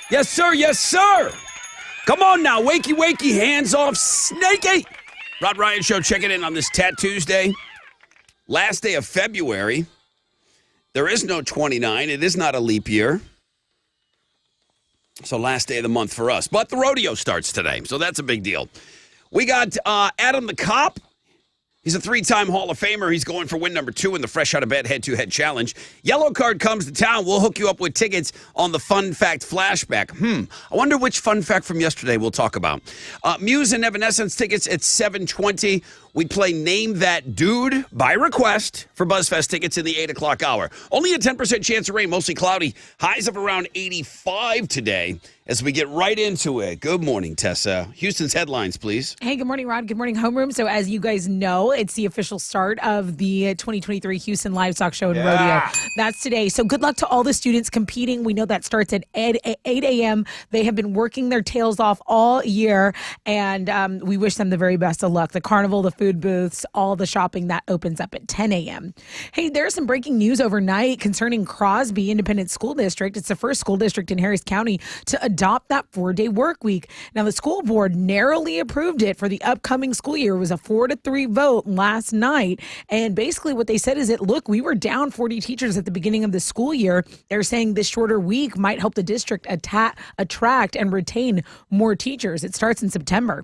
Yes, sir. Yes, sir. Come on now. Wakey, wakey. Hands off. Snakey. Rod Ryan Show checking in on this Tat Tuesday. Last day of February. There is no 29. It is not a leap year. So last day of the month for us. But the rodeo starts today, so that's a big deal. We got Adam the Cop. He's a 3-time Hall of Famer. He's going for win number 2 in the Fresh Out of Bed head-to-head challenge. Yellow Card comes to town. We'll hook you up with tickets on the Fun Fact Flashback. I wonder which fun fact from yesterday we'll talk about. Muse and Evanescence tickets at 7:20. We play Name That Dude by request for BuzzFest tickets in the 8 o'clock hour. Only a 10% chance of rain, mostly cloudy. Highs of around 85 today as we get right into it. Good morning, Tessa. Houston's headlines, please. Hey, good morning, Rod. Good morning, Homeroom. So as you guys know, it's the official start of the 2023 Houston Livestock Show and Rodeo. That's today. So good luck to all the students competing. We know that starts at 8 a.m. They have been working their tails off all year, and we wish them the very best of luck. The carnival, the food booths, all the shopping, that opens up at 10 a.m. Hey, there's some breaking news overnight concerning Crosby Independent School District. It's the first school district in Harris County to adopt that 4-day work week. Now, the school board narrowly approved it for the upcoming school year. It was a 4-3 vote last night. And basically what they said is that, look, we were down 40 teachers at the beginning of the school year. They're saying this shorter week might help the district attract and retain more teachers. It starts in September.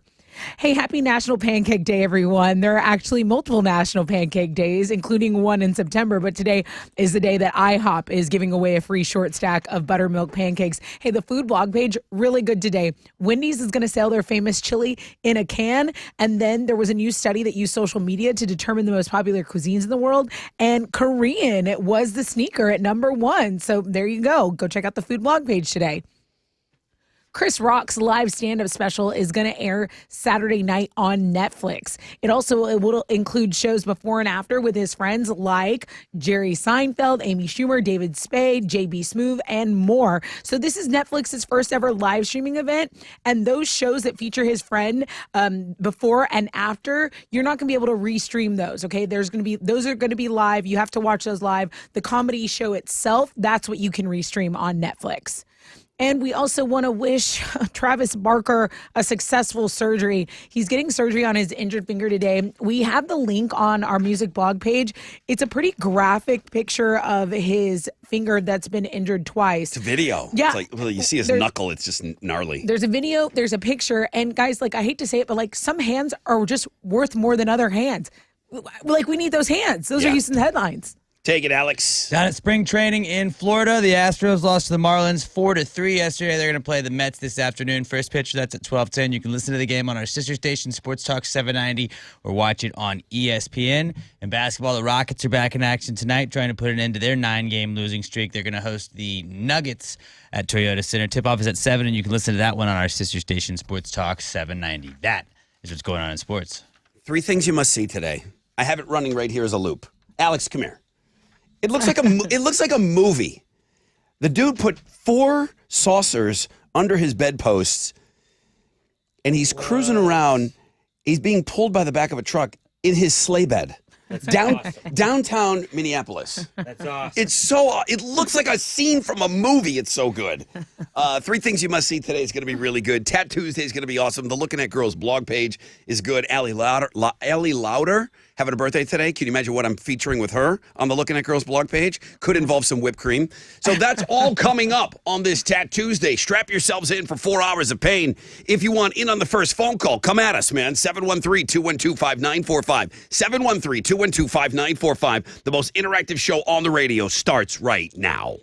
Hey, happy National Pancake Day, everyone. There are actually multiple National Pancake Days, including one in September, but today is the day that IHOP is giving away a free short stack of buttermilk pancakes. Hey, the food blog page, really good today. Wendy's is going to sell their famous chili in a can, and then there was a new study that used social media to determine the most popular cuisines in the world, and Korean, it was the sneaker at number 1. So there you go. Go check out the food blog page today. Chris Rock's live stand-up special is going to air Saturday night on Netflix. It will include shows before and after with his friends like Jerry Seinfeld, Amy Schumer, David Spade, JB Smoove, and more. So this is Netflix's first ever live streaming event, and those shows that feature his friend before and after, you're not going to be able to restream those, okay? Those are going to be live. You have to watch those live. The comedy show itself, that's what you can restream on Netflix. And we also want to wish Travis Barker a successful surgery. He's getting surgery on his injured finger today. We have the link on our music blog page. It's a pretty graphic picture of his finger that's been injured twice. It's a video. Yeah. It's like, well, you see his knuckle. It's just gnarly. There's a video. There's a picture. And guys, I hate to say it, but some hands are just worth more than other hands. We need those hands. Those are Houston headlines. Take it, Alex. Down at spring training in Florida, the Astros lost to the Marlins 4-3 yesterday. They're going to play the Mets this afternoon. First pitch, that's at 12:10. You can listen to the game on our sister station, Sports Talk 790, or watch it on ESPN. In basketball, the Rockets are back in action tonight, trying to put an end to their 9-game losing streak. They're going to host the Nuggets at Toyota Center. Tip-off is at 7, and you can listen to that one on our sister station, Sports Talk 790. That is what's going on in sports. 3 things you must see today. I have it running right here as a loop. Alex, come here. It looks like a movie. The dude put 4 saucers under his bedposts, and he's cruising around. He's being pulled by the back of a truck in his sleigh bed. Downtown Minneapolis. That's It awesome. it looks like a scene from a movie. It's so good. 3 things you must see today is going to be really good. Tat Tuesday is going to be awesome. The Looking at Girls blog page is good. Allie Louder having a birthday today. Can you imagine what I'm featuring with her on the Looking at Girls blog page? Could involve some whipped cream. So that's all coming up on this Tat Tuesday. Strap yourselves in for 4 hours of pain. If you want in on the first phone call, come at us, man. 713-212-5945. 713-212-5945. The most interactive show on the radio starts right now.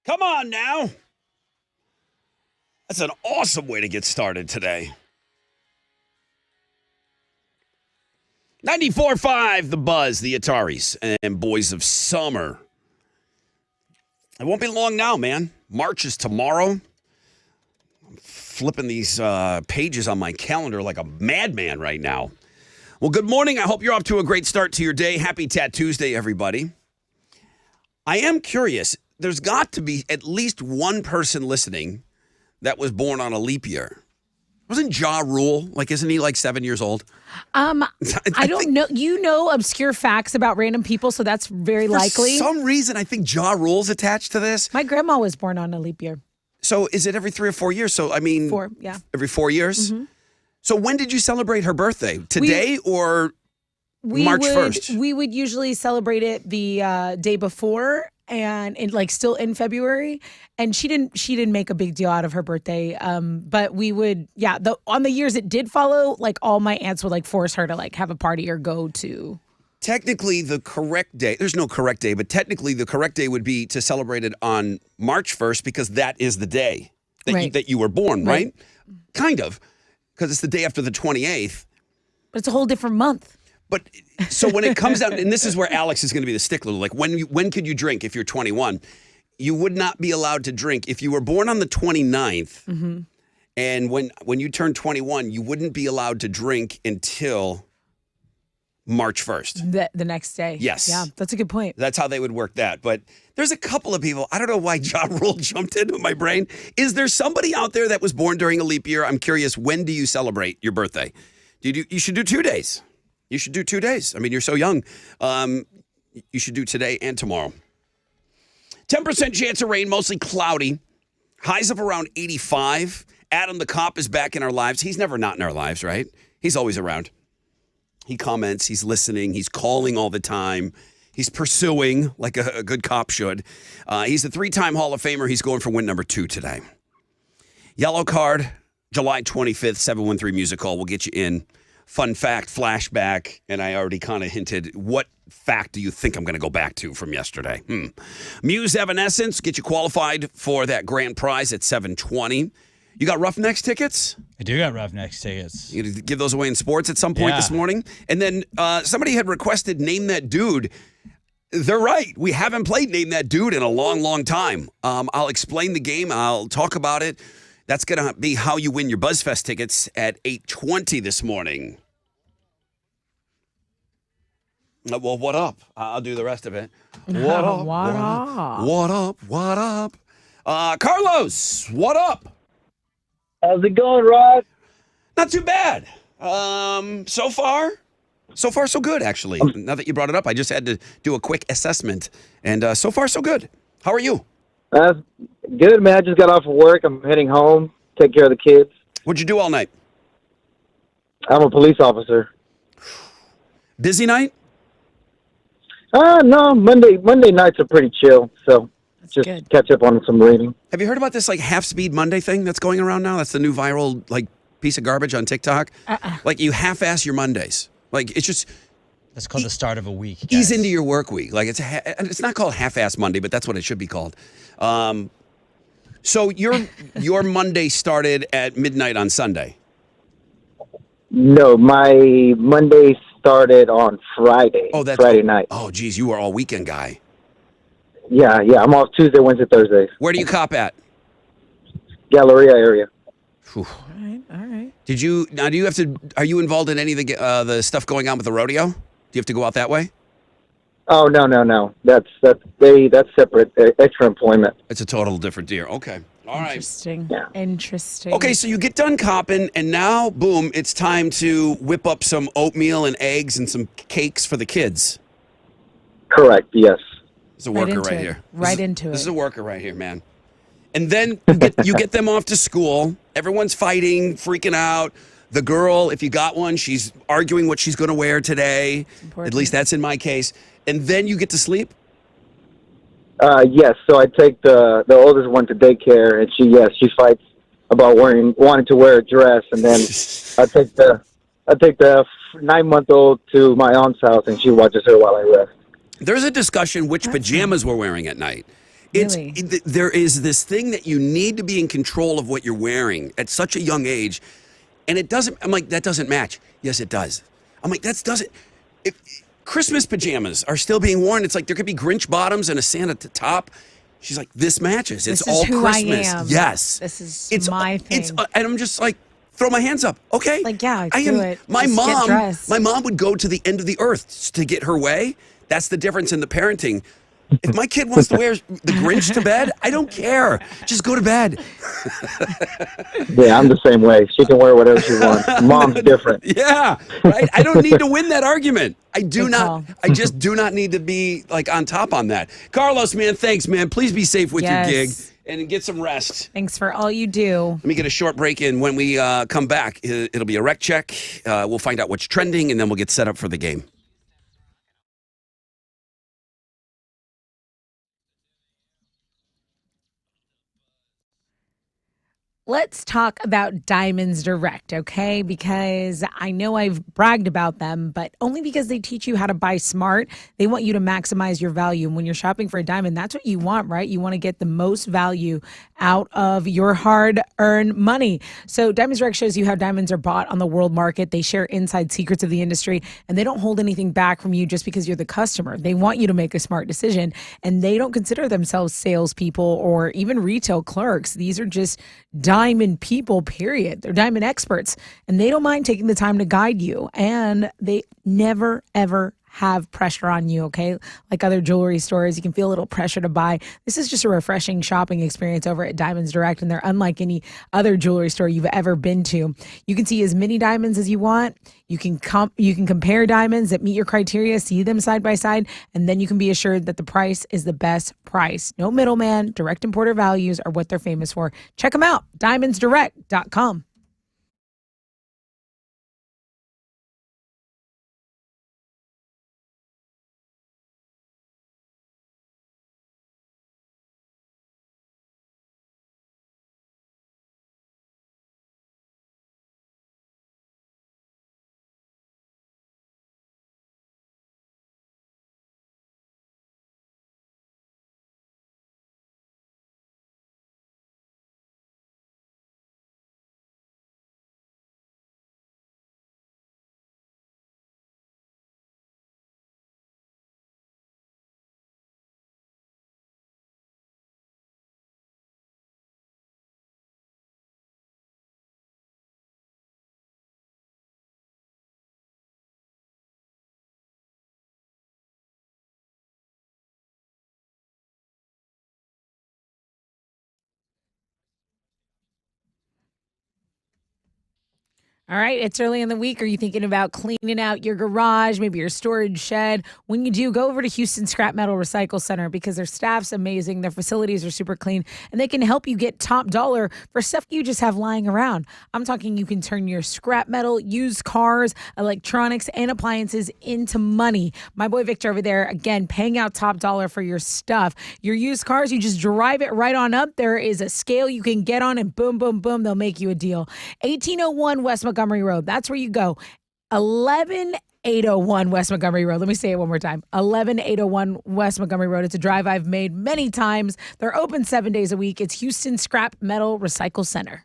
Come on now. That's an awesome way to get started today. 94.5, The Buzz, the Ataris, and Boys of Summer. It won't be long now, man. March is tomorrow. I'm flipping these pages on my calendar like a madman right now. Well, good morning. I hope you're off to a great start to your day. Happy Tattoos Day, everybody. I am curious. There's got to be at least one person listening that was born on a leap year. Wasn't Ja Rule, isn't he 7 years old? I don't know. You know obscure facts about random people, so that's very likely. For some reason, I think Ja Rule's attached to this. My grandma was born on a leap year. So is it every 3 or 4 years? So, 4, yeah. Every 4 years? Mm-hmm. So when did you celebrate her birthday? Today or March 1st? We would usually celebrate it the day before and still in February. And she didn't make a big deal out of her birthday. But we would, on the years it did follow, all my aunts would force her to have a party or go to. Technically, the correct day, there's no correct day, but technically the correct day would be to celebrate it on March 1st because that is the day that you were born, right? Kind of, because it's the day after the 28th. But it's a whole different month. But so when it comes out, and this is where Alex is going to be the stickler, when could you drink if you're 21? You would not be allowed to drink. If you were born on the 29th, and when you turn 21, you wouldn't be allowed to drink until March 1st. The next day. Yes. Yeah, that's a good point. That's how they would work that. But there's a couple of people, I don't know why Ja Rule jumped into my brain. Is there somebody out there that was born during a leap year? I'm curious, when do you celebrate your birthday? You should do 2 days. You should do 2 days. You're so young. You should do today and tomorrow. 10% chance of rain, mostly cloudy. Highs of around 85. Adam the cop is back in our lives. He's never not in our lives, right? He's always around. He comments. He's listening. He's calling all the time. He's pursuing like a good cop should. He's a 3-time Hall of Famer. He's going for win number 2 today. Yellow card, July 25th, 713 Music Hall. We'll get you in. Fun fact, flashback, and I already kind of hinted, what fact do you think I'm going to go back to from yesterday? Muse Evanescence, get you qualified for that grand prize at 720. You got Roughnecks tickets? I do got Roughnecks tickets. You going to give those away in sports at some point this morning? And then somebody had requested Name That Dude. They're right. We haven't played Name That Dude in a long, long time. I'll explain the game. I'll talk about it. That's going to be how you win your BuzzFest tickets at 8:20 this morning. Well, what up? I'll do the rest of it. What up? What up? What up? What up? Carlos, what up? How's it going, Rod? Not too bad. So far so good, actually. Now that you brought it up, I just had to do a quick assessment. And so far, so good. How are you? Good, man. I just got off of work. I'm heading home, take care of the kids. What'd you do all night? I'm a police officer. Busy night? No. Monday nights are pretty chill, so just good. catch up on some reading. Have you heard about this half-speed Monday thing that's going around now? That's the new viral piece of garbage on TikTok. You half-ass your Mondays. It's just That's called the start of a week. ease guys. into your work week. It's not called half-ass Monday, but that's what it should be called. So your Monday started at midnight on Sunday. No, my Monday started on Friday. Oh, that's Friday night. Oh, geez, you are all weekend guy. Yeah. I'm off Tuesday, Wednesday, Thursdays. Where do you cop at? Galleria area. Whew. All right. Are you involved in any of the stuff going on with the rodeo? Do you have to go out that way? Oh, no. That's separate, extra employment. It's a total different deal. Okay. All right. Interesting. Yeah. Interesting. Okay, so you get done copping, and now, boom, it's time to whip up some oatmeal and eggs and some cakes for the kids. Correct, yes. It's a worker right into it. here. This is a worker right here, man. And then you get them off to school. Everyone's fighting, freaking out. The girl, if you got one, she's arguing what she's going to wear today. At least that's in my case. And then you get to sleep? Yes, so I take the oldest one to daycare, and she fights about wanting to wear a dress, and then I take the 9-month-old to my aunt's house, and she watches her while I rest. There's a discussion which pajamas we're wearing at night. Really? There is this thing that you need to be in control of what you're wearing at such a young age, and it doesn't. I'm like, that doesn't match. Yes, it does. I'm like, that doesn't. If, Christmas pajamas are still being worn. It's like there could be Grinch bottoms and a Santa top. She's like, this matches. It's This is all who I Christmas. am. Yes, This is my thing. and I'm just like, throw my hands up. Okay, Like, yeah, I do am. it. My Just get mom. dressed. My mom would go to the end of the earth to get her way. That's the difference in the parenting. If my kid wants to wear the Grinch to bed, I don't care. Just go to bed. Yeah, I'm the same way. She can wear whatever she wants. Mom's different. Yeah, right. I don't need to win that argument. I do Good not. call. I just do not need to be like on top on that. Carlos, man, thanks, man. Please be safe with your gig Yes. and get some rest. Thanks for all you do. Let me get a short break in. When we come back, it'll be a rec check. We'll find out what's trending, and then we'll get set up for the game. Let's talk about Diamonds Direct, okay? Because I know I've bragged about them, but only because they teach you how to buy smart. They want you to maximize your value. And when you're shopping for a diamond, that's what you want, right? You want to get the most value out of your hard-earned money. So Diamonds Direct shows you how diamonds are bought on the world market. They share inside secrets of the industry, and they don't hold anything back from you just because you're the customer. They want you to make a smart decision, and they don't consider themselves salespeople or even retail clerks. These are just diamond people, period. They're diamond experts, and they don't mind taking the time to guide you, and they never, ever have pressure on you, okay? Like other jewelry stores, you can feel a little pressure to buy. This is just a refreshing shopping experience over at Diamonds Direct, and they're unlike any other jewelry store you've ever been to. You can see as many diamonds as you want. You can compare diamonds that meet your criteria, see them side by side, and then you can be assured that the price is the best price. No middleman, direct importer values are what they're famous for. Check them out, diamondsdirect.com. All right, it's early in the week. Are you thinking about cleaning out your garage, maybe your storage shed? When you do, go over to Houston Scrap Metal Recycle Center because their staff's amazing, their facilities are super clean, and they can help you get top dollar for stuff you just have lying around. I'm talking you can turn your scrap metal, used cars, electronics, and appliances into money. My boy Victor over there, again, paying out top dollar for your stuff. Your used cars, you just drive it right on up. There is a scale you can get on, and boom, boom, boom, they'll make you a deal. 1801 West Montgomery Road. That's where you go. 11801 West Montgomery Road. Let me say it one more time. 11801 West Montgomery Road. It's a drive I've made many times. They're open 7 days a week. It's Houston Scrap Metal Recycle Center.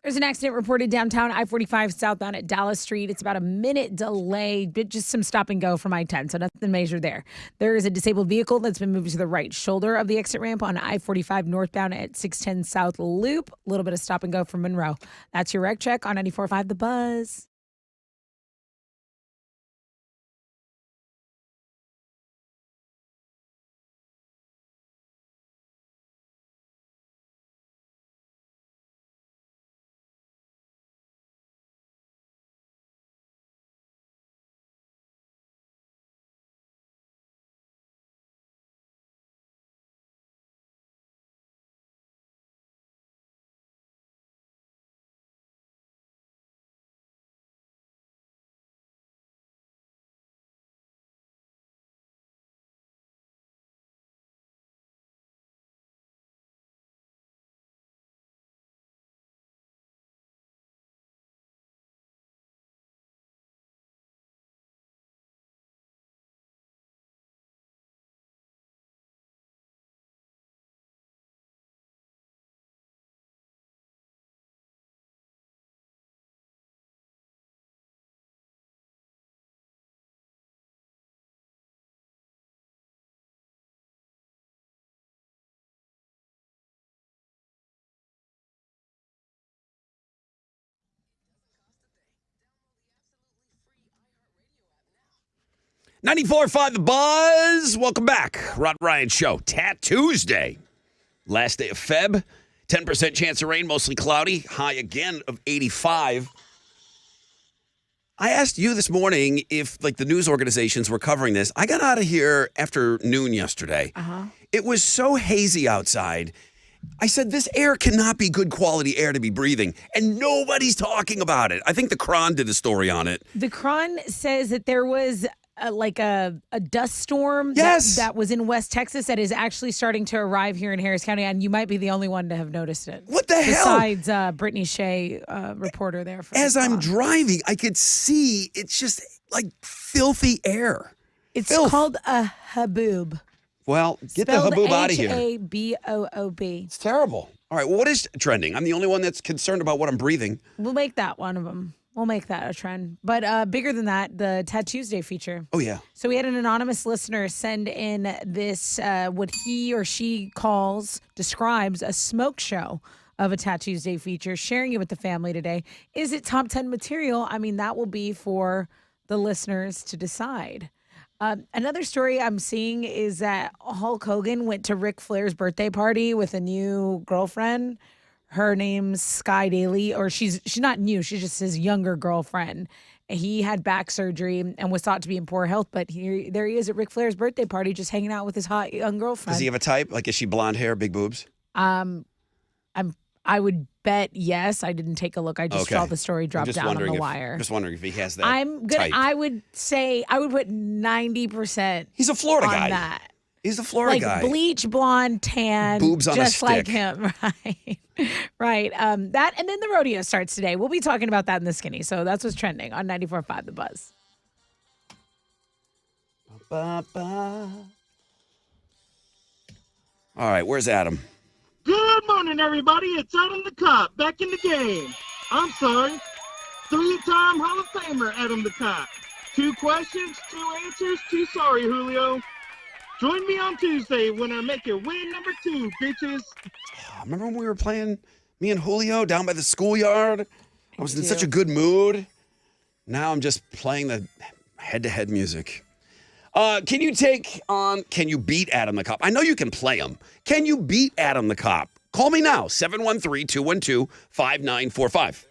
There's an accident reported downtown I-45 southbound at Dallas Street. It's about a minute delay, but just some stop and go from I-10, so nothing major there. There is a disabled vehicle that's been moved to the right shoulder of the exit ramp on I-45 northbound at 610 South Loop. A little bit of stop and go from Monroe. That's your wreck check on 94.5 The Buzz. .94.5 The Buzz. Welcome back. Rod Ryan Show. Tuesday. Last day of Feb. 10% chance of rain, mostly cloudy. High again of 85. I asked you this morning if, like, the news organizations were covering this. I got out of here after noon yesterday. It was so hazy outside. I said, this air cannot be good quality air to be breathing. And nobody's talking about it. I think the Cron did a story on it. The Cron says that there was a dust storm Yes. that was in West Texas that is actually starting to arrive here in Harris County, and you might be the only one to have noticed it. What the hell? Besides Brittany Shea, reporter there. For As the I'm Cron. driving, I could see it's just like filthy air. It's filth. called a haboob. Well, get the Spelled haboob out of here. Haboob. It's terrible. All right, well, what is trending? I'm the only one that's concerned about what I'm breathing. We'll make that one of them. We'll make that a trend. But bigger than that, the Tat Tuesday feature. Oh, yeah. So we had an anonymous listener send in this, what he or she describes a smoke show of a Tat Tuesday feature, sharing it with the family today. Is it top 10 material? I mean, that will be for the listeners to decide. Another story I'm seeing is that Hulk Hogan went to Ric Flair's birthday party with a new girlfriend. Her name's Sky Daly, or she's not new. She's just his younger girlfriend. He had back surgery and was thought to be in poor health, but there he is at Ric Flair's birthday party, just hanging out with his hot young girlfriend. Does he have a type? Like, is she blonde hair, big boobs? I would bet yes. I didn't take a look. I just saw the story drop down on the wire. Just wondering if he has that Type. I would say I would put 90%. He's a Florida on guy. that. He's a Florida guy. Bleach blonde, tan, Boobs on a just like stick. him, right? Right. That and then the rodeo starts today. We'll be talking about that in the skinny. So that's what's trending on 94.5 The Buzz. Ba-ba. All right, where's Adam? Good morning, everybody. It's Adam the Cop back in the game. I'm sorry. 3-time Hall of Famer Adam the Cop. 2 questions, 2 answers, 2 sorry, Julio. Join me on Tuesday when I make it win number 2, bitches. Remember when we were playing, me and Julio, down by the schoolyard? I was in such a good mood. Now I'm just playing the head-to-head music. Can you beat Adam the Cop? I know you can play him. Can you beat Adam the Cop? Call me now, 713-212-5945.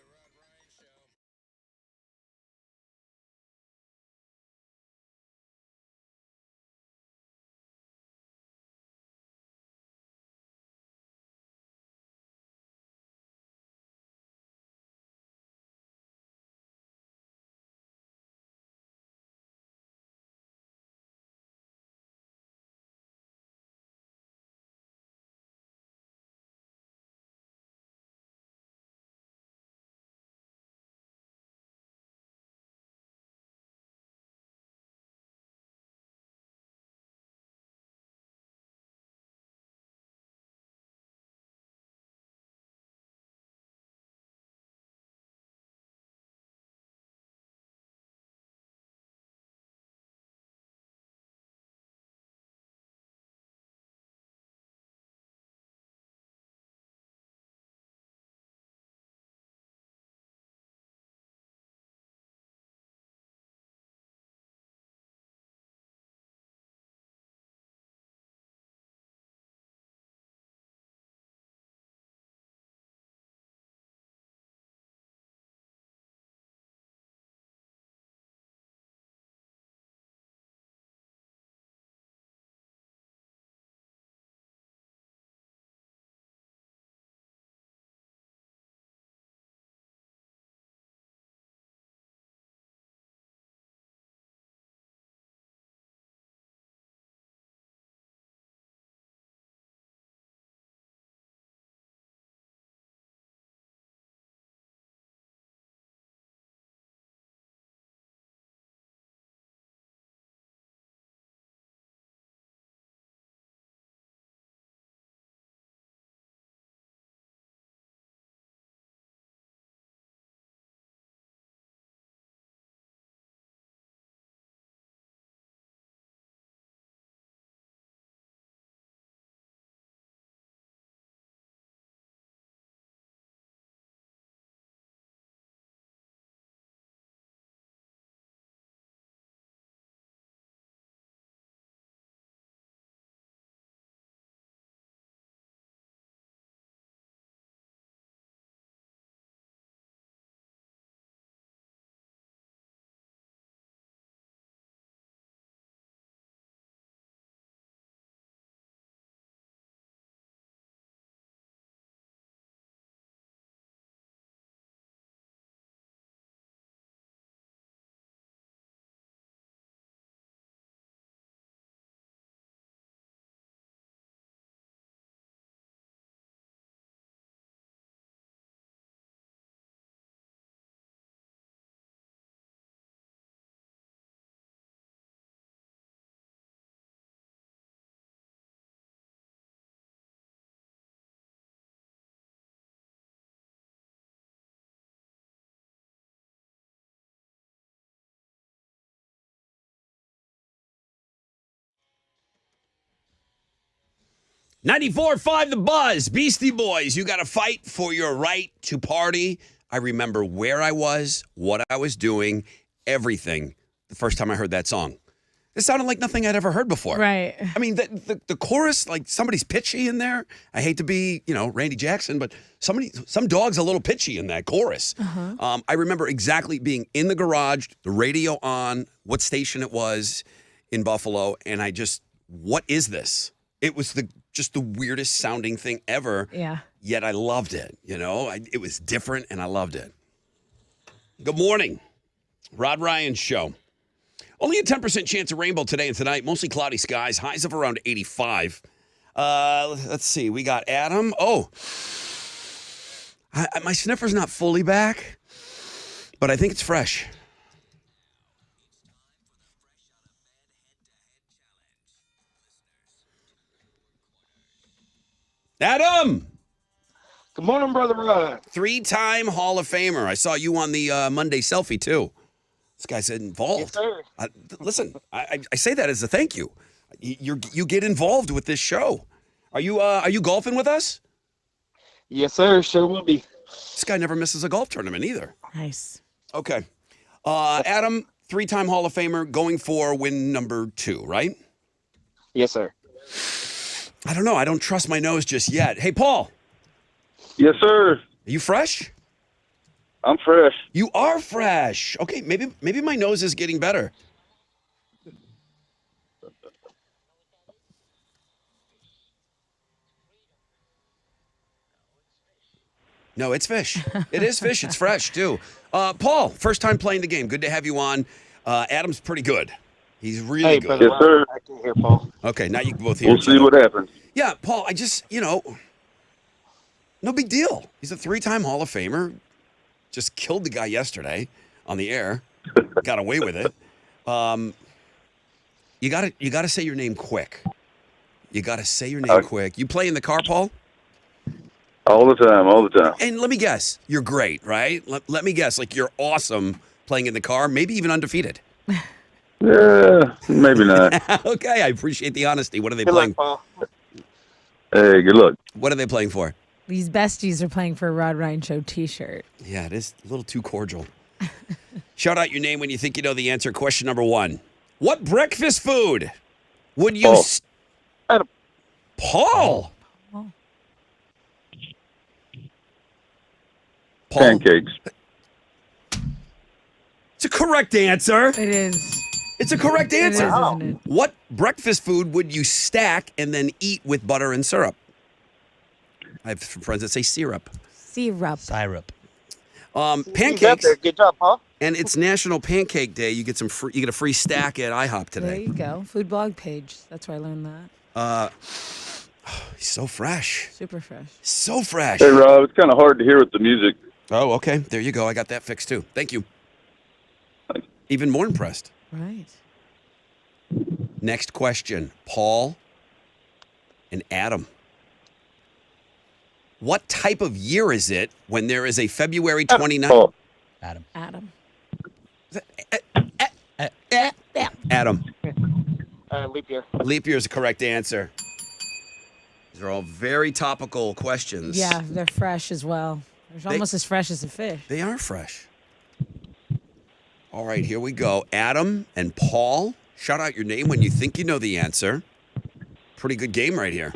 94.5 The Buzz. Beastie Boys, you got to fight for your right to party. I remember where I was, what I was doing, everything the first time I heard that song. It sounded like nothing I'd ever heard before. Right. I mean, the chorus, like somebody's pitchy in there. I hate to be, Randy Jackson, but some dog's a little pitchy in that chorus. I remember exactly being in the garage, the radio on, what station it was in Buffalo, and what is this? It was just the weirdest sounding thing ever. Yeah. Yet I loved it. It was different, and I loved it. Good morning, Rod Ryan Show. Only a 10% chance of rainbow today and tonight. Mostly cloudy skies. Highs of around 85. Let's see. We got Adam. Oh, my sniffer's not fully back, but I think it's fresh. Adam! Good morning, Brother Rod. 3-time Hall of Famer. I saw you on the Monday selfie, too. This guy's involved. Yes, sir. Listen, I say that as a thank you. You get involved with this show. Are you golfing with us? Yes, sir. Sure will be. This guy never misses a golf tournament either. Nice. Okay. Adam, 3-time Hall of Famer, going for win number 2, right? Yes, sir. I don't know. I don't trust my nose just yet. Hey, Paul, Yes, sir. are you fresh? I'm fresh. You are fresh. Okay, maybe my nose is getting better. No, it's fish. It is fish. It's fresh, too. Paul, first time playing the game. Good to have you on. Adam's pretty good. He's really Hey, good. Brother Yes, Rod. sir. I can hear Paul. Okay, now you can both hear We'll each see other. what happens. Yeah, Paul, I just, no big deal. He's a 3-time Hall of Famer. Just killed the guy yesterday on the air. Got away with it. You gotta say your name quick. You gotta say your name quick. You play in the car, Paul? All the time. And let me guess, you're great, right? Let me guess, like you're awesome playing in the car, maybe even undefeated. Yeah, maybe not. Okay, I appreciate the honesty. What are they Good playing? luck, Paul. Hey, good luck. What are they playing for? These besties are playing for a Rod Ryan Show t-shirt. Yeah, it is a little too cordial. Shout out your name when you think you know the answer. Question number 1. What breakfast food would you... Paul. Adam. Paul? Paul? Pancakes. It's a correct answer. It is. It's a correct It is, answer. isn't it? What breakfast food would you stack and then eat with butter and syrup? I have friends that say syrup. Syrup. Syrup. You got Pancakes, there. Good job, Paul. and it's National Pancake Day. You get you get a free stack at IHOP There today. you go. Food blog page. That's where I learned that. He's so fresh. Super fresh. So fresh. Hey, Rob, it's kind of hard to hear with the music. Oh, okay. There you go. I got that fixed too. Thank you. Even more impressed. Right. Next question. Paul and Adam. What type of year is it when there is a February 29th? Paul. Adam. Adam. Adam. Leap year. Leap year is the correct answer. These are all very topical questions. Yeah, they're fresh as well. They're almost as fresh as a fish. They are fresh. All right, here we go. Adam and Paul, shout out your name when you think you know the answer. Pretty good game right here.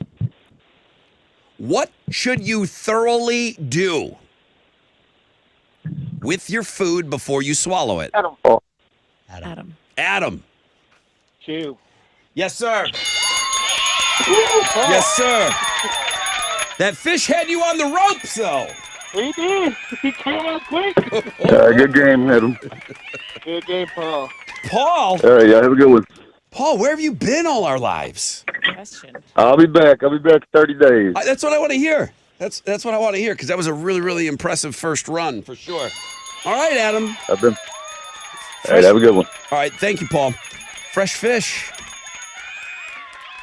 What should you thoroughly do with your food before you swallow it? Adam. Adam. Adam. Chew. Yes, sir. Yes, sir. That fish had you on the ropes, though. He did. He came out quick. Good game, Adam. Good game, Paul. Paul, All right, yeah, have a good one. Paul, where have you been all our lives? Question. I'll be back 30 days. That's what I want to hear. That's what I want to hear because that was a really, really impressive first run for sure. All right, Adam. All right, have a good one. All right, thank you, Paul. Fresh fish.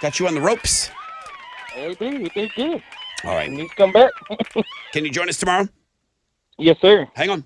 Got you on the ropes. He did. He did good. All right. He needs to come back. Can you join us tomorrow? Yes, sir. Hang on.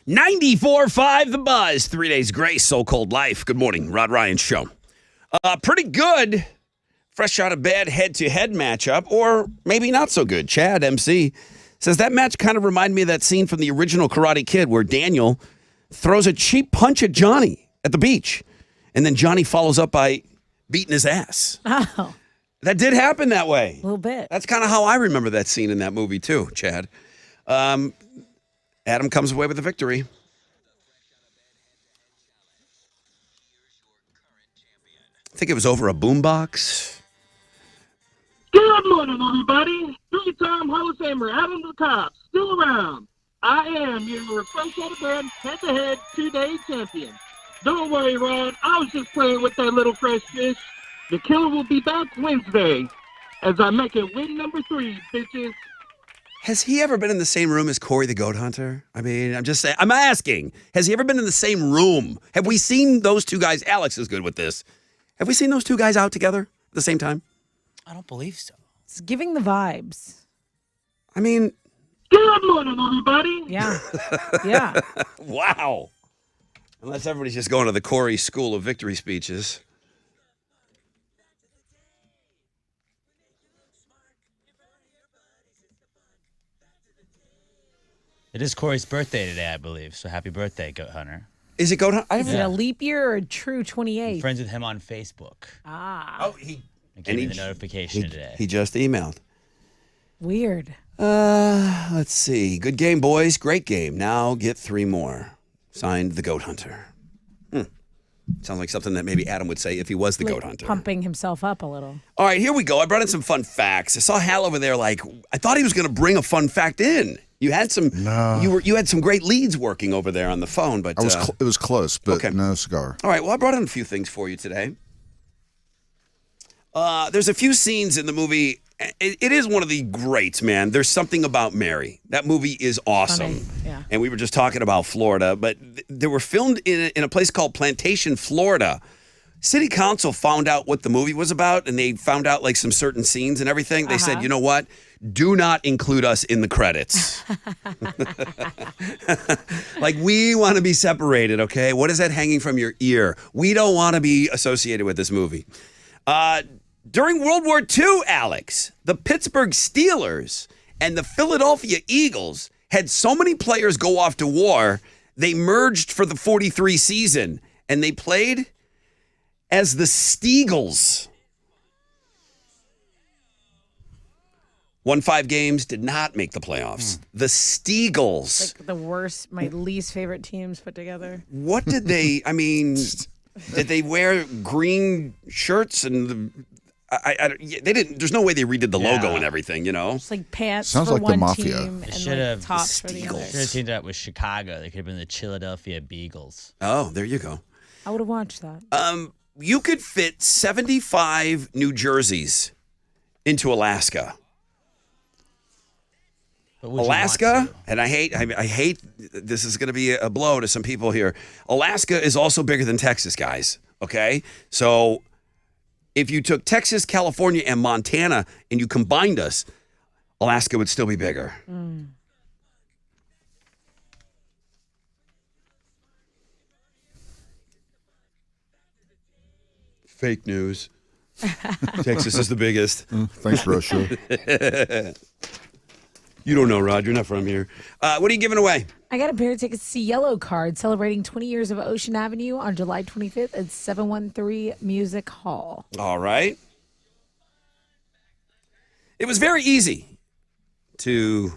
94.5 The Buzz. 3 Days Grace, So Cold Life. Good morning, Rod Ryan Show. Pretty good fresh out of bed head-to-head matchup, or maybe not so good. Chad, MC, says that match kind of reminded me of that scene from the original Karate Kid where Daniel throws a cheap punch at Johnny at the beach, and then Johnny follows up by beating his ass. Oh, That did happen that way. a little bit. That's kind of how I remember that scene in that movie too, Chad. Adam comes away with the victory. I think it was over a boombox. Good morning, everybody. Three-time Hall of Famer Adam the Cop, still around. I am your fresh out of bed, head-to-head, 2-day champion. Don't worry, Rod. I was just playing with that little fresh fish. The killer will be back Wednesday as I make it win number 3, bitches. Has he ever been in the same room as Corey the Goat Hunter? I mean, I'm just saying, I'm asking. Has he ever been in the same room? Have we seen those two guys? Alex is good with this. Have we seen those two guys out together at the same time? I don't believe so. It's giving the vibes. I mean, Good morning, everybody. Yeah. Yeah. wow. Unless everybody's just going to the Corey School of Victory speeches. It is Corey's birthday today, I believe. So happy birthday, Goat Hunter. Is it Goat Hunter? Is it a leap year or a true I'm 28? friends with him on Facebook. Ah, Oh, he I gave me the notification today. he just emailed. weird. Let's see. Good game, boys. Great game. Now get 3 more. Signed, the Goat Hunter. Sounds like something that maybe Adam would say if he was the Like Goat Hunter. pumping himself up a little. All right, here we go. I brought in some fun facts. I saw Hal over there. Like, I thought he was going to bring a fun fact in. You had some. No. You had some great leads working over there on the phone, but It was close, but okay. no cigar. all right. Well, I brought in a few things for you today. There's a few scenes in the movie. It is one of the greats, man. There's Something About Mary. That movie is awesome. Funny, yeah. And we were just talking about Florida, but they were filmed in a place called Plantation, Florida. City Council found out what the movie was about, and they found out like some certain scenes and everything. They said, you know what? Do not include us in the credits. Like, we want to be separated, okay? What is that hanging from your ear? We don't want to be associated with this movie. During World War II, Alex, the Pittsburgh Steelers and the Philadelphia Eagles had so many players go off to war, they merged for the 43 season, and they played as the Steagles. Won 5 games, did not make the playoffs. The Steagles. Like the worst, my least favorite teams put together. What did they, I mean, did they wear green shirts and they didn't, there's no way they redid the logo and everything, you know? It's like pants Sounds for like the one mafia. team They and should have like tops for the Steagles. other. Should have teamed up with Chicago. They could have been the Philadelphia Beagles. Oh, there you go. I would have watched that. You could fit 75 New Jerseys into Alaska. But would you want Alaska, to? and I hate this is going to be a blow to some people here. Alaska is also bigger than Texas, guys. Okay? So if you took Texas, California, and Montana and you combined us, Alaska would still be bigger. Fake news. Texas is the biggest. Thanks, Russia. You don't know, Rod. You're not from here. What are you giving away? I got a pair of tickets to see Yellow Card celebrating 20 years of Ocean Avenue on July 25th at 713 Music Hall. All right. It was very easy to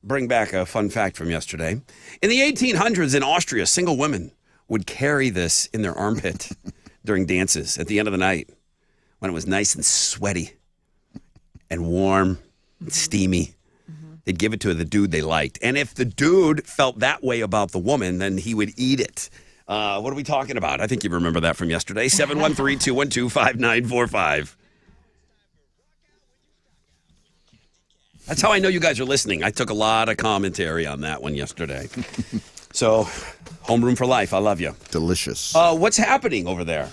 bring back a fun fact from yesterday. In the 1800s in Austria, single women would carry this in their armpit during dances at the end of the night when it was nice and sweaty and warm and steamy. They'd give it to the dude they liked. And if the dude felt that way about the woman, then he would eat it. What are we talking about? I think you remember that from yesterday. 713-212-5945. That's how I know you guys are listening. I took a lot of commentary on that one yesterday. So, homeroom for life. I love you. Delicious. What's happening over there?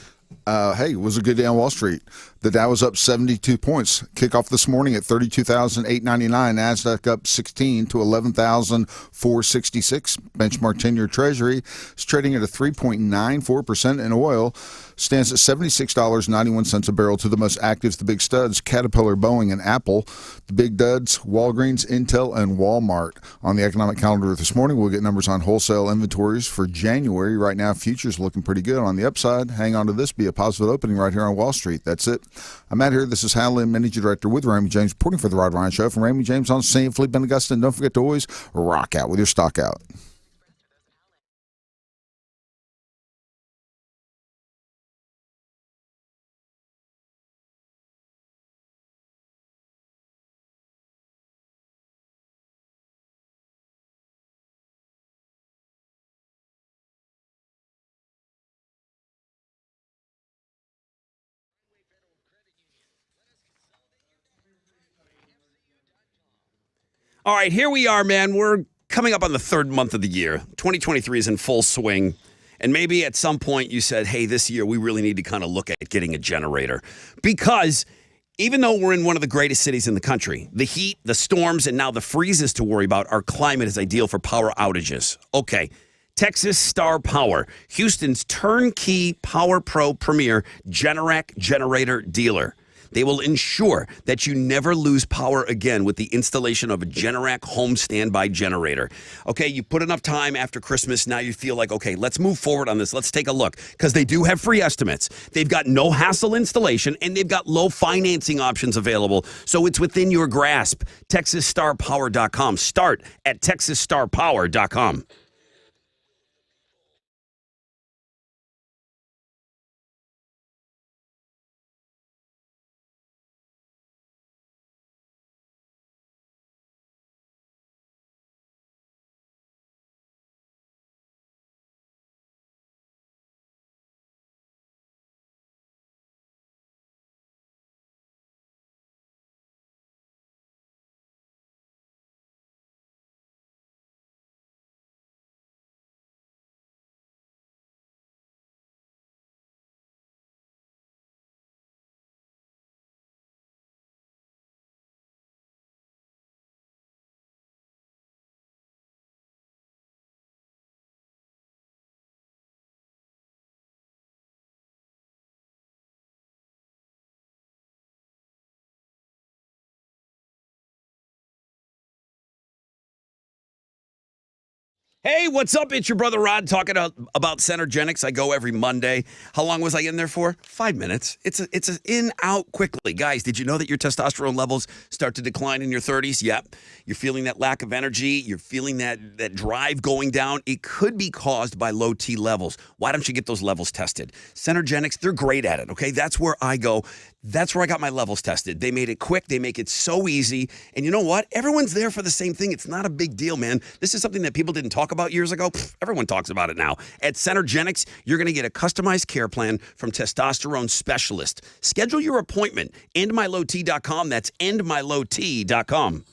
Hey, it was a good day on Wall Street. The Dow was up 72 points. Kickoff this morning at 32,899. Nasdaq up 16 to 11,466. Benchmark 10-year Treasury is trading at a 3.94%, and oil stands at $76.91 a barrel. To the most active, the big studs: Caterpillar, Boeing, and Apple. The big duds: Walgreens, Intel, and Walmart. On the economic calendar this morning, we'll get numbers on wholesale inventories for January. Right now, futures looking pretty good. On the upside, hang on to this, be a positive opening right here on Wall Street. That's it. I'm Matt here. This is Hal Lynn, Managing Director with Raymond James, reporting for the Rod Ryan Show. From Raymond James on St. Philip and Augusta. And don't forget to always rock out with your stock out. All right, here we are, man. We're coming up on the third month of the year. 2023 is in full swing. And maybe at some point you said, hey, this year we really need to kind of look at getting a generator. Because even though we're in one of the greatest cities in the country, the heat, the storms, and now the freezes to worry about, our climate is ideal for power outages. Okay, Texas Star Power, Houston's turnkey Power Pro Premier Generac generator dealer. They will ensure that you never lose power again with the installation of a Generac home standby generator. Okay, you put enough time after Christmas, now you feel like, okay, let's move forward on this. Let's take a look, because they do have free estimates. They've got no hassle installation, and they've got low financing options available, so it's within your grasp. TexasStarPower.com. Start at TexasStarPower.com. Hey, what's up? It's your brother Rod talking about Centergenics. I go every Monday. How long was I in there for? 5 minutes. It's a in, out quickly. Guys, did you know that your testosterone levels start to decline in your 30s? Yep. You're feeling that lack of energy. You're feeling that drive going down. It could be caused by low T levels. Why don't you get those levels tested? Centergenics, they're great at it, okay? That's where I go. That's where I got my levels tested. They made it quick. They make it so easy. And you know what? Everyone's there for the same thing. It's not a big deal, man. This is something that people didn't talk about years ago. Everyone talks about it now. At Centergenics, you're going to get a customized care plan from testosterone specialist. Schedule your appointment. EndMyLowT.com. That's EndMyLowT.com.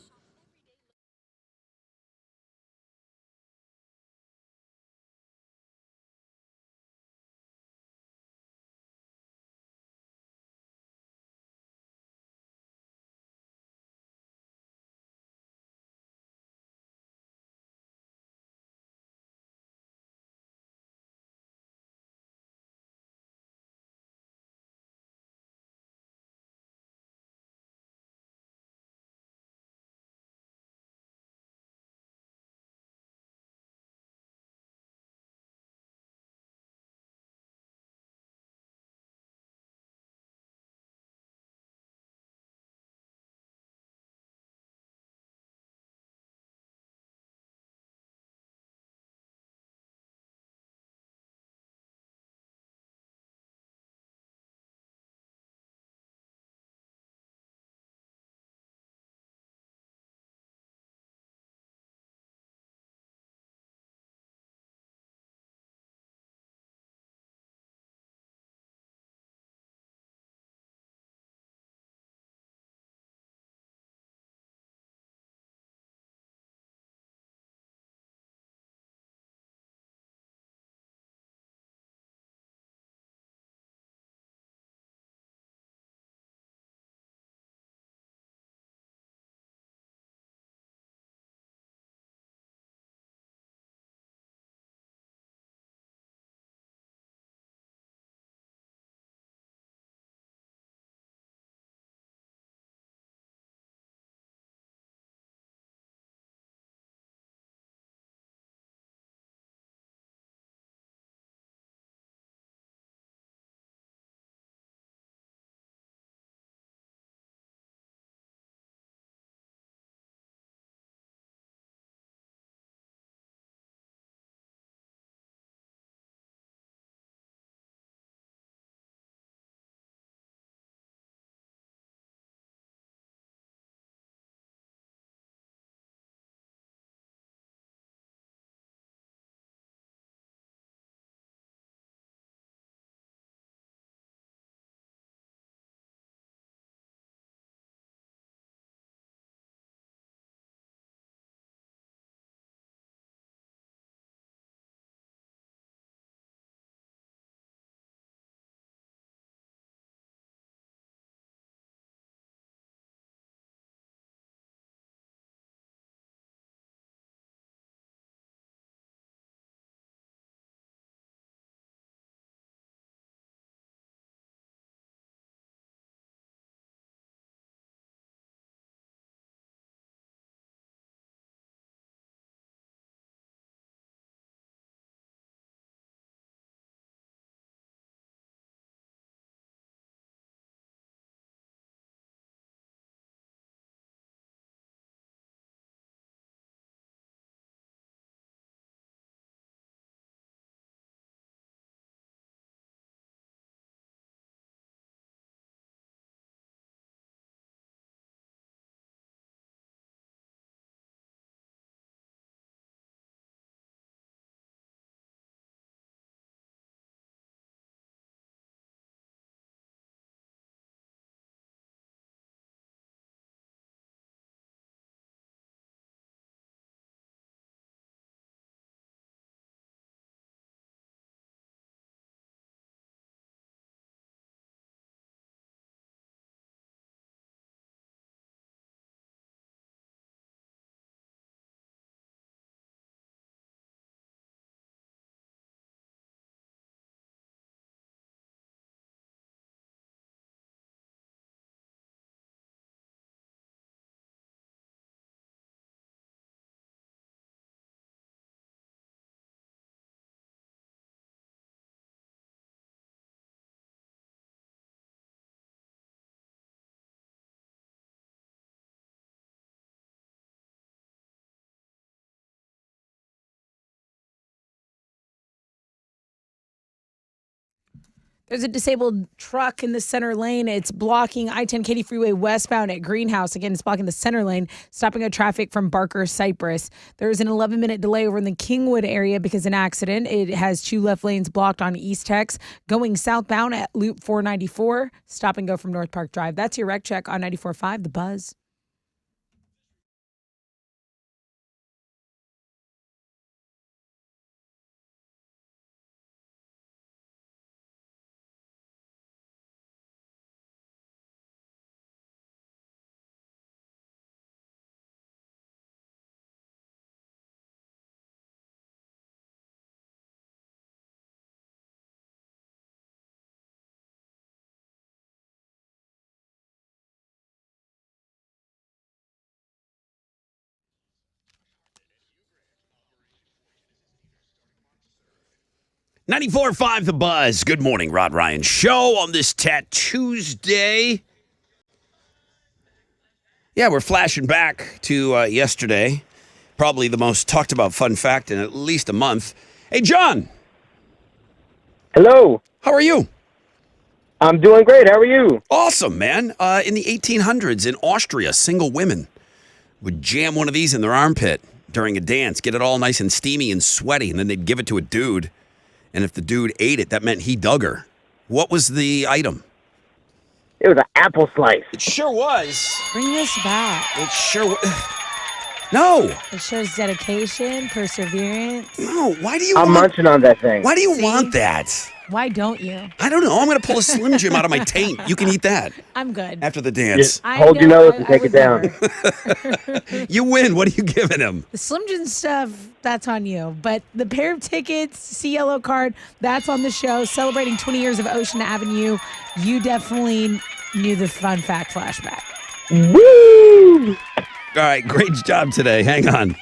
There's a disabled truck in the center lane. It's blocking I-10 Katy Freeway westbound at Greenhouse. Again, it's blocking the center lane, stopping traffic from Barker Cypress. There's an 11-minute delay over in the Kingwood area because of an accident. It has 2 left lanes blocked on East Tex, going southbound at Loop 494. Stop and go from North Park Drive. That's your wreck check on 94.5 The Buzz. .94.5 The Buzz. Good morning, Rod Ryan Show on this Tuesday. Yeah, we're flashing back to yesterday. Probably the most talked about fun fact in at least a month. Hey, John. Hello. How are you? I'm doing great. How are you? Awesome, man. In the 1800s in Austria, single women would jam one of these in their armpit during a dance, get it all nice and steamy and sweaty, and then they'd give it to a dude. And if the dude ate it, that meant he dug her. What was the item? It was an apple slice. It sure was. Bring this back. It sure was. No. It shows dedication, perseverance. No. Why do you I'm want... munching on that thing. Why do you See? want that? Why don't you? I don't know. I'm going to pull a Slim Jim out of my taint. You can eat that I'm good. after the dance. I Hold your know, nose and take would it down. never. You win. What are you giving him? The Slim Jim stuff, that's on you. But the pair of tickets, see yellow card, that's on the show. Celebrating 20 years of Ocean Avenue. You definitely knew the fun fact flashback. Woo! All right. Great job today. Hang on.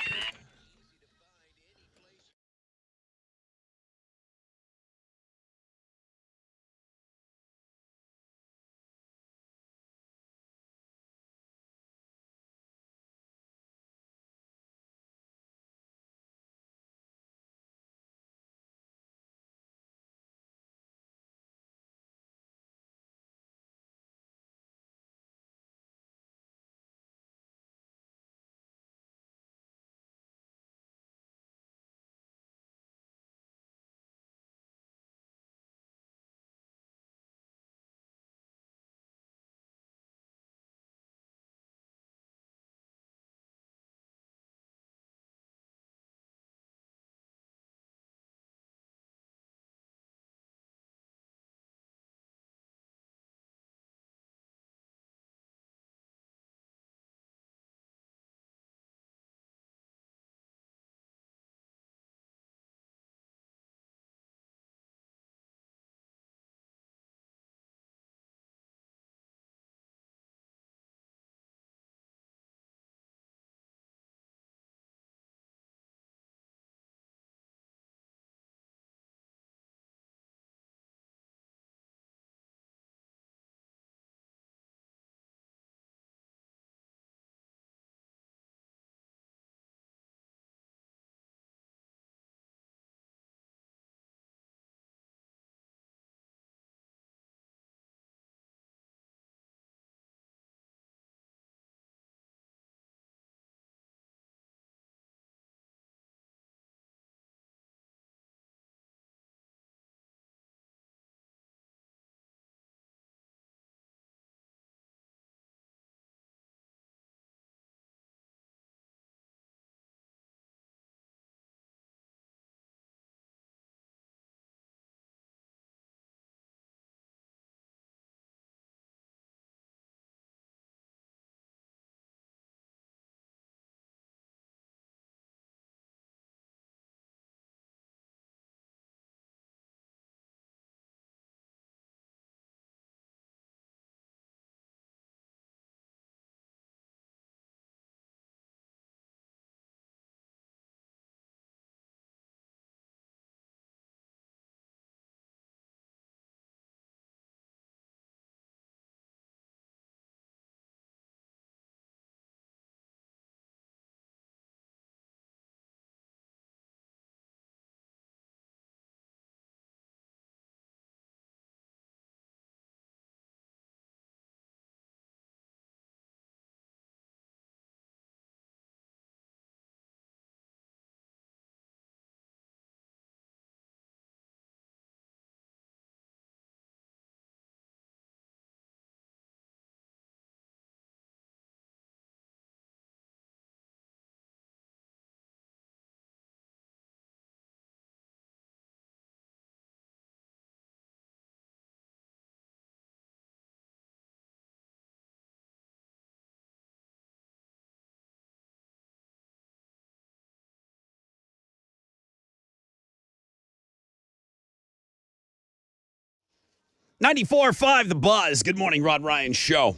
94.5 The Buzz. Good morning, Rod Ryan Show.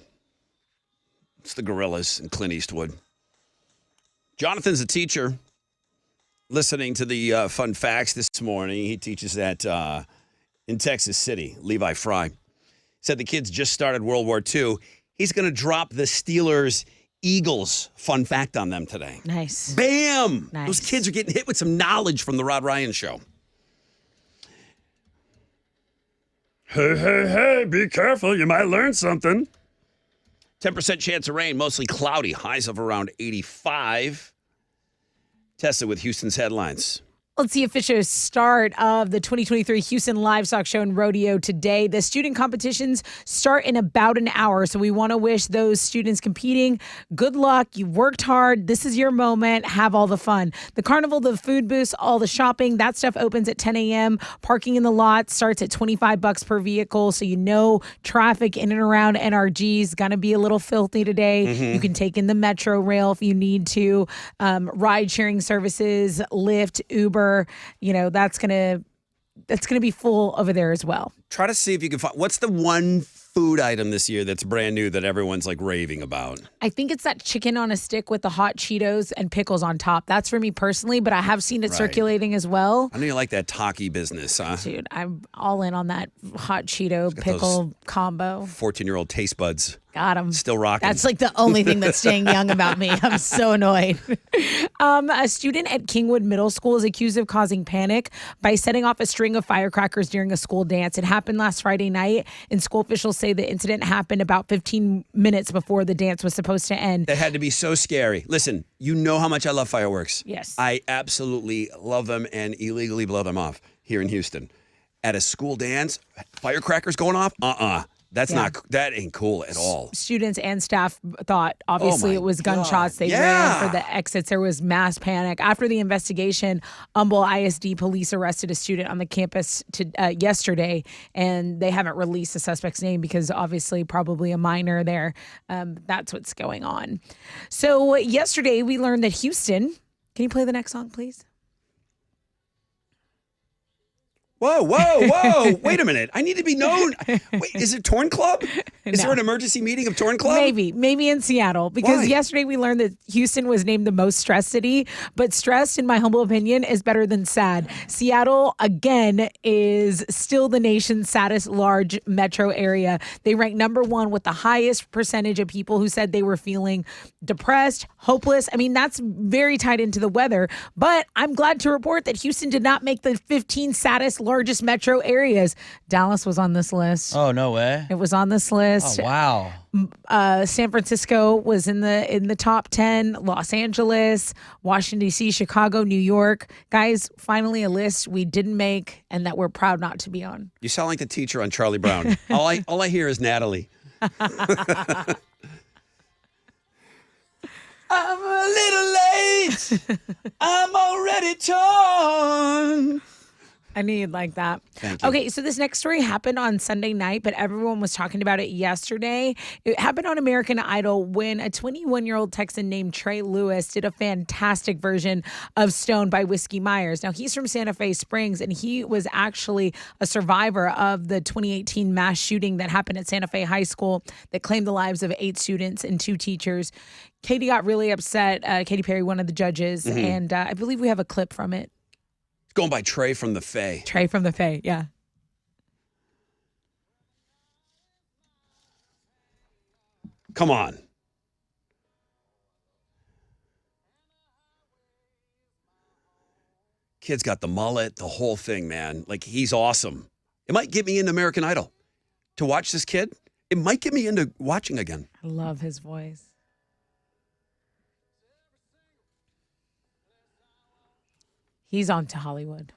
It's the Gorillas and Clint Eastwood. Jonathan's a teacher. Listening to the fun facts this morning. He teaches at in Texas City. Levi Fry said the kids just started World War II. He's going to drop the Steelers Eagles fun fact on them today. Nice. Bam! Nice. Those kids are getting hit with some knowledge from the Rod Ryan Show. Hey, be careful. You might learn something. 10% chance of rain, mostly cloudy. Highs of around 85. Tested with Houston's headlines. Let's see official start of the 2023 Houston Livestock Show and Rodeo today. The student competitions start in about an hour, so we want to wish those students competing good luck. You've worked hard. This is your moment. Have all the fun. The carnival, the food booths, all the shopping, that stuff opens at 10 a.m. Parking in the lot starts at $25 per vehicle, so you know traffic in and around NRG is going to be a little filthy today. You can take in the Metro Rail if you need to. Ride-sharing services, Lyft, Uber. That's gonna be full over there as well. Try to see if you can find what's the one food item this year that's brand new that everyone's like raving about. I think it's that chicken on a stick with the hot Cheetos and pickles on top. That's for me personally, but I have seen it circulating as well. I know you like that Taki business, huh? Dude, I'm all in on that hot Cheeto pickle combo. 14-year-old taste buds. Got him. Still rocking. That's like the only thing that's staying young about me. I'm so annoyed. A student at Kingwood Middle School is accused of causing panic by setting off a string of firecrackers during a school dance. It happened last Friday night, and school officials say the incident happened about 15 minutes before the dance was supposed to end. That had to be so scary. Listen, you know how much I love fireworks. Yes. I absolutely love them and illegally blow them off here in Houston. At a school dance, firecrackers going off? That ain't cool at all. Students and staff thought, obviously, it was gunshots. They ran for the exits. There was mass panic. After the investigation, Humble ISD police arrested a student on the campus yesterday, and they haven't released the suspect's name because obviously probably a minor there. That's what's going on. So yesterday we learned that Houston, can you play the next song, please? Whoa. Wait a minute. I need to be known. Wait, is it Torn Club? Is there an emergency meeting of Torn Club? Maybe in Seattle. Because yesterday we learned that Houston was named the most stressed city. But stressed, in my humble opinion, is better than sad. Seattle, again, is still the nation's saddest large metro area. They rank number one with the highest percentage of people who said they were feeling depressed, hopeless. I mean, that's very tied into the weather. But I'm glad to report that Houston did not make the 15 saddest largest metro areas. Dallas was on this list. Oh, no way. It was on this list. Oh, wow. San Francisco was in the top 10. Los Angeles, Washington, D.C., Chicago, New York. Guys, finally a list we didn't make and that we're proud not to be on. You sound like the teacher on Charlie Brown. All I hear is Natalie. I'm a little late. I'm already torn. I knew you'd like that. Thank you. Okay, so this next story happened on Sunday night, but everyone was talking about it yesterday. It happened on American Idol when a 21-year-old Texan named Trey Lewis did a fantastic version of Stoned by Whiskey Myers. Now, he's from Santa Fe Springs, and he was actually a survivor of the 2018 mass shooting that happened at Santa Fe High School that claimed the lives of 8 students and 2 teachers. Katie got really upset. Katy Perry, one of the judges, and I believe we have a clip from it. Going by Trey from the Fae. Trey from the Fae, yeah. Come on. Kid's got the mullet, the whole thing, man. Like, he's awesome. It might get me into American Idol. To watch this kid, it might get me into watching again. I love his voice. He's on to Hollywood.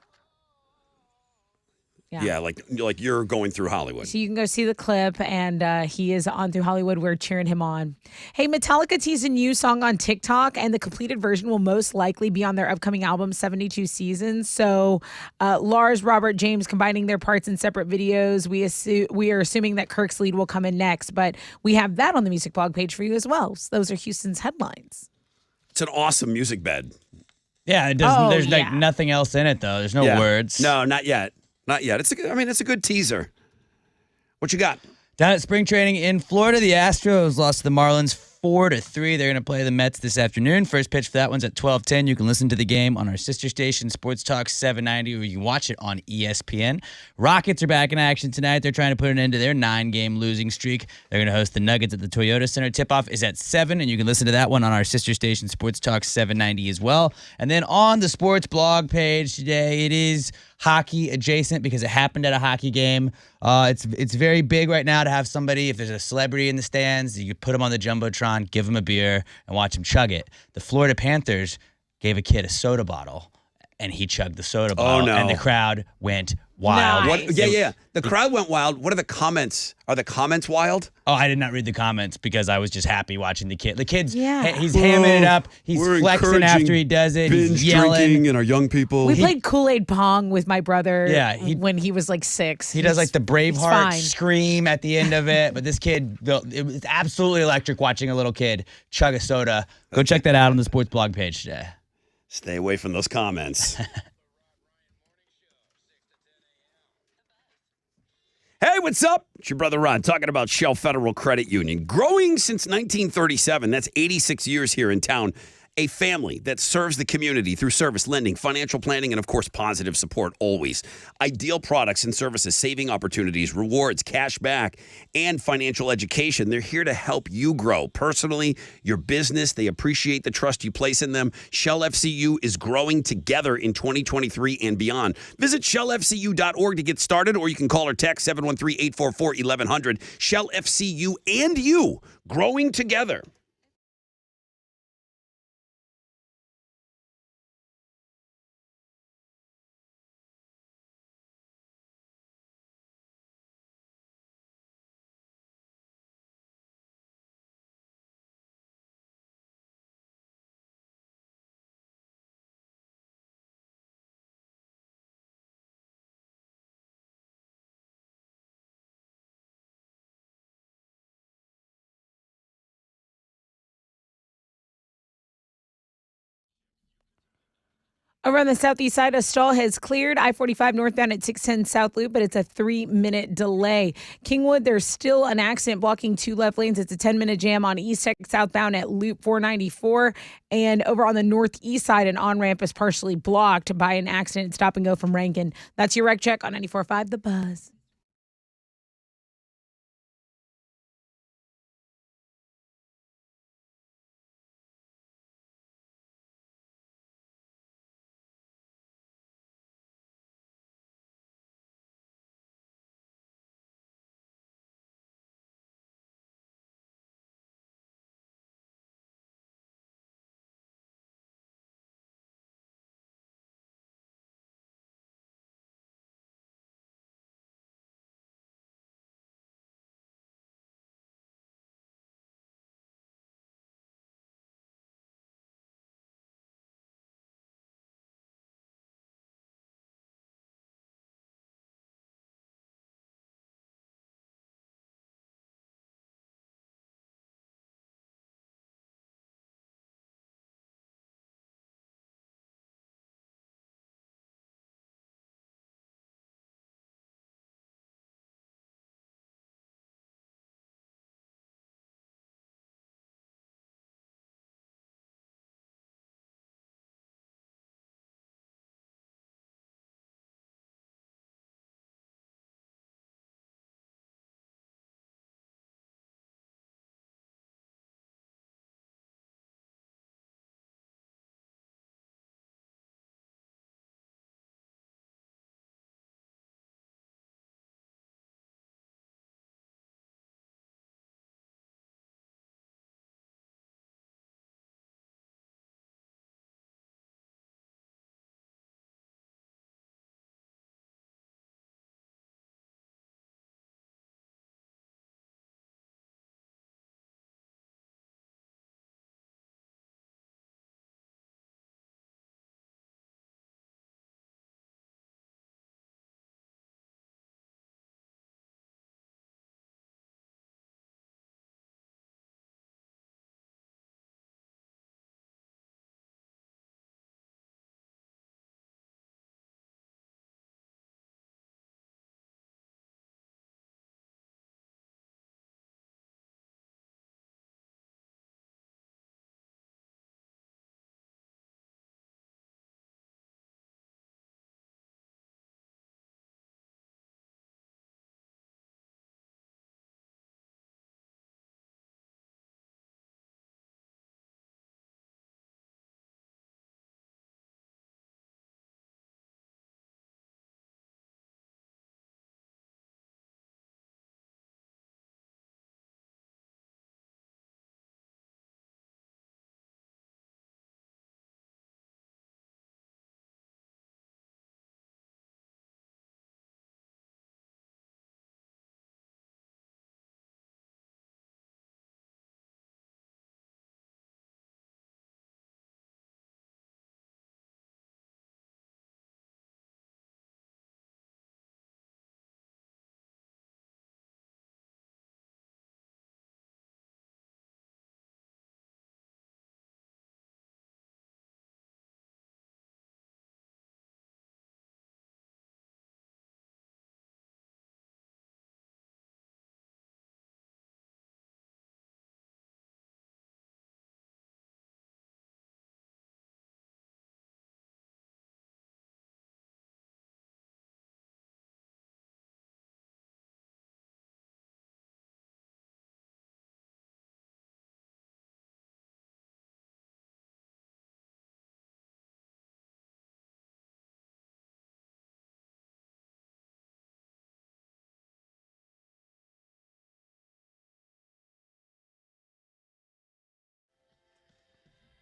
Yeah, like you're going through Hollywood. So you can go see the clip, and he is on through Hollywood. We're cheering him on. Hey, Metallica teased a new song on TikTok, and the completed version will most likely be on their upcoming album, 72 Seasons. So Lars, Robert, James combining their parts in separate videos. We are assuming that Kirk's lead will come in next, but we have that on the music blog page for you as well. So those are Houston's headlines. It's an awesome music bed. Yeah, it doesn't. There's like nothing else in it though. There's no words. No, not yet. Not yet. It's a good teaser. What you got? Down at spring training in Florida, the Astros lost to the Marlins 4-3. They're going to play the Mets this afternoon. First pitch for that one's at 12:10. You can listen to the game on our sister station, Sports Talk 790, or you can watch it on ESPN. Rockets are back in action tonight. They're trying to put an end to their 9-game losing streak. They're going to host the Nuggets at the Toyota Center. Tip-off is at 7, and you can listen to that one on our sister station, Sports Talk 790 as well. And then on the sports blog page today, it is hockey adjacent because it happened at a hockey game. It's very big right now to have somebody, if there's a celebrity in the stands, you could put them on the Jumbotron, give them a beer, and watch them chug it. The Florida Panthers gave a kid a soda bottle, and he chugged the soda bottle, no. and the crowd went wild. Nice. What? Yeah. The crowd went wild. What are the comments? Are the comments wild? Oh, I did not read the comments because I was just happy watching the kid. The kid's, Yeah. he's hamming it up. He's We're flexing encouraging after he does it. He's yelling. and our young people. We played Kool-Aid Pong with my brother when he was like 6. He does like the He's Braveheart fine. scream at the end of it. But this kid, it was absolutely electric watching a little kid chug a soda. Go check that out on the sports blog page today. Stay away from those comments. Hey, what's up? It's your brother Ron talking about Shell Federal Credit Union. Growing since 1937, that's 86 years here in town. A family that serves the community through service, lending, financial planning, and of course, positive support always. Ideal products and services, saving opportunities, rewards, cash back, and financial education. They're here to help you grow personally, your business. They appreciate the trust you place in them. Shell FCU is growing together in 2023 and beyond. Visit shellfcu.org to get started, or you can call or text 713-844-1100. Shell FCU and you growing together. Around the southeast side, a stall has cleared I-45 northbound at 610 South Loop, but it's a 3-minute delay. Kingwood, there's still an accident blocking 2 left lanes. It's a 10-minute jam on East Tech southbound at Loop 494. And over on the northeast side, an on-ramp is partially blocked by an accident stop and go from Rankin. That's your Rec Check on 94.5 The Buzz.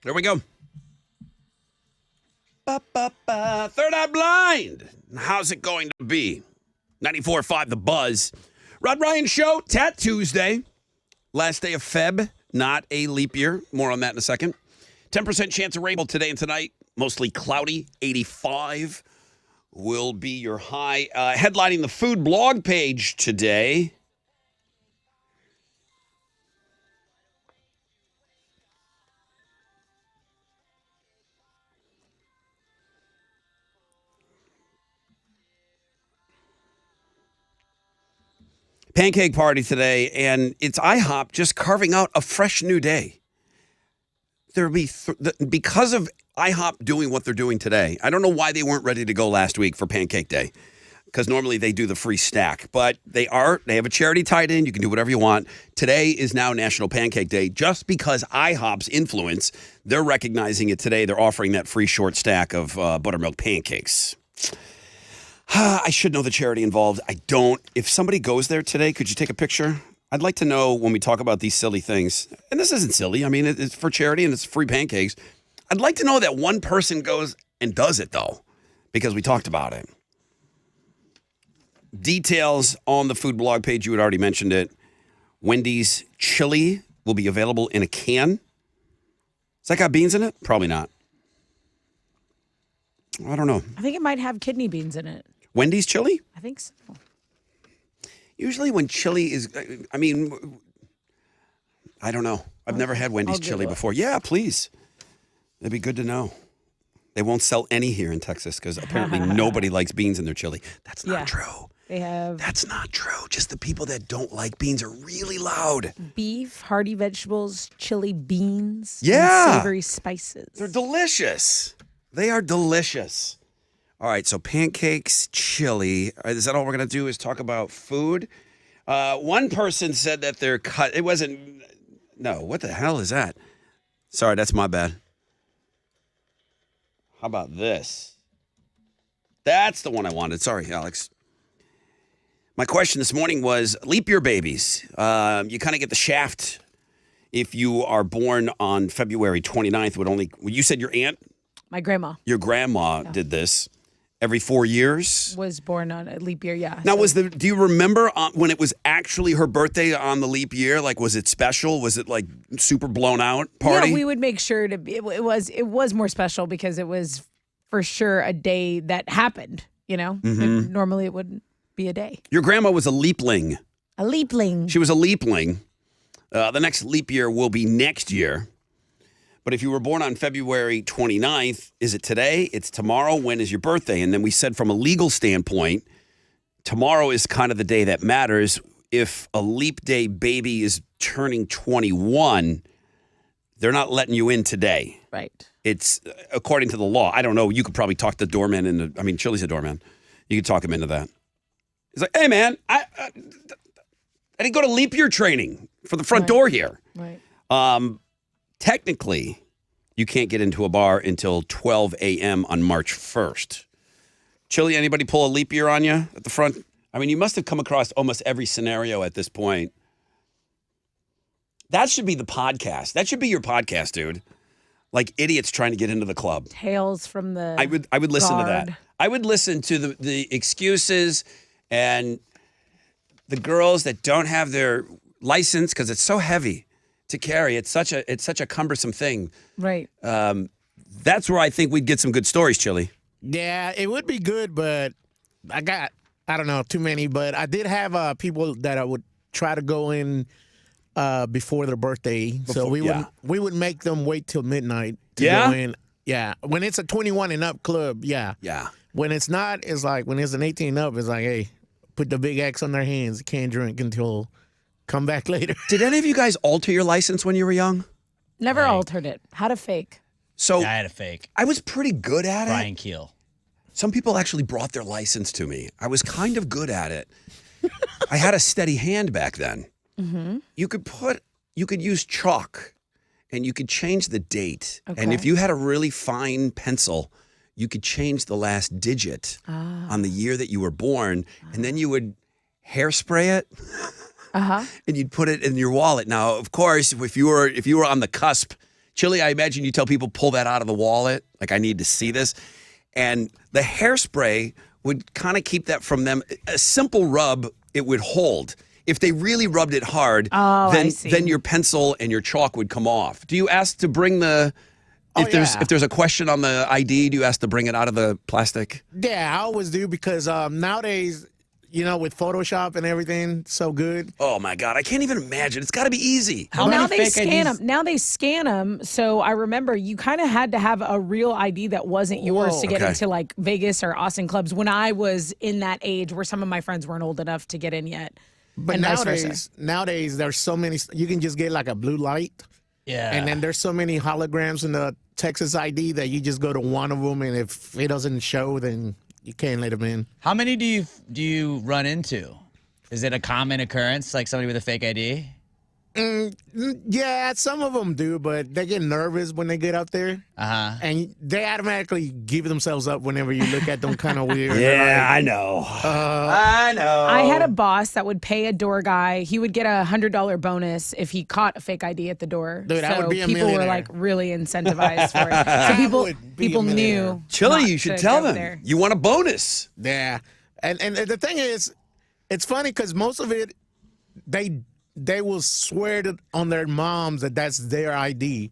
There we go. Ba-ba-ba. Third Eye Blind. How's it going to be? 94.5 The Buzz. Rod Ryan Show, Tat Tuesday. Last day of Feb, not a leap year. More on that in a second. 10% chance of rainfall today and tonight. Mostly cloudy. 85 will be your high. Headlining the food blog page today. Pancake party today, and it's IHOP just carving out a fresh new day. There'll be because of IHOP doing what they're doing today. I don't know why they weren't ready to go last week for Pancake Day, because normally they do the free stack, but they have a charity tied in. You can do whatever you want. Today is now National Pancake Day. Just because IHOP's influence, they're recognizing it today. They're offering that free short stack of buttermilk pancakes. I should know the charity involved. I don't. If somebody goes there today, could you take a picture? I'd like to know when we talk about these silly things. And this isn't silly. I mean, it's for charity and it's free pancakes. I'd like to know that one person goes and does it, though, because we talked about it. Details on the food blog page. You had already mentioned it. Wendy's chili will be available in a can. Has that got beans in it? Probably not. I don't know. I think it might have kidney beans in it. Wendy's chili? I think so. Usually when chili is, I mean, I don't know. I've never had Wendy's chili before. Yeah, please. It'd be good to know. They won't sell any here in Texas because apparently nobody likes beans in their chili. That's not true. They have That's not true. Just the people that don't like beans are really loud. beef, hearty vegetables, chili beans, Yeah. and savory spices. They're delicious. They are delicious. All right, so pancakes, chili. Is that all we're going to do is talk about food? One person said that they're cut. It wasn't. No, what the hell is that? Sorry, that's my bad. How about this? That's the one I wanted. Sorry, Alex. My question this morning was leap year babies. You kind of get the shaft if you are born on February 29th. You said your aunt? My grandma Your grandma did this every 4 years. was born on a leap year, yeah. Now, So do you remember when it was actually her birthday on the leap year? Like, was it special? Was it like super blown out party? Yeah, we would make sure to be, it was more special because it was for sure a day that happened, you know? Mm-hmm. Normally it wouldn't be a day. Your grandma was a leapling. A leapling. She was a leapling. The next leap year will be next year. But if you were born on February 29th, is it today? It's tomorrow. When is your birthday? And then we said from a legal standpoint, tomorrow is kind of the day that matters. If a leap day baby is turning 21, they're not letting you in today. Right. It's according to the law. I don't know. You could probably talk the doorman into, Chili's a doorman. You could talk him into that. He's like, hey, man, I didn't go to leap year training for the front door here. Right. Technically, you can't get into a bar until 12 a.m. on March 1st. Chili, anybody pull a leap year on you at the front? I mean, you must have come across almost every scenario at this point. That should be the podcast. That should be your podcast, dude. Like idiots trying to get into the club. Tales from the I would listen to that. guard. I would listen to the excuses and the girls that don't have their license because it's so heavy to carry. It's such a cumbersome thing. Right. That's where I think we'd get some good stories, Chili. Yeah, it would be good, but I don't know, too many. But I did have people that I would try to go in before their birthday. So we would make them wait till midnight to go in. Yeah. When it's a 21 and up club, yeah. Yeah. When it's not, it's like when it's an 18 and up, it's like, hey, put the big X on their hands. Can't drink until come back later. Did any of you guys alter your license when you were young? Never altered it. Had a fake. So I had a fake. I was pretty good at it. Brian Keel. Some people actually brought their license to me. I was kind of good at it. I had a steady hand back then. Mm-hmm. You could use chalk and you could change the date. Okay. And if you had a really fine pencil, you could change the last digit on the year that you were born. And then you would hairspray it. Uh-huh. And you'd put it in your wallet. Now, of course, if you were on the cusp, Chili, I imagine you tell people pull that out of the wallet. Like, I need to see this. And the hairspray would kind of keep that from them. A simple rub, it would hold. If they really rubbed it hard, then your pencil and your chalk would come off. Do you ask to bring the... If there's a question on the ID, do you ask to bring it out of the plastic? Yeah, I always do because nowadays, with Photoshop and everything, so good. Oh my God, I can't even imagine. It's got to be easy. Now they scan them. Now they scan them. So I remember you kind of had to have a real ID that wasn't yours to get into like Vegas or Austin clubs when I was in that age where some of my friends weren't old enough to get in yet. But nowadays there's so many. You can just get like a blue light. Yeah. And then there's so many holograms in the Texas ID that you just go to one of them, and if it doesn't show, then you can't let them in. How many do you run into? Is it a common occurrence, like somebody with a fake ID? Yeah, some of them do, but they get nervous when they get up there. And they automatically give themselves up whenever you look at them kind of weird. Yeah, I know. I know. I had a boss that would pay a door guy. He would get $100 bonus if he caught a fake ID at the door. Dude, I would be a people were millionaire. like really incentivized for it. So people knew. Chili, you should tell them. There. You want a bonus. Yeah. And the thing is, it's funny because most of it, they will swear on their moms that that's their ID.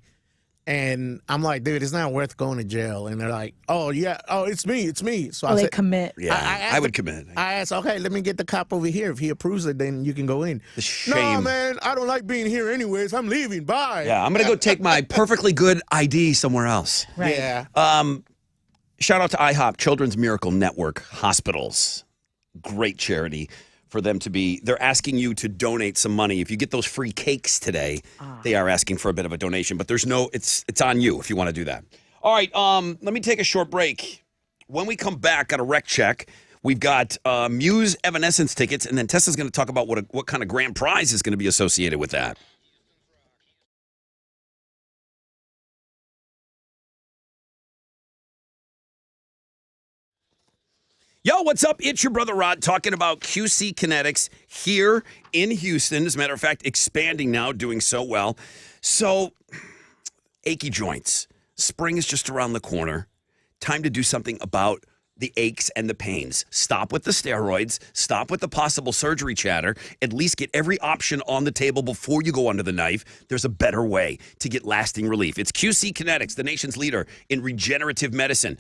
And I'm like, dude, it's not worth going to jail. And they're like, oh, yeah, it's me. So I they said, commit. Yeah, I would commit. I asked, okay, let me get the cop over here. If he approves it, then you can go in. The shame. No, man, I don't like being here anyways. I'm leaving. Bye. Yeah, I'm going to go take my perfectly good ID somewhere else. Right. Yeah. Shout out to IHOP, Children's Miracle Network Hospitals. Great charity for them to be. They're asking you to donate some money. If you get those free cakes today, they are asking for a bit of a donation, but there's no, it's on you if you want to do that. All right, let me take a short break. When we come back, got a rec check. We've got Muse Evanescence tickets, and then Tessa's going to talk about what kind of grand prize is going to be associated with that. Yo, what's up? It's your brother Rod talking about QC Kinetics here in Houston. As a matter of fact, expanding now, doing so well. So, achy joints. Spring is just around the corner. Time to do something about the aches and the pains. Stop with the steroids. Stop with the possible surgery chatter. At least get every option on the table before you go under the knife. There's a better way to get lasting relief. It's QC Kinetics, the nation's leader in regenerative medicine.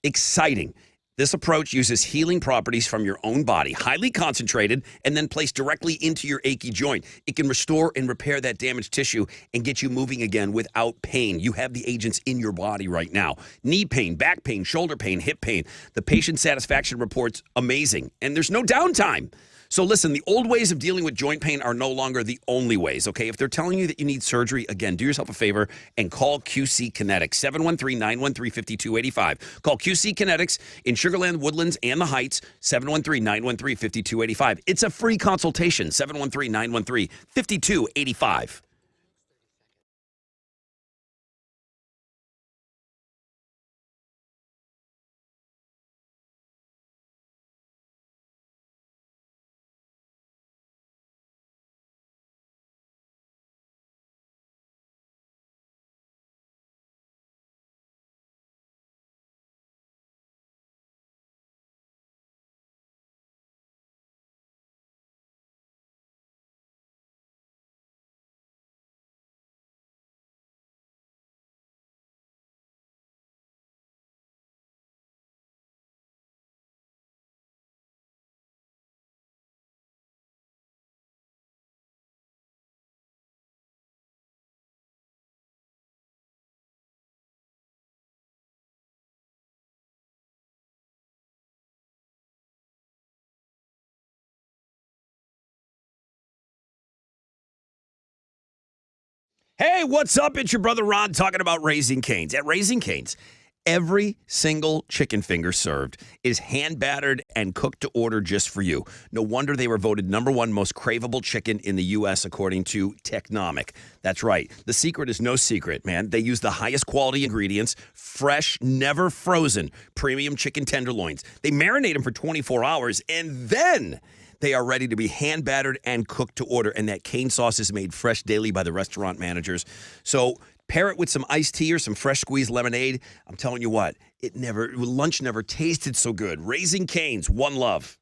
Exciting. This approach uses healing properties from your own body, highly concentrated, and then placed directly into your achy joint. It can restore and repair that damaged tissue and get you moving again without pain. You have the agents in your body right now. Knee pain, back pain, shoulder pain, hip pain. The patient satisfaction report's amazing, and there's no downtime. So listen, the old ways of dealing with joint pain are no longer the only ways, okay? If they're telling you that you need surgery, again, do yourself a favor and call QC Kinetics, 713-913-5285. Call QC Kinetics in Sugar Land, Woodlands, and the Heights, 713-913-5285. It's a free consultation, 713-913-5285. Hey, what's up? It's your brother Ron talking about Raising Cane's. At Raising Cane's, every single chicken finger served is hand battered and cooked to order just for you. No wonder they were voted #1 most craveable chicken in the U.S. according to Technomic. That's right. The secret is no secret, man. They use the highest quality ingredients, fresh, never frozen, premium chicken tenderloins. They marinate them for 24 hours, and then they are ready to be hand battered and cooked to order. And that cane sauce is made fresh daily by the restaurant managers. So Pair it with some iced tea or some fresh squeezed lemonade. I'm telling you what, lunch never tasted so good. Raising Cane's, one love.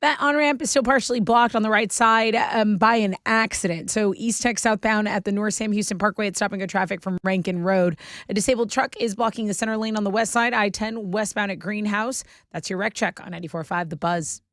That on-ramp is still partially blocked on the right side by an accident. So East Tech southbound at the North Sam Houston Parkway, it's stopping good traffic from Rankin Road. A disabled truck is blocking the center lane on the west side, I-10 westbound at Greenhouse. That's your wreck check on 94.5 The Buzz.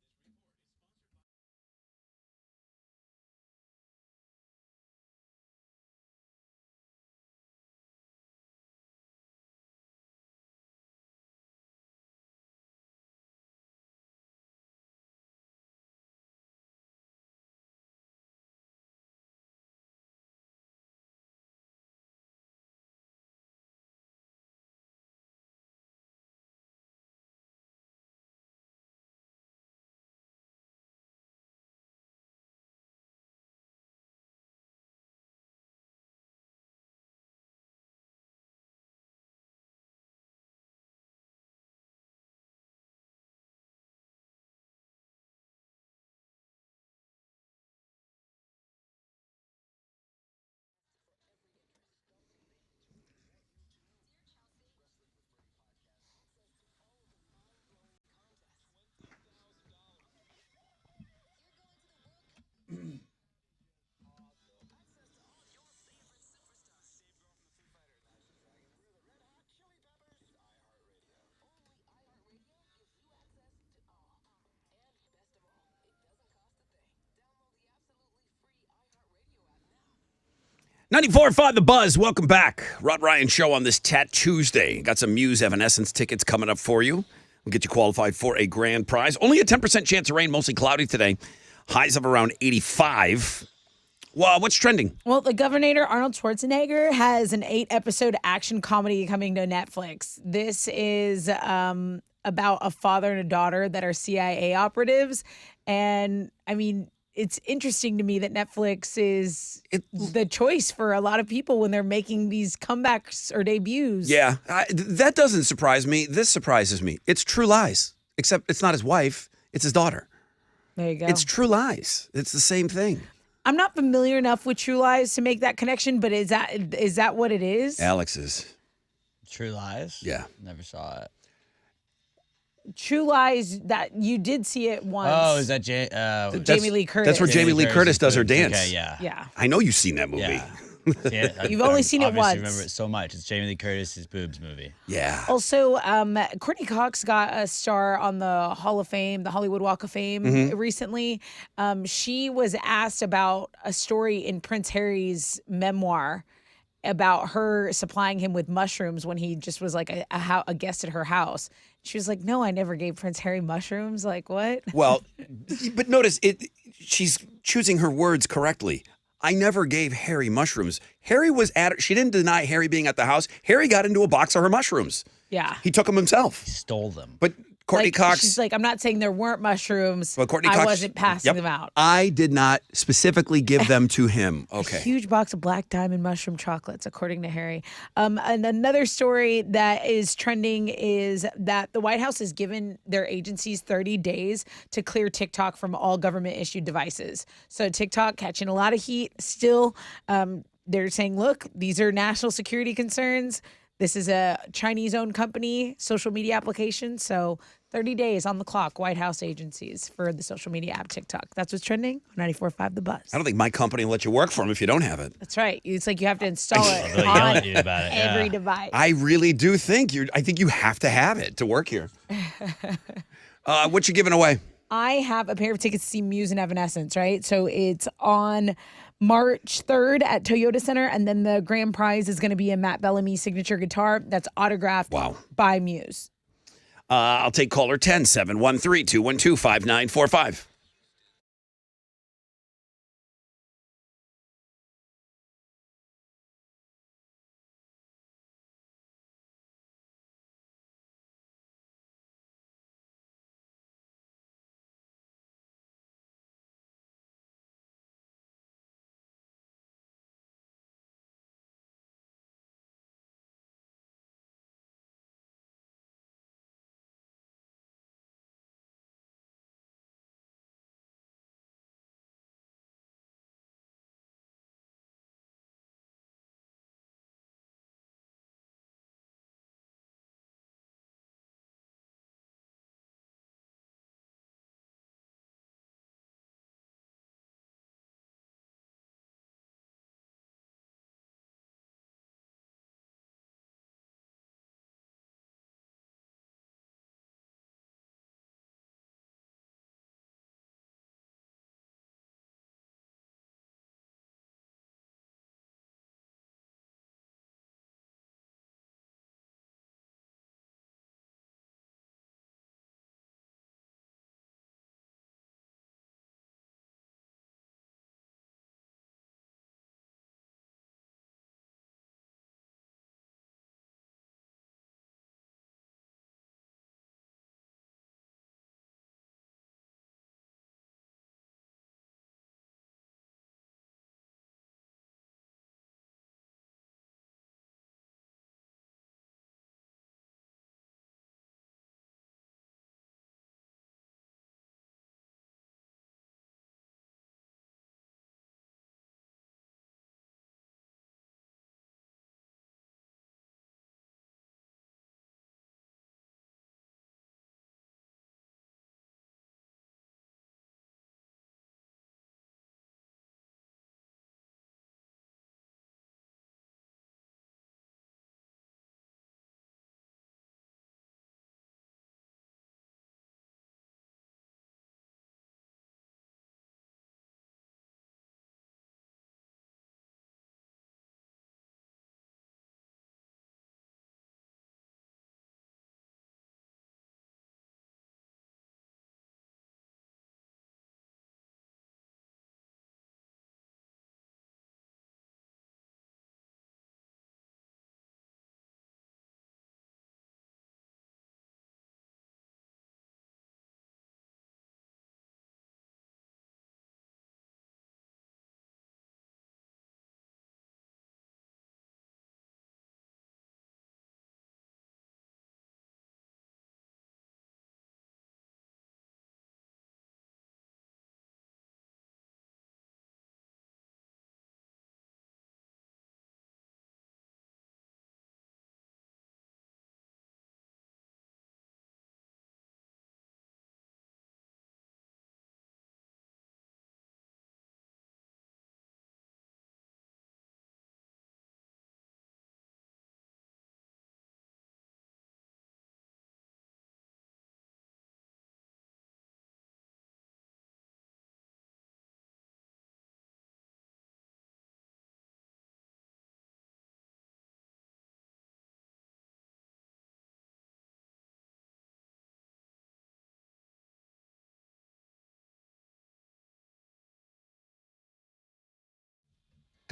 .94.5 The Buzz. Welcome back. Rod Ryan Show on this Tat Tuesday. Got some Muse Evanescence tickets coming up for you. We'll get you qualified for a grand prize. Only a 10% chance of rain, mostly cloudy today. Highs of around 85. Well, what's trending? Well, the Governor, Arnold Schwarzenegger, has an 8-episode action comedy coming to Netflix. This is about a father and a daughter that are CIA operatives. And, I mean, it's interesting to me that Netflix is the choice for a lot of people when they're making these comebacks or debuts. Yeah, that doesn't surprise me. This surprises me. It's True Lies, except it's not his wife. It's his daughter. There you go. It's True Lies. It's the same thing. I'm not familiar enough with True Lies to make that connection, but is that what it is? Alex is. True Lies? Yeah. Never saw it. True Lies, that you did see it once. Oh, is that Jamie Lee Curtis? That's where Jamie Lee Curtis does her dance. Okay, yeah. Yeah. I know you've seen that movie. Yeah. Yeah, You've only seen it obviously once. remember it so much. It's Jamie Lee Curtis's boobs movie. Yeah. Also, Courtney Cox got a star on the Hall of Fame, the Hollywood Walk of Fame recently. She was asked about a story in Prince Harry's memoir about her supplying him with mushrooms when he just was like a guest at her house. She was like, "No, I never gave Prince Harry mushrooms." Like, what? Well, but notice she's choosing her words correctly. I never gave Harry mushrooms. Harry was she didn't deny Harry being at the house. Harry got into a box of her mushrooms. Yeah. He took them himself. He stole them. But Courtney Cox. She's like, I'm not saying there weren't mushrooms. Well, Courtney I Cox, wasn't passing them out. I did not specifically give them to him. Okay. A huge box of Black Diamond mushroom chocolates, according to Harry. And another story that is trending is that the White House has given their agencies 30 days to clear TikTok from all government-issued devices. So TikTok catching a lot of heat still. They're saying, look, these are national security concerns. This is a Chinese-owned company, social media application. So 30 days on the clock, White House agencies for the social media app TikTok. That's what's trending on 94.5 The Buzz. I don't think my company will let you work for them if you don't have it. That's right. It's like you have to install it They'll yell on at you about it, every yeah. device. I really do think I think you have to have it to work here. What you giving away? I have a pair of tickets to see Muse and Evanescence, right? So it's on March 3rd at Toyota Center, and then the grand prize is going to be a Matt Bellamy signature guitar that's autographed by Muse. I'll take caller 10 713 212 5945.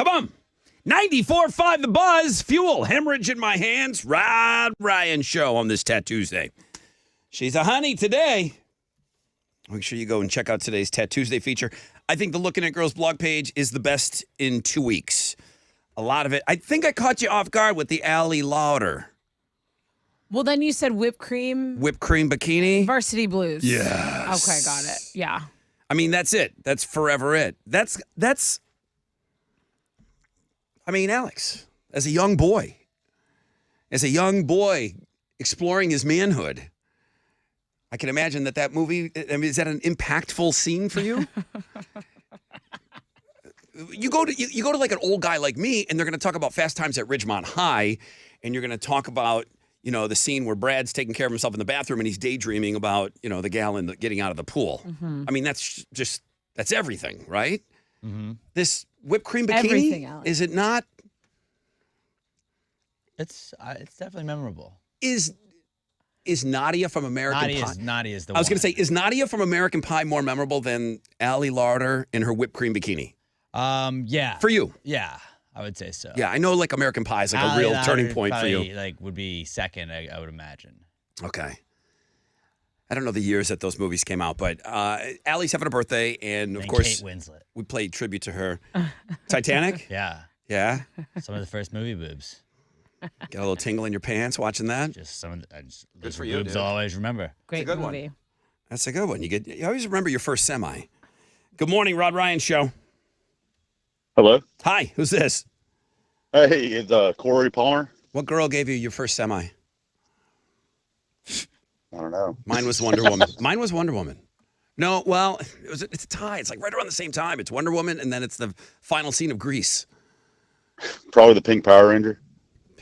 Come on. 94.5 The Buzz. Fuel. Hemorrhage in my hands. Rod Ryan Show on this Tattoo Tuesday. She's a honey today. Make sure you go and check out today's Tattoo Tuesday feature. I think the Looking at Girls blog page is the best in 2 weeks. A lot of it. I think I caught you off guard with the Allie Lauder. Well, then you said whipped cream. Whipped cream bikini. Varsity Blues. Yes. Okay, got it. Yeah. I mean, that's it. That's forever it. That's. I mean, Alex, as a young boy exploring his manhood, I can imagine that movie. I mean, is that an impactful scene for you? You go to like an old guy like me, and they're going to talk about Fast Times at Ridgemont High, and you're going to talk about the scene where Brad's taking care of himself in the bathroom and he's daydreaming about the gal getting out of the pool. Mm-hmm. I mean, that's everything, right? Mm-hmm. This whipped cream bikini, Everything, Alex. is it not? It's definitely memorable. Is Nadia from American Pie? Nadia is the one. I was going to say, is Nadia from American Pie more memorable than Allie Larder in her whipped cream bikini? Yeah. For you? Yeah, I would say so. Yeah, I know like American Pie is like a real turning point for you. Like would be second, I would imagine. Okay. I don't know the years that those movies came out, but Allie's having a birthday, and of course, Kate Winslet. we played tribute to her. Titanic? Yeah. Yeah. Some of the first movie boobs. Got a little tingle in your pants watching that? Just some of the, those for are you, boobs dude. I'll always remember. Great good one. movie. That's a good one. You always remember your first semi. Good morning, Rod Ryan Show. Hello. Hi, who's this? Hey, it's Corey Palmer. What girl gave you your first semi? I don't know. Mine was Wonder Woman. No, well, it's a tie. It's like right around the same time. It's Wonder Woman, and then it's the final scene of Grease. Probably the Pink Power Ranger.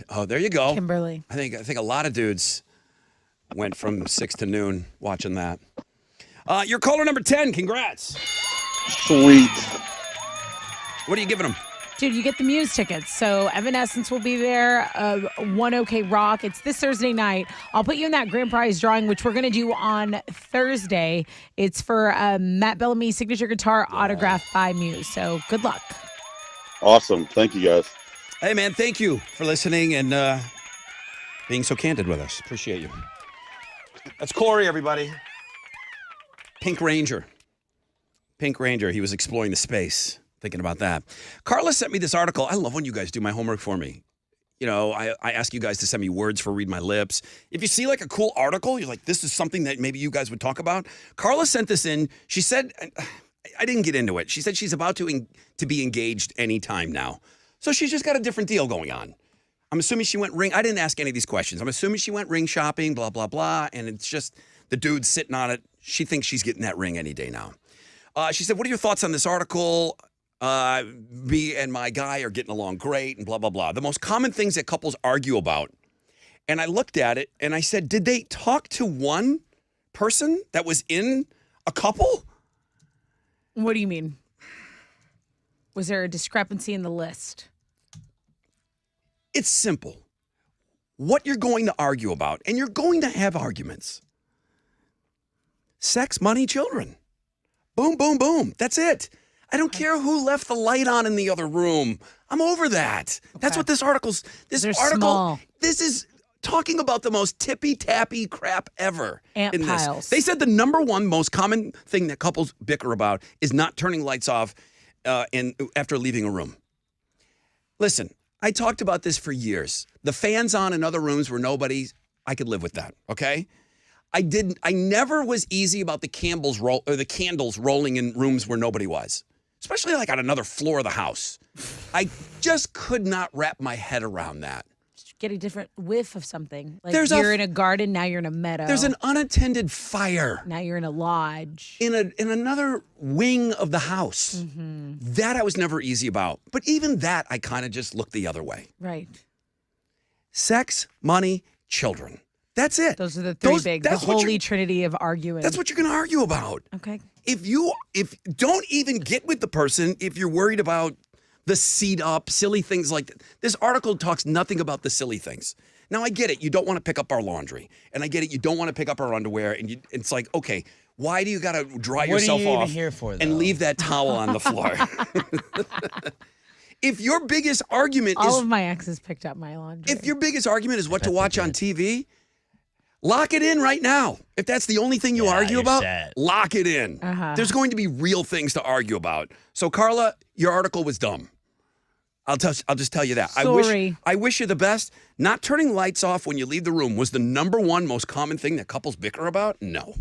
Oh, there you go. Kimberly. I think a lot of dudes went from 6 to noon watching that. You're caller number 10. Congrats. Sweet. What are you giving them? Dude, you get the Muse tickets. So Evanescence will be there. One OK Rock. It's this Thursday night. I'll put you in that grand prize drawing, which we're going to do on Thursday. It's for Matt Bellamy signature guitar autographed by Muse. So good luck. Awesome. Thank you, guys. Hey, man, thank you for listening and being so candid with us. Appreciate you. That's Corey, everybody. Pink Ranger. He was exploring the space. Thinking about that. Carla sent me this article. I love when you guys do my homework for me. I ask you guys to send me words for Read My Lips. If you see like a cool article, you're like, this is something that maybe you guys would talk about. Carla sent this in. She said, I didn't get into it. She said she's about to be engaged anytime now. So she's just got a different deal going on. I'm assuming she went ring. I didn't ask any of these questions. I'm assuming she went ring shopping, blah, blah, blah. And it's just the dude sitting on it. She thinks she's getting that ring any day now. She said, what are your thoughts on this article? Me and my guy are getting along great and blah, blah, blah. The most common things that couples argue about. And I looked at it and I said, did they talk to one person that was in a couple? What do you mean? Was there a discrepancy in the list? It's simple. What you're going to argue about, and you're going to have arguments. Sex, money, children. Boom, boom, boom. That's it. I don't care who left the light on in the other room. I'm over that. Okay. That's what this article's. They're small. This is talking about the most tippy-tappy crap ever. Ant in piles. This. They said the number one most common thing that couples bicker about is not turning lights off after leaving a room. Listen, I talked about this for years. The fans on in other rooms where I could live with that, okay? I never was easy about the candles rolling in rooms where nobody was, especially like on another floor of the house. I just could not wrap my head around that. Just get a different whiff of something. Like You're in a garden, now you're in a meadow. There's an unattended fire. Now you're in a lodge. In another wing of the house. Mm-hmm. That I was never easy about. But even that, I kind of just looked the other way. Right. Sex, money, children. That's it. Those are the the holy trinity of arguing. That's what you're going to argue about. Okay. If don't even get with the person if you're worried about the seat up, silly things like that. This article talks nothing about the silly things. Now, I get it. You don't want to pick up our laundry. And I get it. You don't want to pick up our underwear. And it's like, okay, why do you got to dry yourself off here for, and leave that towel on the floor? If your biggest argument All is of my exes picked up my laundry. if your biggest argument is what to watch on TV, lock it in right now. If that's the only thing you argue you're about, set. lock it in. There's going to be real things to argue about. So, Carla, your article was dumb. I'll just tell you that. Sorry. I wish you the best. Not turning lights off when you leave the room was the number one most common thing that couples bicker about? No.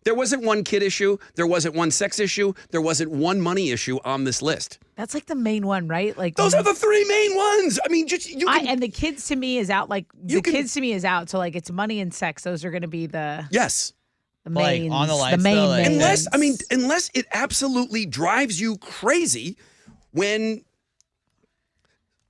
There wasn't one kid issue. There wasn't one sex issue. There wasn't one money issue on this list. That's like the main one, right? Like Those are the three main ones. I mean, just you can, and the kids to me is out. Like kids to me is out. So like it's money and sex. Those are going to be the yes. The Like, mains, on the lights, main though, like- mains. Unless it absolutely drives you crazy when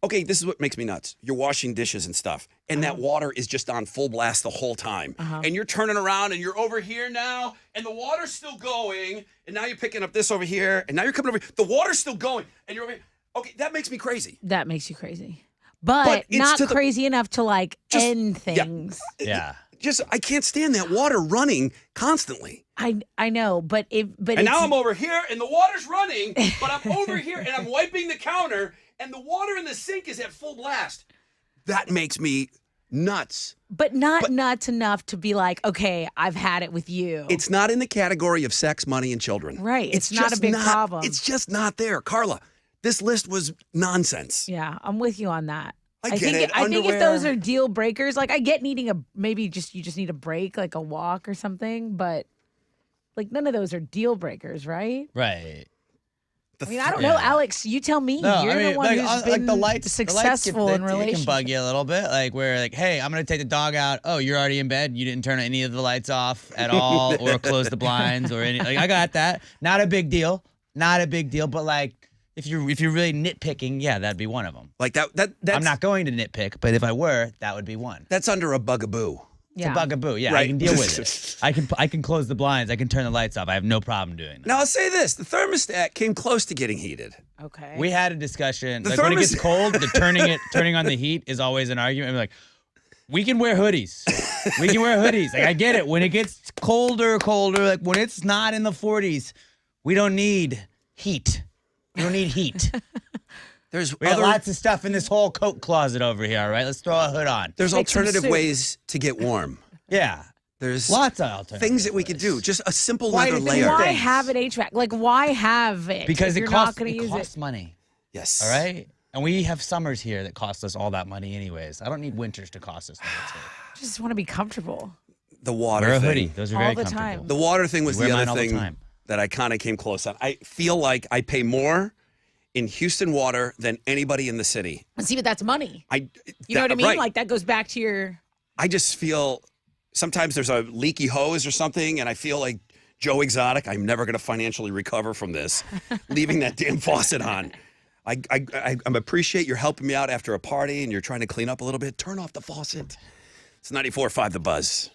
okay, this is what makes me nuts. You're washing dishes and stuff, and that water is just on full blast the whole time. And you're turning around and you're over here now, and the water's still going, and now you're picking up this over here, and now you're coming over here. The water's still going, and you're over here. Okay, that makes me crazy. That makes you crazy. But it's not to the- crazy enough to like Just- end things. Yeah. Just I can't stand that water running constantly. I know, but And it's, now I'm over here and the water's running, but I'm over here and I'm wiping the counter and the water in the sink is at full blast. That makes me nuts. but not nuts enough to be like, okay, I've had it with you. It's not in the category of sex, money, and children. Right. It's not a just big problem. It's just not there. Carla, this list was nonsense. Yeah, I'm with you on that. I get think it, I think if underwear. those are deal breakers, like I get needing you just need a break, like a walk or something, but like none of those are deal breakers, right? Right. I mean, I don't know, Alex. You tell me. You're the one who's been successful in It relationships. can bug you a little bit, like where like, hey, I'm gonna take the dog out. Oh, you're already in bed. You didn't turn any of the lights off at all, or close the blinds, or any. Like, I got that. Not a big deal. Not a big deal. But like, if you're really nitpicking, yeah, that'd be one of them. Like that's I'm not going to nitpick, but if I were, that would be one. That's under a bugaboo. It's a bugaboo. Yeah, I Right. can deal with it. I can close the blinds. I can turn the lights off. I have no problem doing that. Now I'll say this: the thermostat came close to getting heated. Okay. We had a discussion. The Like when it gets thermos- cold, turning on the heat is always an argument. I'm like, we can wear hoodies. We can wear hoodies. Like I get it. When it gets colder, like when it's not in the 40s, we don't need heat. We don't need heat. There's We got lots of stuff in this whole coat closet over here. All right, let's throw a hood on. There's Make some alternative soup. ways to get warm. Yeah, There's lots of alternatives. things that we could do. Just a simple Why leather do you think layer. Why things. have an HVAC? Like, why have it? Because if it you're costs. not going It to use costs it. money. Yes. All right, and we have summers here that cost us all that money anyways. I don't need winters to cost us money too. Just want to be comfortable The water Wear a thing. hoodie. Those are all very the comfortable. time. The water thing was Wear the mine other all the thing time. that I kind of came close on. I feel like I pay more in Houston water than anybody in the city. And see, but that's money. I You know what I mean? Right. Like that goes back to your. I just feel sometimes there's a leaky hose or something, and I feel like Joe Exotic. I'm never going to financially recover from this, leaving that damn faucet on. I appreciate you're helping me out after a party, and you're trying to clean up a little bit. Turn off the faucet. It's 94.5 The Buzz.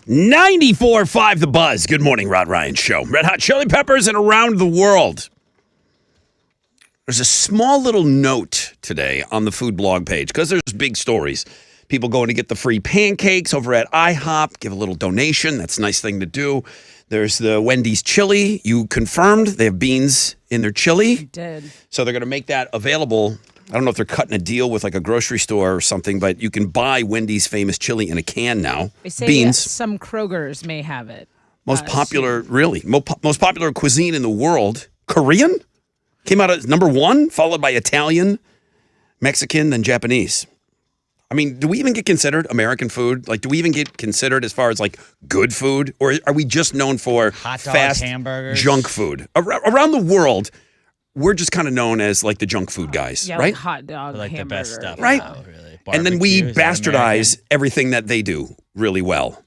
94.5 The Buzz. Good morning, Rod Ryan Show. Red Hot Chili Peppers and Around the World. There's a small little note today on the food blog page because there's big stories. People going to get the free pancakes over at IHOP, give a little donation. That's a nice thing to do. There's the Wendy's chili. You confirmed they have beans in their chili. Did. So they're going to make that available. I don't know if they're cutting a deal with like a grocery store or something, but you can buy Wendy's famous chili in a can now. They say Beans. some Krogers may have it. Most popular, really, most popular cuisine in the world. Korean came out as number 1, followed by Italian, Mexican, then Japanese. I mean, do we even get considered American food? Like, do we even get considered as far as like good food, or are we just known for Hot dogs, fast hamburgers, junk food? Around the world, we're just kind of known as like the junk food guys, Yeah, right? like hot dog, like the hamburger. best stuff, Right. now, really. And then we Barbecue, is that bastardize American? everything that they do really well.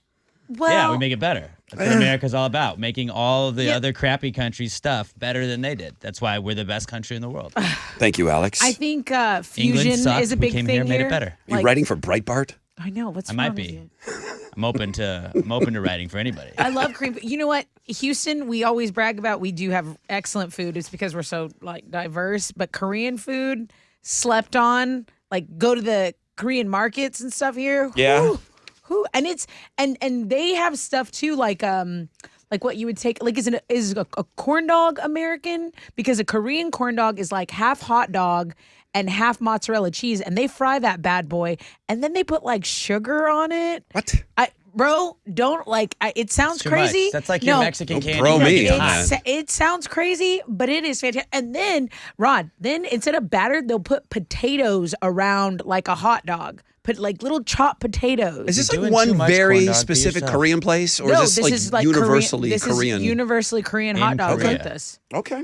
Well, Yeah, we make it better. That's what America's all about, making all the other crappy countries' stuff better than they did. That's why we're the best country in the world. Thank you, Alex. I think England fusion sucked. is a We big came thing here, made it better. Are you Like, writing for Breitbart? I know. What's I wrong might with be. you? I'm open to writing for anybody. I love cream. You know what? Houston, we always brag about. We do have excellent food. It's because we're so like diverse. But Korean food, slept on. Like go to the Korean markets and stuff here. Yeah. And it's and they have stuff too, like what you would take. Like is a corn dog American? Because a Korean corn dog is like half hot dog and half mozzarella cheese, and they fry that bad boy, and then they put like sugar on it. What? Bro, don't it sounds Too crazy. much. That's like your No, Mexican candy. bro me It's on hot. that. it sounds crazy, but it is fantastic. And then, Rod, instead of batter, they'll put potatoes around like a hot dog. Put like little chopped potatoes. Is this You're like doing too one much very corn dog. Be specific yourself. Korean place, or no, is this like universally Korean? This is universally Korean In hot dogs Korea. like this. Okay.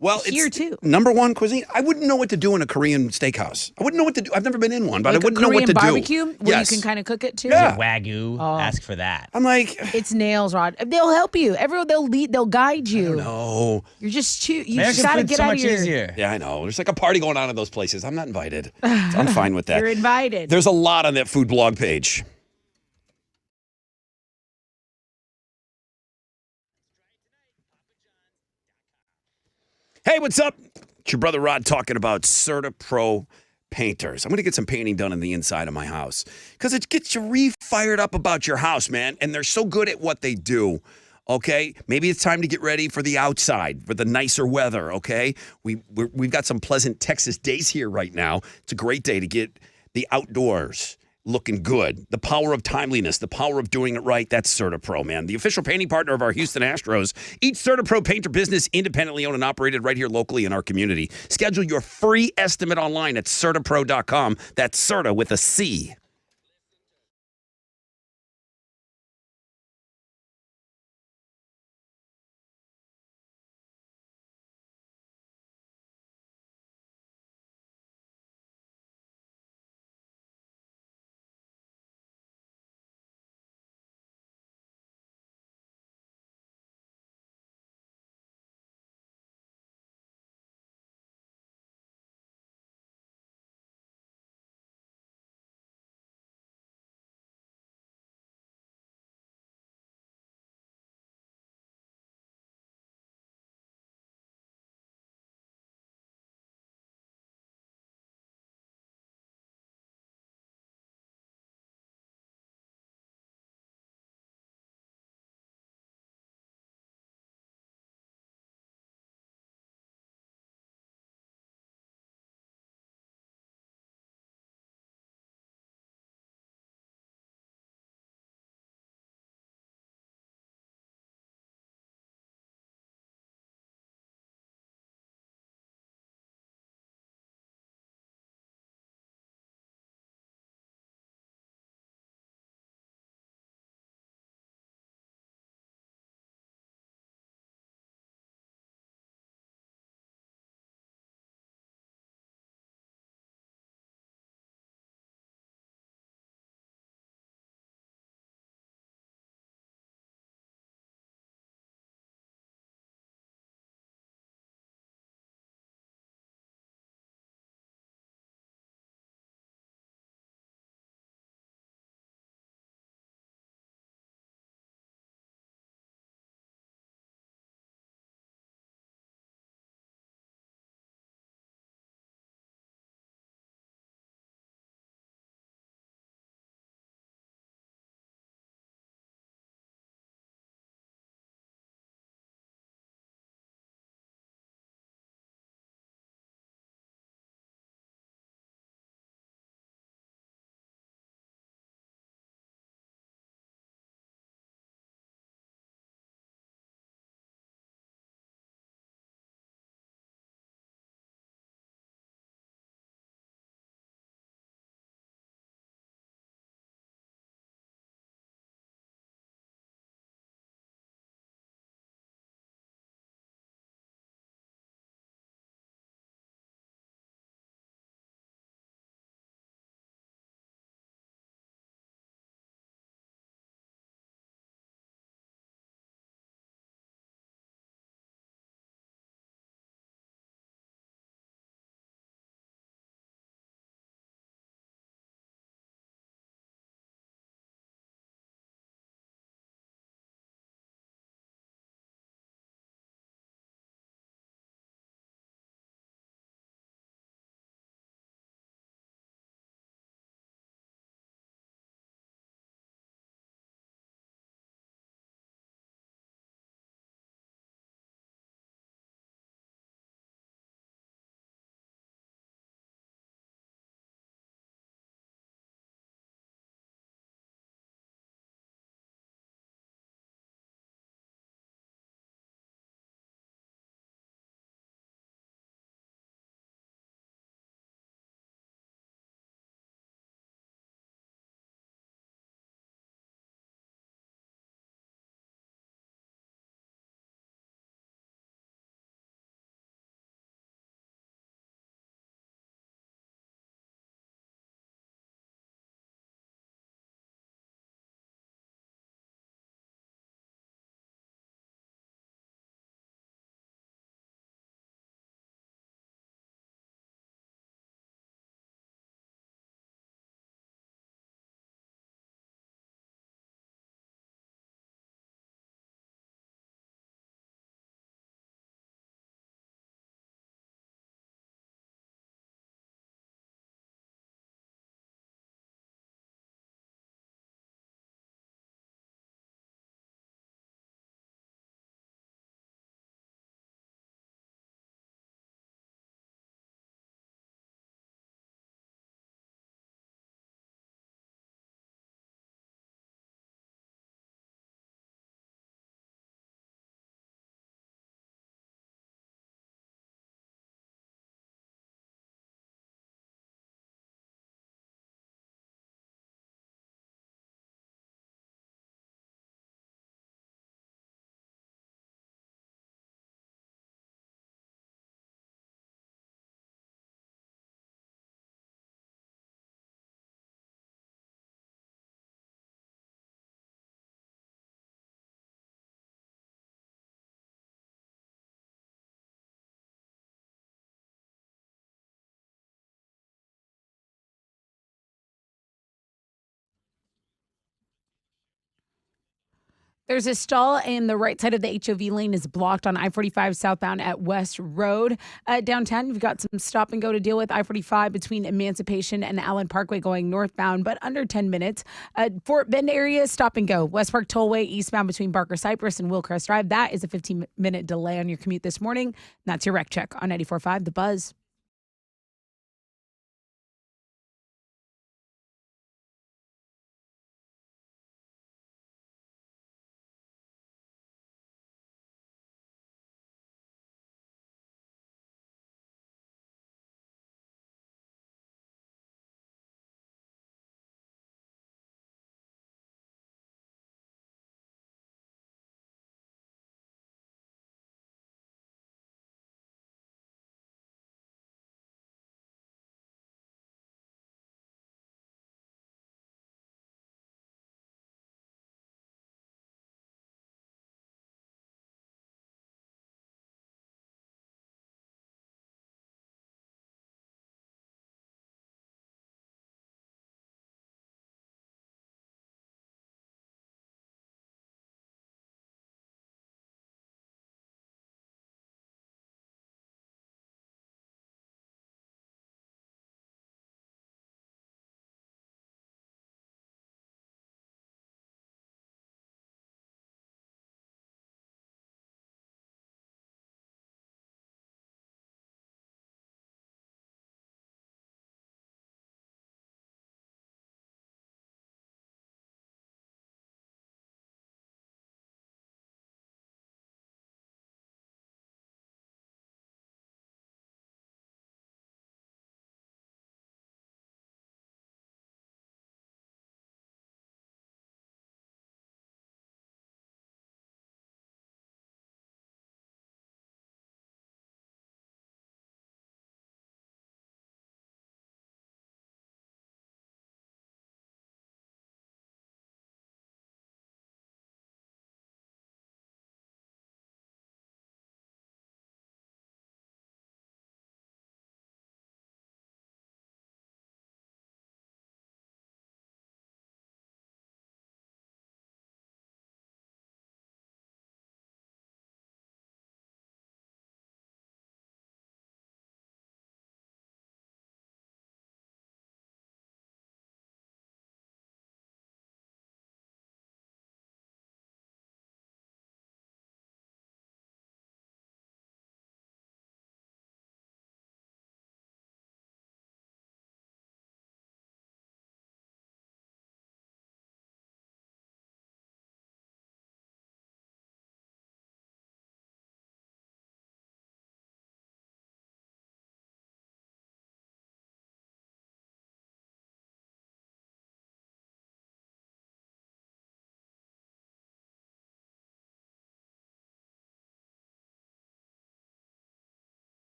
Well, Here, it's too. number 1 cuisine. I wouldn't know what to do in a Korean steakhouse. I wouldn't know what to do. I've never been in one, but Like I wouldn't a know Korean what to barbecue do. where Yes. you can kind of cook it too. Yeah. Wagyu, ask for that. I'm like, It's nails, Rod. They'll help you. Everyone, they'll guide you. no. You're just too. You American just gotta food's get so out much of your. easier. Yeah, I know. There's like a party going on in those places. I'm not invited. I'm fine with that. You're invited. There's a lot on that food blog page. Hey, what's up? It's your brother Rod talking about CertaPro painters. I'm going to get some painting done on the inside of my house because it gets you re-fired up about your house, man. And they're so good at what they do. Okay, maybe it's time to get ready for the outside, for the nicer weather. Okay, we've got some pleasant Texas days here right now. It's a great day to get the outdoors looking good. The power of timeliness, the power of doing it right. That's CertaPro, man. The official painting partner of our Houston Astros. Each CertaPro painter business independently owned and operated right here locally in our community. Schedule your free estimate online at CertaPro.com. That's Certa with a C. There's a stall and the right side of the HOV lane is blocked on I-45 southbound at West Road. Downtown, you've got some stop and go to deal with. I-45 between Emancipation and Allen Parkway going northbound, but under 10 minutes. Fort Bend area, stop and go. West Park Tollway eastbound between Barker Cypress and Willcrest Drive. That is a 15-minute delay on your commute this morning. And that's your wreck check on 94.5 The Buzz.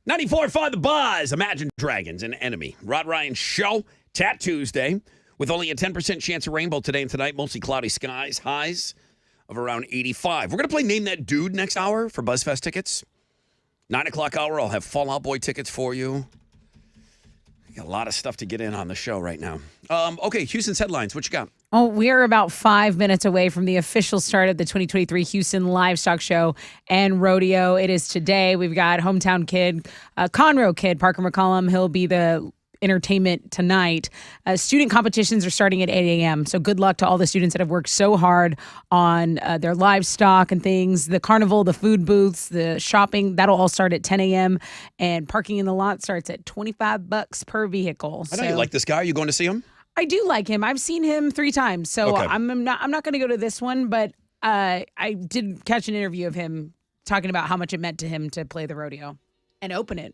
$94.5 The Buzz. Imagine Dragons, an enemy. Rod Ryan Show, Tat Tuesday, with only a 10% chance of rainbow today and tonight. Mostly cloudy skies, highs of around 85. We're going to play Name That Dude next hour for BuzzFest tickets. 9 o'clock hour, I'll have Fall Out Boy tickets for you. Got a lot of stuff to get in on the show right now. Okay, Houston's headlines. What you got? Oh, we are about 5 minutes away from the official start of the 2023 Houston Livestock Show and Rodeo. It is today. We've got hometown kid, Conroe kid, Parker McCollum. He'll be the entertainment tonight. Student competitions are starting at 8 a.m. So good luck to all the students that have worked so hard on their livestock and things. The carnival, the food booths, the shopping, that'll all start at 10 a.m. And parking in the lot starts at $25 per vehicle. I know you like this guy. Are you going to see him? I do like him. I've seen him 3 times. So Okay. I'm not going to go to this one, but I did catch an interview of him talking about how much it meant to him to play the rodeo and open it.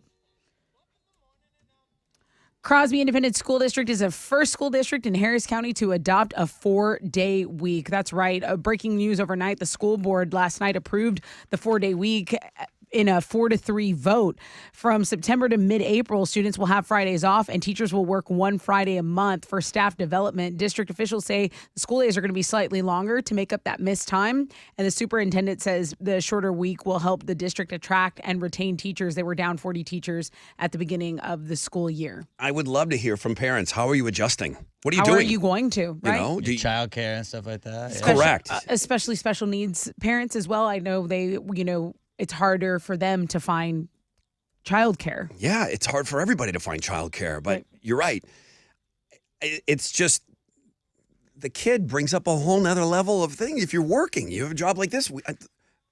Crosby Independent School District is the first school district in Harris County to adopt a 4-day week. That's right. Breaking news overnight. The school board last night approved the 4-day week. in a 4-3 vote. From September to mid-April, students will have Fridays off and teachers will work one Friday a month for staff development. District officials say the school days are going to be slightly longer to make up that missed time. And the superintendent says the shorter week will help the district attract and retain teachers. They were down 40 teachers at the beginning of the school year. I would love to hear from parents. How are you adjusting? What are you How doing? are you going to, right? You know, do you, Childcare and stuff like that. correct. Especially special needs parents as well. I know it's harder for them to find childcare. Yeah, it's hard for everybody to find childcare, but Right. you're right. It's just the kid brings up a whole nother level of thing. If you're working, you have a job like this.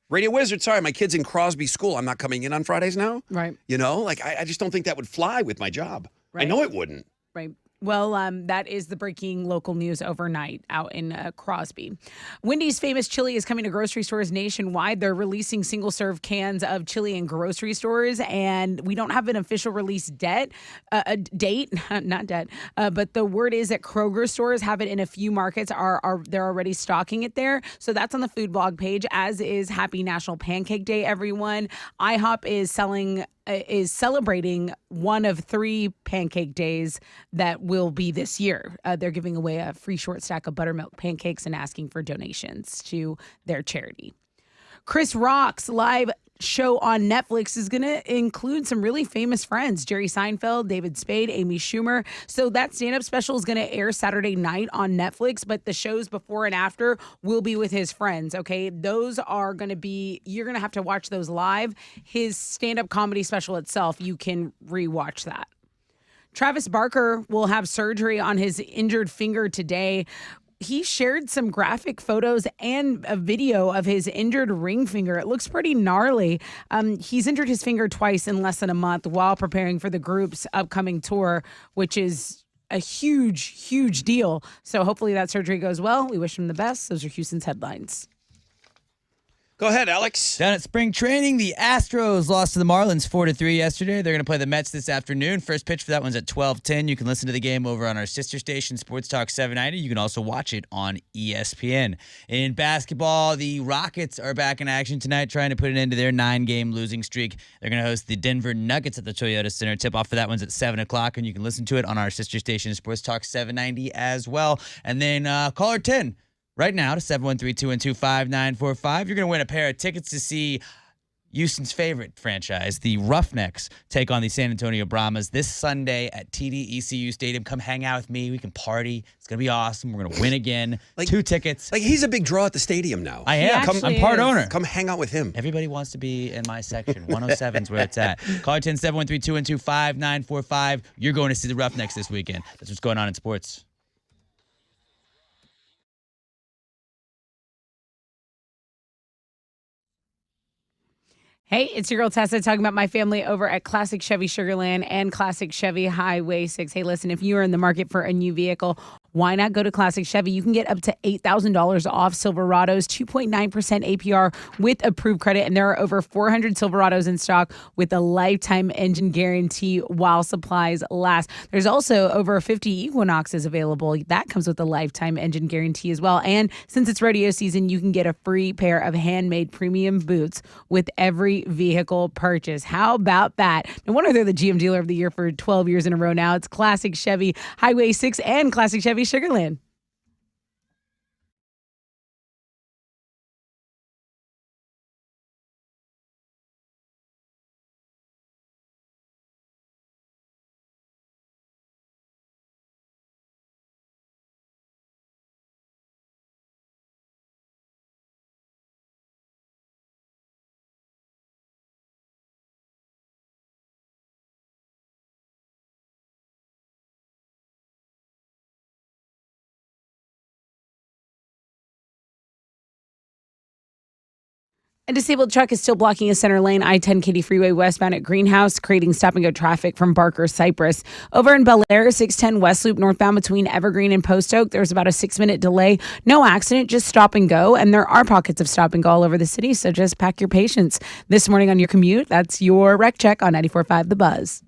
Radio Wizard, sorry, my kid's in Crosby School. I'm not coming in on Fridays now. Right. You know, like I just don't think that would fly with my job. I Right. know it wouldn't. Right. Well, that is the breaking local news overnight out in Crosby. Wendy's famous chili is coming to grocery stores nationwide. They're releasing single-serve cans of chili in grocery stores, and we don't have an official release date, but the word is that Kroger stores have it in a few markets. They're already stocking it there. So that's on the food blog page, as is Happy National Pancake Day, everyone. IHOP is celebrating one of 3 pancake days that will be this year. They're giving away a free short stack of buttermilk pancakes and asking for donations to their charity. Chris Rock's live show on Netflix is going to include some really famous friends: Jerry Seinfeld, David Spade, Amy Schumer. So that stand-up special is going to air Saturday night on Netflix, but the shows before and after will be with his friends, okay? Those are going to be, you're going to have to watch those live. His stand-up comedy special itself, you can rewatch that. Travis Barker will have surgery on his injured finger today. He shared some graphic photos and a video of his injured ring finger. It looks pretty gnarly. He's injured his finger twice in less than a month while preparing for the group's upcoming tour, which is a huge, huge deal. So hopefully that surgery goes well. We wish him the best. Those are Houston's headlines. Go ahead, Alex. Down at spring training, the Astros lost to the Marlins 4-3 yesterday. They're going to play the Mets this afternoon. First pitch for that one's at 12:10. You can listen to the game over on our sister station, Sports Talk 790. You can also watch it on ESPN. In basketball, the Rockets are back in action tonight, trying to put an end to their 9-game losing streak. They're going to host the Denver Nuggets at the Toyota Center. Tip-off for that one's at 7 o'clock, and you can listen to it on our sister station, Sports Talk 790 as well. And then caller 10. Right now to 713-212-5945. You're going to win a pair of tickets to see Houston's favorite franchise, the Roughnecks, take on the San Antonio Brahmas this Sunday at TD ECU Stadium. Come hang out with me. We can party. It's going to be awesome. We're going to win again. 2 tickets. Like, he's a big draw at the stadium now. I am. I'm part owner. Come hang out with him. Everybody wants to be in my section. 107 is where it's at. Call 10-713-212-5945. You're going to see the Roughnecks this weekend. That's what's going on in sports. Hey, it's your girl Tessa talking about my family over at Classic Chevy Sugarland and Classic Chevy Highway 6. Hey, listen, if you are in the market for a new vehicle, why not go to Classic Chevy? You can get up to $8,000 off Silverados, 2.9% APR with approved credit, and there are over 400 Silverados in stock with a lifetime engine guarantee while supplies last. There's also over 50 Equinoxes available. That comes with a lifetime engine guarantee as well. And since it's rodeo season, you can get a free pair of handmade premium boots with every vehicle purchase. How about that? No wonder they're the GM Dealer of the Year for 12 years in a row now. It's Classic Chevy Highway 6 and Classic Chevy Sugarland. A disabled truck is still blocking a center lane I-10 Katy Freeway westbound at Greenhouse, creating stop-and-go traffic from Barker Cypress. Over in Bel Air, 610 West Loop northbound between Evergreen and Post Oak, there's about a 6-minute delay. No accident, just stop and go. And there are pockets of stop and go all over the city, so just pack your patience. This morning on your commute, that's your Rec Check on 94.5 The Buzz.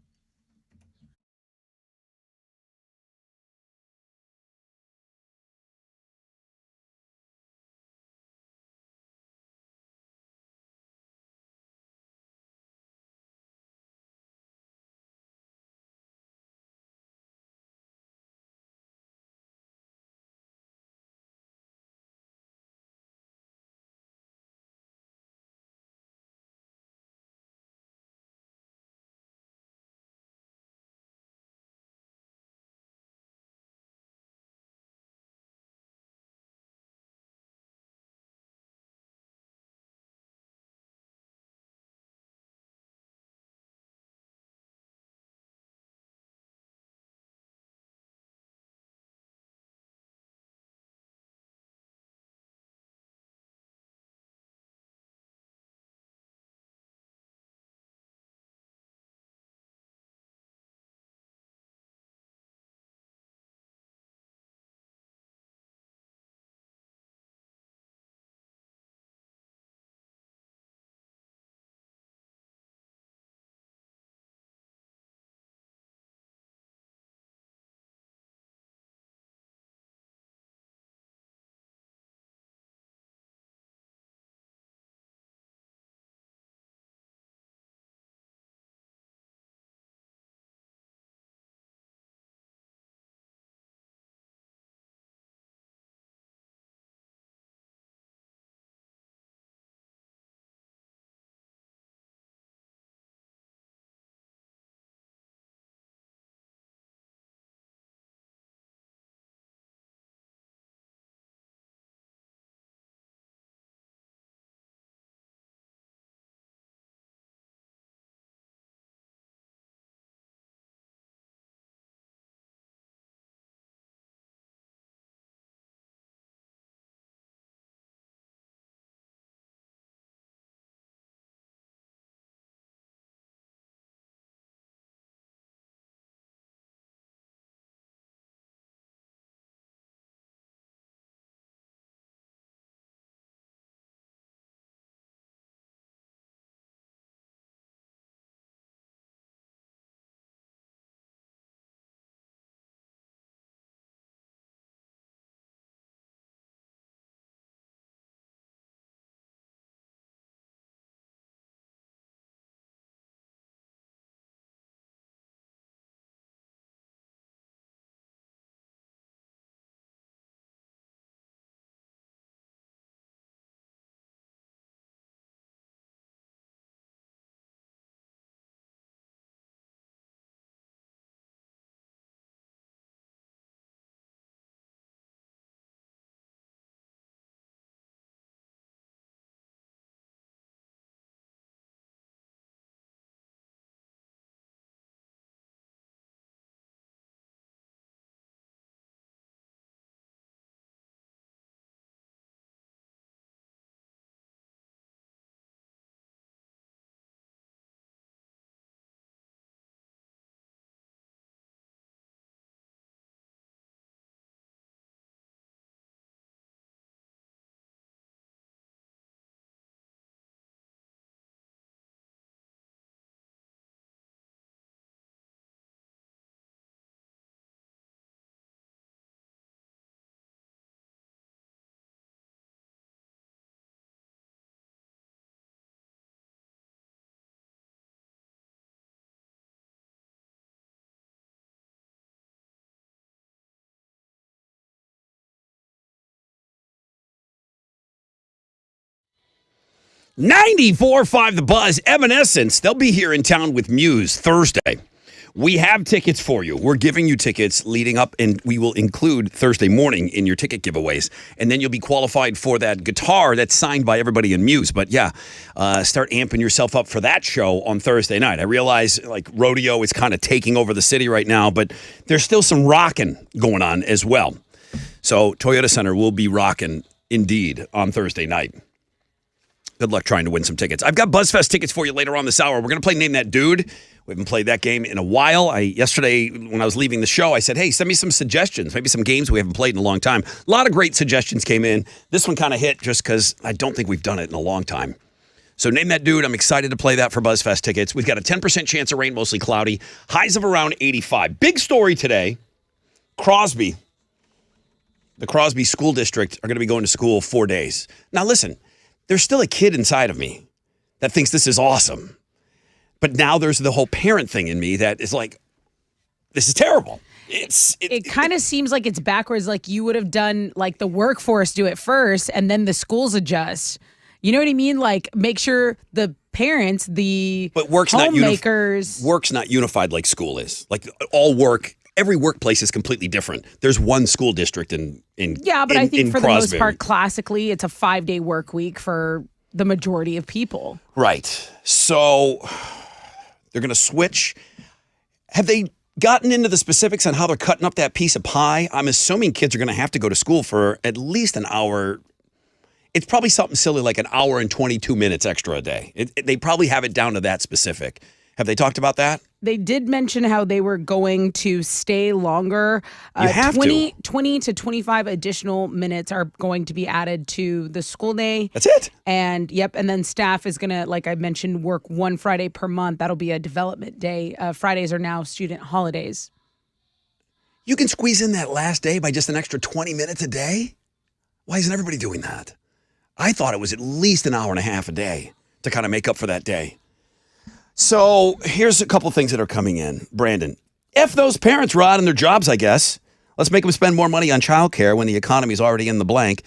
94.5 The Buzz, Evanescence. They'll be here in town with Muse Thursday. We have tickets for you. We're giving you tickets leading up, and we will include Thursday morning in your ticket giveaways. And then you'll be qualified for that guitar that's signed by everybody in Muse. But yeah, start amping yourself up for that show on Thursday night. I realize like rodeo is kind of taking over the city right now, but there's still some rocking going on as well. So Toyota Center will be rocking indeed on Thursday night. Good luck trying to win some tickets. I've got BuzzFest tickets for you later on this hour. We're going to play Name That Dude. We haven't played that game in a while. Yesterday, when I was leaving the show, I said, hey, send me some suggestions, maybe some games we haven't played in a long time. A lot of great suggestions came in. This one kind of hit just because I don't think we've done it in a long time. So Name That Dude. I'm excited to play that for BuzzFest tickets. We've got a 10% chance of rain, mostly cloudy. Highs of around 85. Big story today. Crosby. The Crosby School District are going to be going to school 4 days. Now, listen, there's still a kid inside of me that thinks this is awesome. But now there's the whole parent thing in me that is like, this is terrible. It kind of seems like it's backwards. Like you would have done like the workforce do it first and then the schools adjust. You know what I mean? Like make sure the parents, but work's homemakers. Work's not unified like school is. Like all work. Every workplace is completely different. There's one school district in but I think for the Crosby. most part, classically, it's a 5-day work week for the majority of people. Right. So they're going to switch. Have they gotten into the specifics on how they're cutting up that piece of pie? I'm assuming kids are going to have to go to school for at least an hour. It's probably something silly like an hour and 22 minutes extra a day. They probably have it down to that specific. Have they talked about that? They did mention how they were going to stay longer. You have 20 to 25 additional minutes are going to be added to the school day. That's it. And then staff is going to, like I mentioned, work one Friday per month. That'll be a development day. Fridays are now student holidays. You can squeeze in that last day by just an extra 20 minutes a day? Why isn't everybody doing that? I thought it was at least an hour and a half a day to kind of make up for that day. So here's a couple things that are coming in. Brandon, F those parents rotting their jobs, I guess. Let's make them spend more money on childcare when the economy is already in the blank.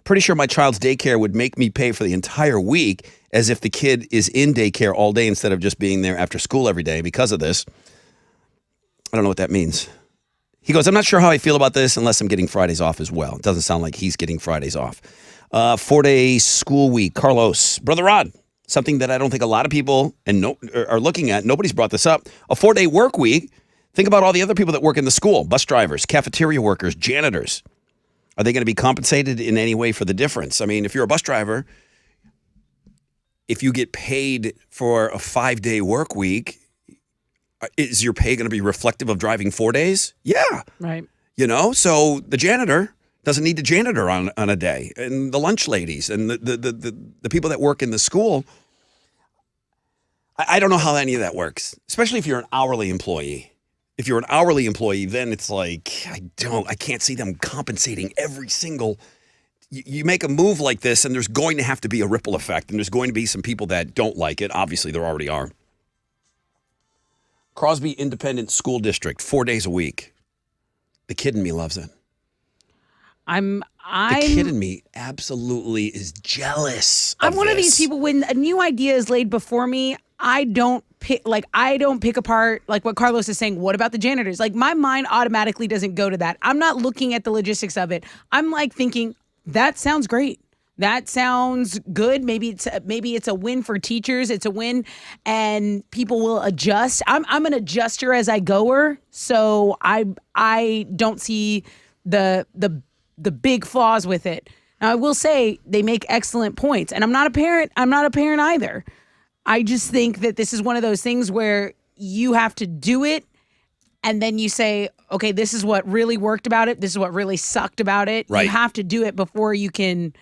Pretty sure my child's daycare would make me pay for the entire week as if the kid is in daycare all day instead of just being there after school every day because of this. I don't know what that means. He goes, I'm not sure how I feel about this unless I'm getting Fridays off as well. It doesn't sound like he's getting Fridays off. 4-day school week. Carlos, Brother Rod. Something that I don't think a lot of people are looking at. Nobody's brought this up. A 4-day work week. Think about all the other people that work in the school. Bus drivers, cafeteria workers, janitors. Are they going to be compensated in any way for the difference? I mean, if you're a bus driver, if you get paid for a 5-day work week, is your pay going to be reflective of driving 4 days? Yeah. Right. You know, so the janitor doesn't need the janitor on a day, and the lunch ladies and the people that work in the school. I don't know how any of that works, especially if you're an hourly employee. If you're an hourly employee, then it's like, I can't see them compensating every single. You make a move like this, and there's going to have to be a ripple effect, and there's going to be some people that don't like it. Obviously, there already are. Crosby Independent School District, 4 days a week. The kid in me loves it. The kid in me absolutely is jealous. I'm one of these people when a new idea is laid before me, I don't pick apart like what Carlos is saying. What about the janitors? Like my mind automatically doesn't go to that. I'm not looking at the logistics of it. I'm like thinking that sounds great. That sounds good. Maybe it's a win for teachers. It's a win, and people will adjust. I'm an adjuster as I goer, so I don't see the big flaws with it. Now, I will say they make excellent points, and I'm not a parent either. I just think that this is one of those things where you have to do it, and then you say, okay, this is what really worked about it. This is what really sucked about it. Right. You have to do it before you can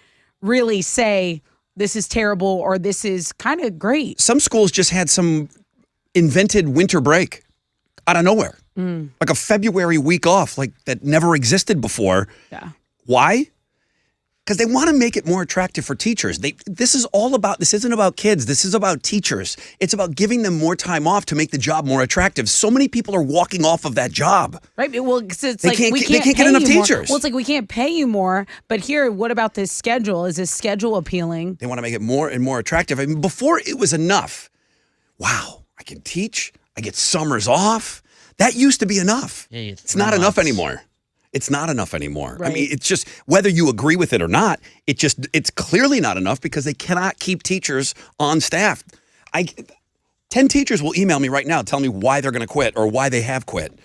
really say this is terrible or this is kind of great. Some schools just had some invented winter break out of nowhere. Like a February week off, like that never existed before. Yeah. Why? Because they want to make it more attractive for teachers. This isn't about kids. This is about teachers. It's about giving them more time off to make the job more attractive. So many people are walking off of that job. Right. Well, 'cause it's They like can't we get- can't they can't get pay enough you more. teachers. Well, it's like we can't pay you more. But here, what about this schedule? Is this schedule appealing? They want to make it more and more attractive. I mean, before it was enough. Wow, I can teach. I get summers off. That used to be enough. Yeah, you get It's 3 not enough months. anymore. It's not enough anymore. I Right. mean, it's just whether you agree with it or not, it's clearly not enough because they cannot keep teachers on staff. 10 teachers will email me right now, tell me why they're going to quit or why they have quit.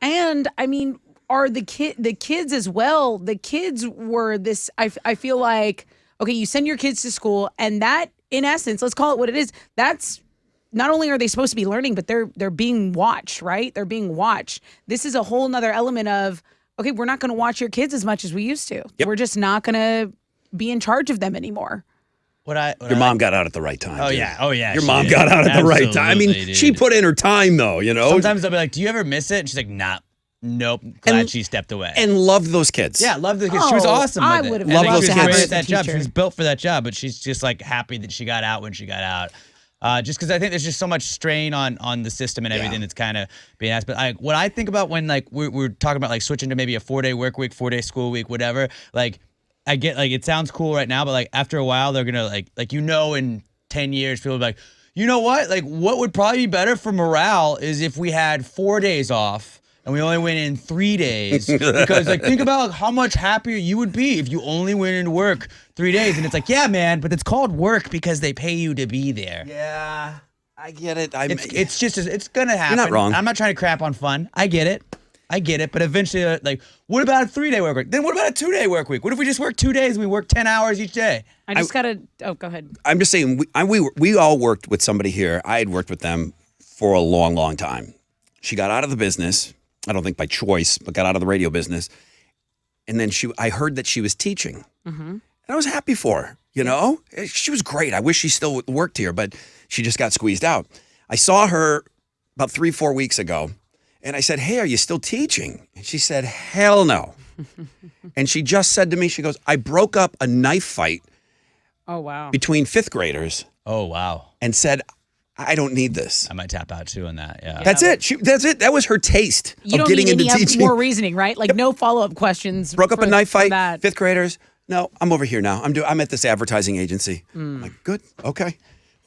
And I mean, are the kids as well? The kids were this. I feel like, okay, you send your kids to school, and that, in essence, let's call it what it is. That's not only are they supposed to be learning, but they're being watched, right? They're being watched. This is a whole nother element of, okay, we're not going to watch your kids as much as we used to. Yep. We're just not going to be in charge of them anymore. Your mom got out at the right time. Oh dude. yeah, oh yeah. Your she mom did. got out at the right time. I mean, Absolutely, she dude. put in her time though, you know. Sometimes I'll be like, "Do you ever miss it?" And she's like, "Nah, nope." Glad And- she stepped away. and loved those kids. yeah, loved the kids. She was Oh, awesome. I with it. would've And I think loved she those was great kids. at that as a job. She teacher. was built for that job, but she's just like happy that she got out when she got out. Just because I think there's just so much strain on the system and everything that's kind of being asked. But what I think about when like we're talking about like switching to maybe a 4-day work week, 4-day school week, whatever. Like I get like it sounds cool right now, but like after a while they're gonna like in 10 years people will be like, you know what? Like what would probably be better for morale is if we had 4 days off. And we only went in 3 days because, like, think about how much happier you would be if you only went into work 3 days. And it's like, yeah, man, but it's called work because they pay you to be there. Yeah, I get it. It's just, it's gonna happen. not wrong. I'm not trying to crap on fun. I get it. But eventually, like, what about a 3-day work week? Then what about a 2-day work week? What if we just work 2 days and we work 10 hours each day? I just gotta. Oh, go ahead. I'm just saying, we all worked with somebody here. I had worked with them for a long, long time. She got out of the business. I don't think by choice, but got out of the radio business. And then I heard that she was teaching. And I was happy for her, you know? She was great. I wish she still worked here, but she just got squeezed out. I saw her about 3-4 weeks ago, and I said, hey, are you still teaching? And she said, hell no. And she just said to me, she goes, I broke up a knife fight Oh wow. between 5th graders Oh, wow. and said, I don't need this. I might tap out too on that. Yeah. That's it. That's it. That was her taste You of don't getting need into any teaching. more reasoning, right? Like no follow-up questions. Broke up for- a knife for fight, that. 5th graders. No, I'm over here now. I'm at this advertising agency. I'm like, good. Okay.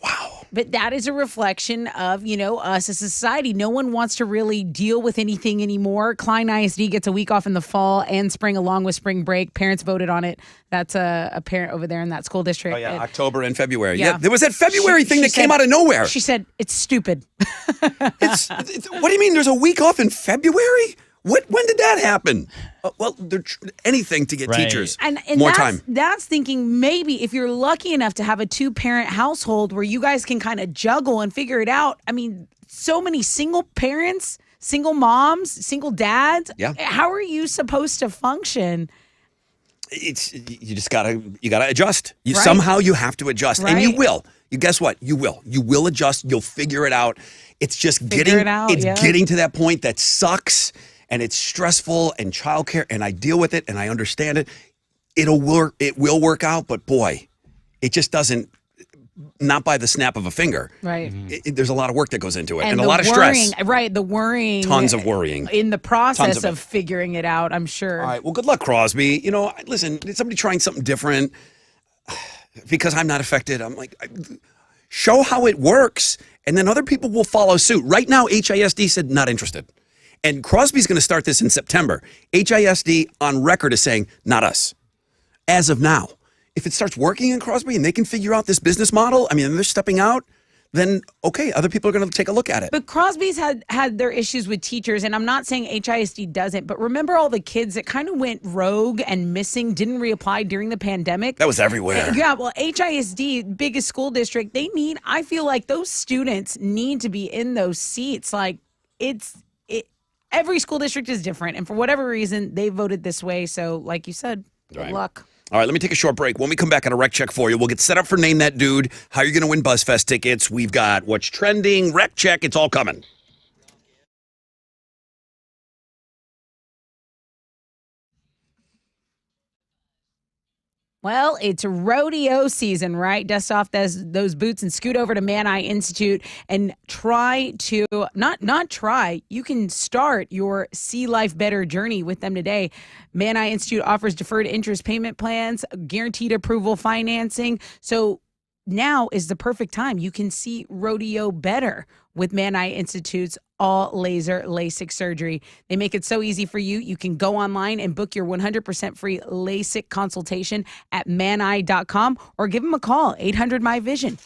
Wow. But that is a reflection of, us as a society. No one wants to really deal with anything anymore. Klein ISD gets a week off in the fall and spring along with spring break. Parents voted on it. That's a parent over there in that school district. Oh, yeah. And October and February. Yeah. There was that February thing that came said- out of nowhere. She said, it's stupid. It's, what do you mean there's a week off in February? When did that happen? Well, anything to get Right. teachers And more that's, time. That's thinking maybe if you're lucky enough to have a 2-parent household where you guys can kind of juggle and figure it out. I mean, so many single parents, single moms, single dads. Yeah. How are you supposed to function? You just gotta adjust. Right. Somehow you have to adjust, and you Right. will. You guess what? You will adjust. You'll figure it out. It's just Figure it out, yeah. getting to that point that sucks, and it's stressful, and childcare, and I deal with it, and I understand it. It'll work. It will work out, but boy, it just doesn't. Not by the snap of a finger. Right. There's a lot of work that goes into it, and a the lot of worrying, stress. right? The worrying. Tons of worrying. In the process Tons of of it. figuring it out, I'm sure. All right. Well, good luck, Crosby. Listen, somebody trying something different because I'm not affected. I'm like, show how it works, and then other people will follow suit. Right now, HISD said not interested. And Crosby's going to start this in September. HISD on record is saying, not us. As of now. If it starts working in Crosby and they can figure out this business model, I mean, they're stepping out, then okay, other people are going to take a look at it. But Crosby's had their issues with teachers, and I'm not saying HISD doesn't, but remember all the kids that kind of went rogue and missing, didn't reapply during the pandemic? That was everywhere. Yeah, well, HISD, biggest school district, I feel like those students need to be in those seats. Like, every school district is different, and for whatever reason, they voted this way. So, like you said, good Right. luck. All right, let me take a short break. When we come back on a rec check for you, we'll get set up for Name That Dude, how you're going to win BuzzFest tickets. We've got what's trending, rec check. It's all coming. Well, it's rodeo season, right? Dust off those boots and scoot over to Man Eye Institute and try to not try. You can start your See Life Better journey with them today. Man Eye Institute offers deferred interest payment plans, guaranteed approval financing. So now is the perfect time. You can see rodeo better with Man Eye Institute's all laser LASIK surgery. They make it so easy for you. You can go online and book your 100% free LASIK consultation at maneye.com or give them a call, 800 My Vision.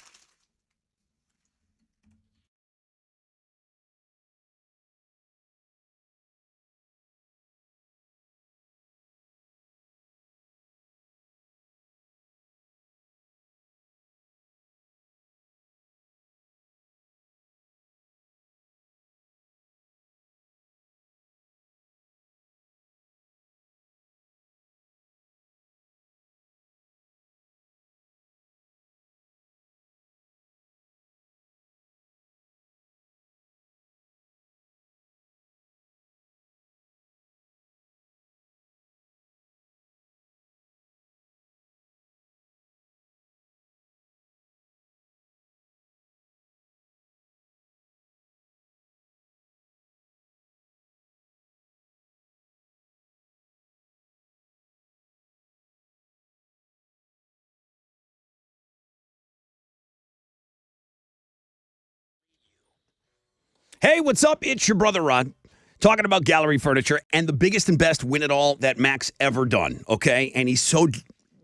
Hey, what's up? It's your brother Rod talking about Gallery Furniture and the biggest and best win it all that Mac's ever done, okay? And he's so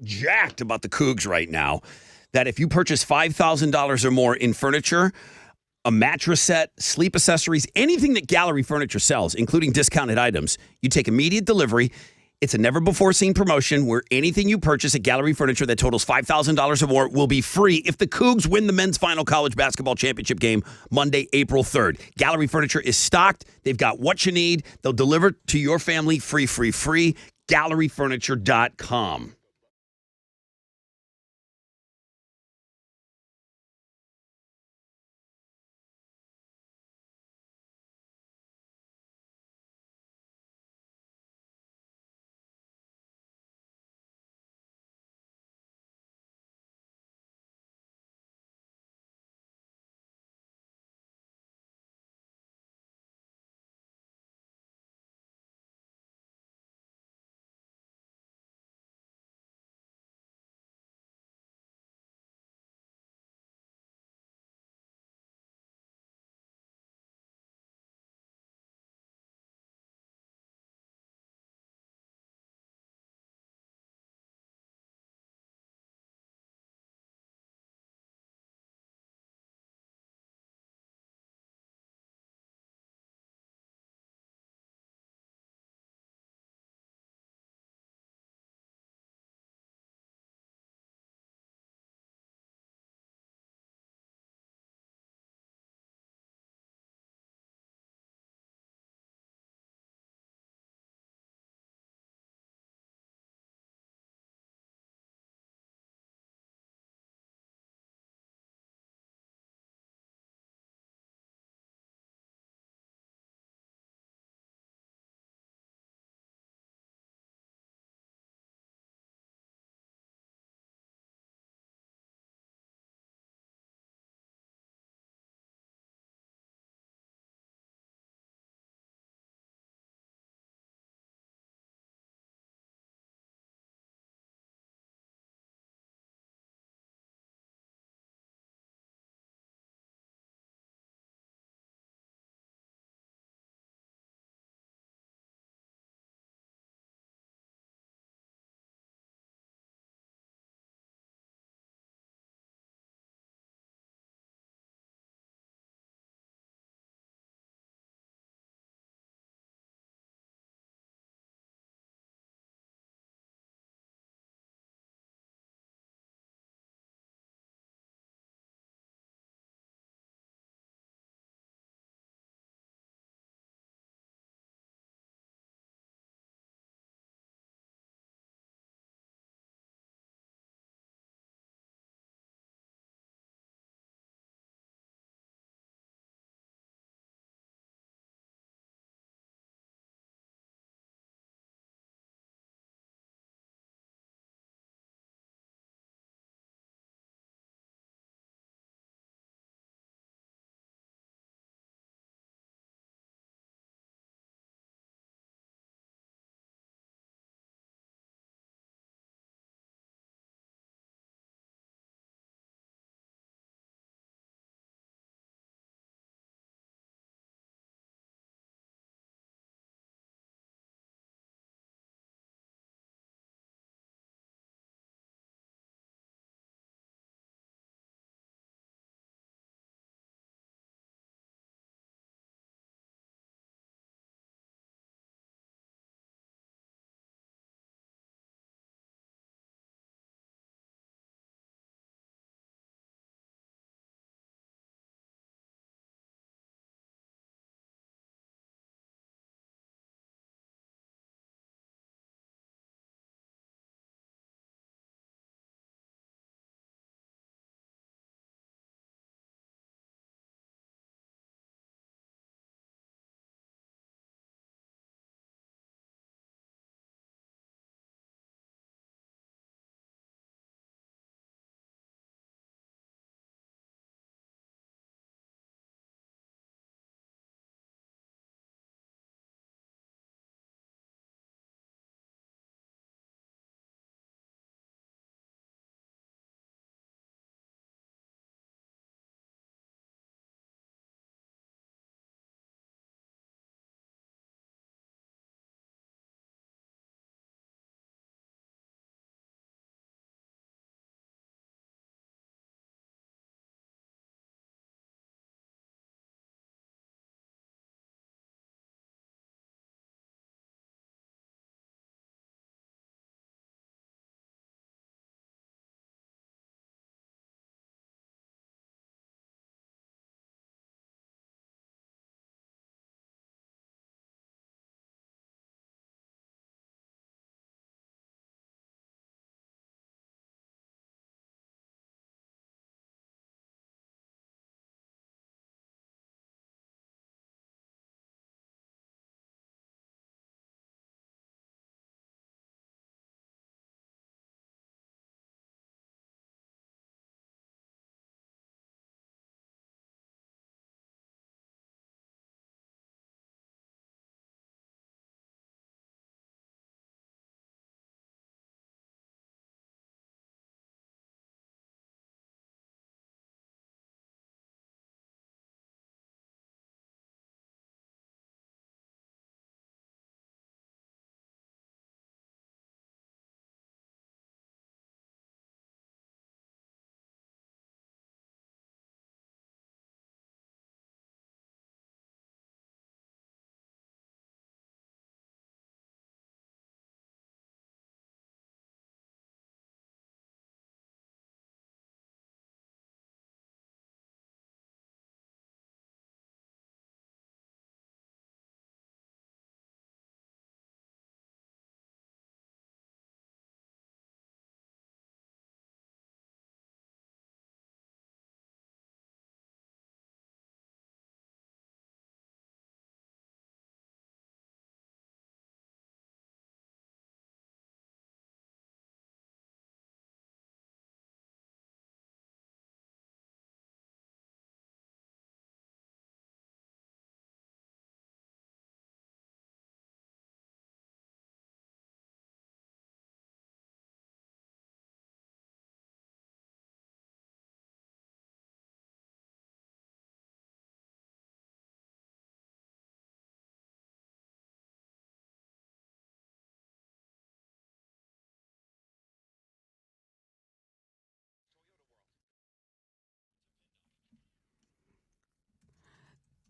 jacked about the Cougs right now that if you purchase $5,000 or more in furniture, a mattress set, sleep accessories, anything that Gallery Furniture sells, including discounted items, you take immediate delivery. It's a never-before-seen promotion where anything you purchase at Gallery Furniture that totals $5,000 or more will be free if the Cougs win the men's final college basketball championship game Monday, April 3rd. Gallery Furniture is stocked. They've got what you need. They'll deliver to your family free. GalleryFurniture.com.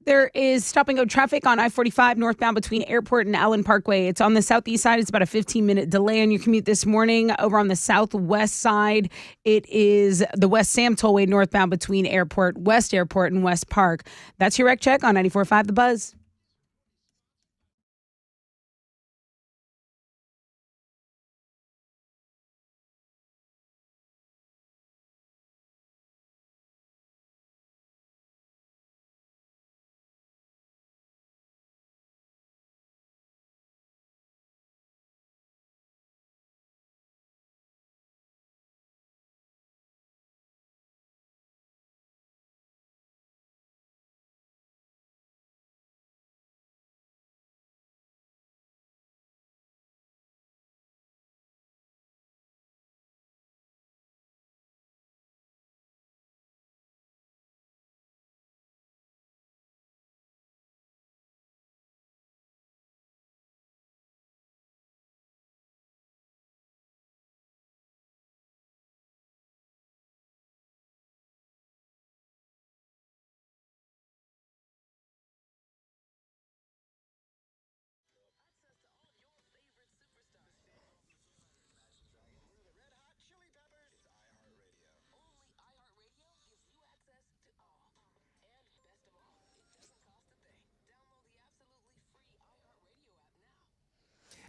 There is stop-and-go traffic on I-45 northbound between Airport and Allen Parkway. It's on the southeast side. It's about a 15-minute delay on your commute this morning. Over on the southwest side, it is the West Sam Tollway northbound between Airport, West Airport, and West Park. That's your wreck check on 94.5 The Buzz.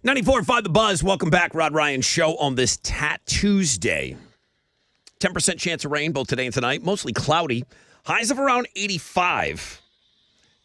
.94.5 The Buzz. Welcome back. Rod Ryan Show on this Tat Tuesday. 10% chance of rain both today and tonight. Mostly cloudy. Highs of around 85.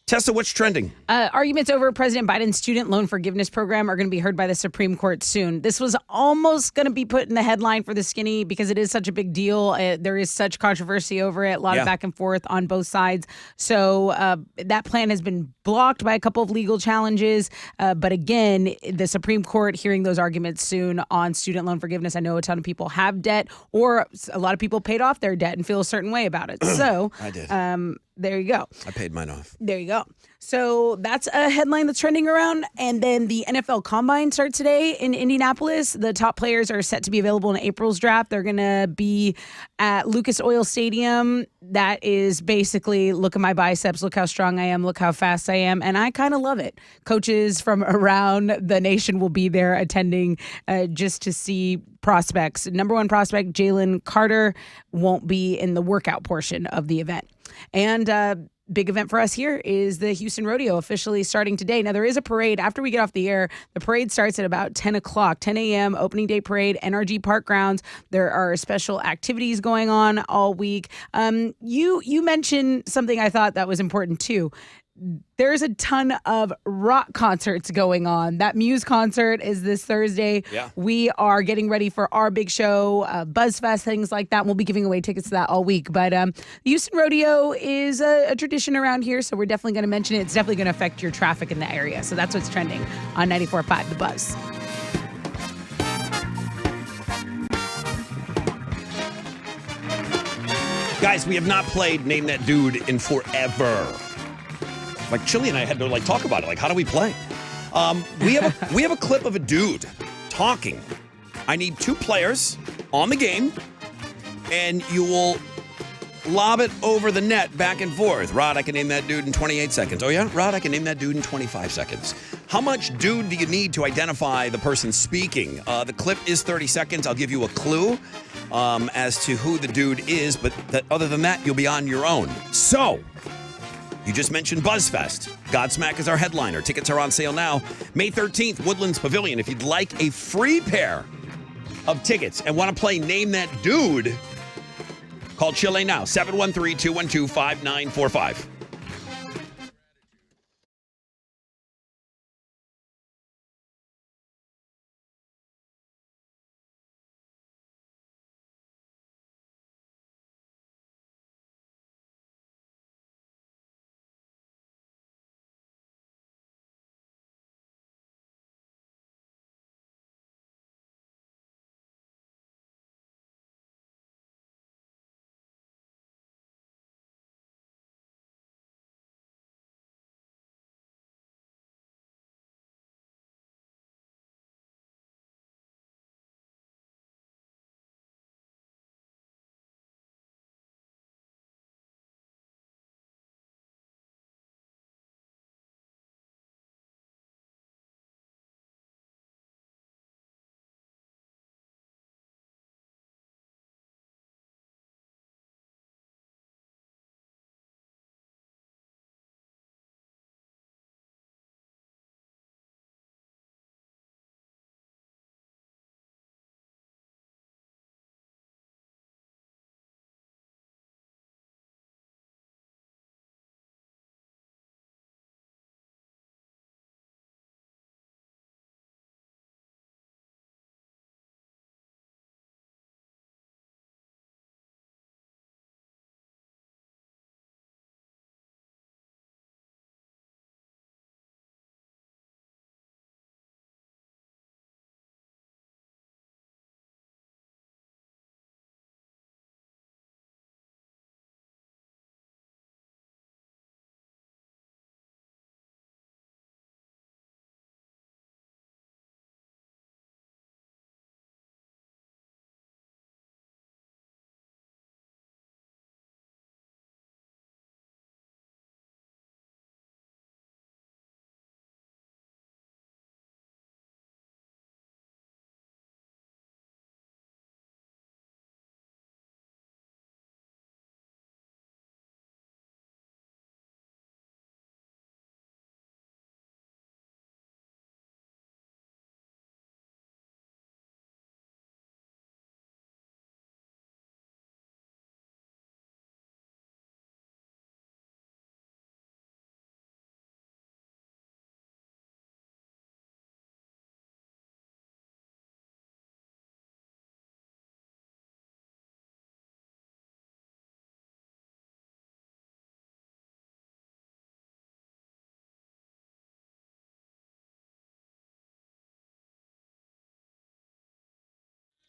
Tessa, what's trending? Arguments over President Biden's student loan forgiveness program are going to be heard by the Supreme Court soon. This was almost going to be put in the headline for the skinny because it is such a big deal. There is such controversy over it, a lot of back and forth on both sides. So that plan has been blocked by a couple of legal challenges. But again, the Supreme Court hearing those arguments soon on student loan forgiveness. I know a ton of people have debt, or a lot of people paid off their debt and feel a certain way about it. So I did. There you go. I paid mine off. There you go. So that's a headline that's trending around. And then the NFL Combine starts today in Indianapolis. The top players are set to be available in April's draft. They're going to be at Lucas Oil Stadium. That is basically, look at my biceps, look how strong I am, look how fast I am. And I kind of love it. Coaches from around the nation will be there attending just to see prospects. Number one prospect, Jalen Carter, won't be in the workout portion of the event. And big event for us here is the Houston Rodeo officially starting today. Now, there is a parade after we get off the air. The parade starts at about 10 o'clock, 10 a.m., opening day parade, NRG Park Grounds. There are special activities going on all week. You mentioned something I thought that was important, too. There's a ton of rock concerts going on. That Muse concert is this Thursday. Yeah. We are getting ready for our big show, BuzzFest, things like that. We'll be giving away tickets to that all week. But the Houston Rodeo is a tradition around here, so we're definitely going to mention it. It's definitely going to affect your traffic in the area. So that's what's trending on 94.5 The Buzz. Guys, we have not played Name That Dude in forever. Like Chili and I had to talk about it. Like, how do we play? We have a clip of a dude talking. I need two players on the game, and you will lob it over the net back and forth. Rod, I can name that dude in 28 seconds. Oh yeah, Rod, I can name that dude in 25 seconds. How much dude do you need to identify the person speaking? The clip is 30 seconds. I'll give you a clue as to who the dude is, but other than that, you'll be on your own. So. You just mentioned BuzzFest. Godsmack is our headliner. Tickets are on sale now. May 13th, Woodlands Pavilion. If you'd like a free pair of tickets and want to play Name That Dude, call Chile now, 713-212-5945.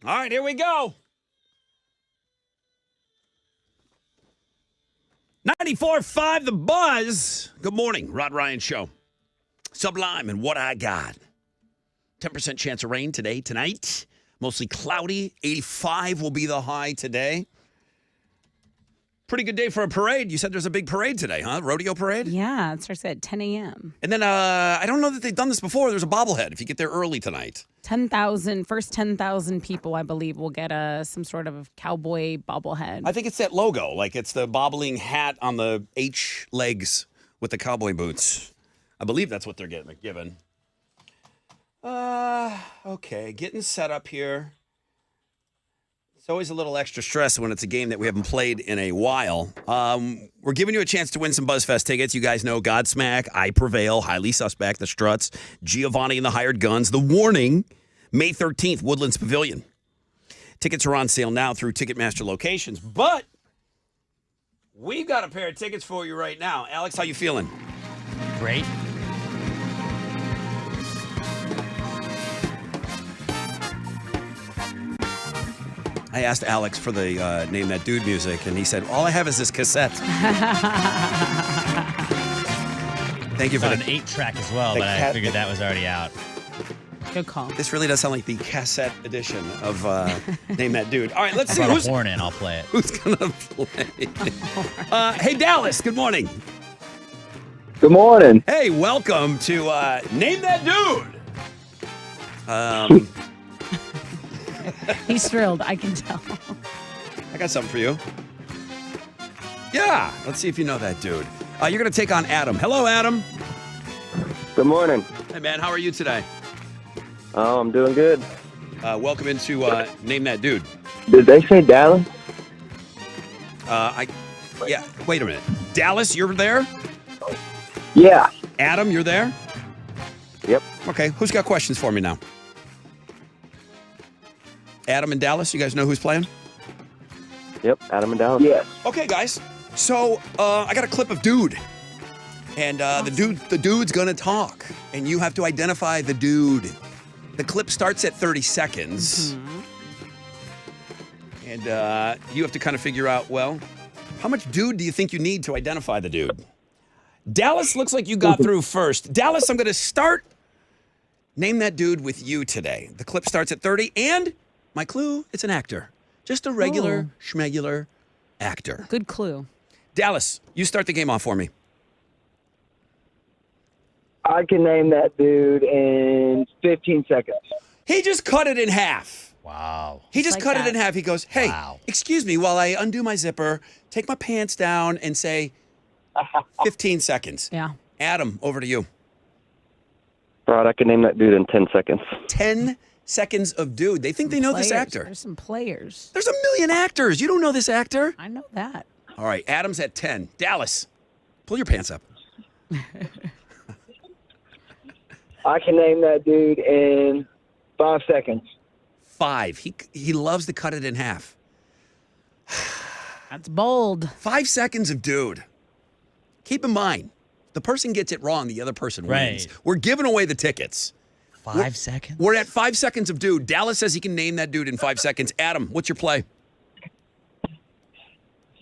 All right, here we go. 94.5 The Buzz. Good morning, Rod Ryan Show. Sublime and What I Got. 10% chance of rain today, tonight. Mostly cloudy. 85 will be the high today. Pretty good day for a parade. You said there's a big parade today, huh? Rodeo parade? Yeah, it starts at 10 a.m. And then I don't know that they've done this before. There's a bobblehead if you get there early tonight. 10,000 people, I believe, will get some sort of cowboy bobblehead. I think it's that logo. Like it's the bobbling hat on the H legs with the cowboy boots. I believe that's what they're given. Okay, getting set up here. It's always a little extra stress when it's a game that we haven't played in a while. We're giving you a chance to win some BuzzFest tickets. You guys know Godsmack, I Prevail, Highly Suspect, The Struts, Giovanni and the Hired Guns, The Warning, May 13th, Woodlands Pavilion. Tickets are on sale now through Ticketmaster locations, but we've got a pair of tickets for you right now. Alex, how you feeling? Great. I asked Alex for the Name That Dude music, and he said, all I have is this cassette. Thank you for an 8-track as well, but I figured that was already out. Good call. This really does sound like the cassette edition of Name That Dude. All right, let's see I brought a horn in. I'll play it. who's going to play. Hey, Dallas, good morning. Good morning. Hey, welcome to Name That Dude. He's thrilled, I can tell. I got something for you. Yeah, let's see if you know that dude. You're going to take on Adam. Hello, Adam. Good morning. Hey, man, how are you today? Oh, I'm doing good. Welcome into Name That Dude. Did they say Dallas? Yeah, wait a minute. Dallas, you're there? Yeah. Adam, you're there? Yep. Okay, who's got questions for me now? Adam and Dallas, you guys know who's playing? Yep. Adam and Dallas. Yes. Okay, guys. So I got a clip of Dude, and the dude's gonna talk, and you have to identify the dude. The clip starts at 30 seconds, and you have to kind of figure out, well, how much dude do you think you need to identify the dude? Dallas, looks like you got through first. Dallas, I'm gonna start Name That Dude with you today. The clip starts at 30, and my clue, it's an actor. Just a regular, schmegular actor. Good clue. Dallas, you start the game off for me. I can name that dude in 15 seconds. He just cut it in half. Wow. He just Like cut that. it in half. He goes, hey, excuse me while I undo my zipper, take my pants down, and say 15 seconds. Yeah. Adam, over to you. Rod, I can name that dude in 10 seconds. 10 seconds of Dude. They think they know this actor. There's some players. There's a million actors. You don't know this actor? I know that. All right, Adam's at 10. Dallas, pull your pants up. I can name that dude in 5 seconds. 5. He loves to cut it in half. That's bold. 5 seconds of Dude. Keep in mind, the person gets it wrong, the other person wins. Right. We're giving away the tickets. 5 seconds? We're at 5 seconds of Dude. Dallas says he can name that dude in 5 seconds. Adam, what's your play?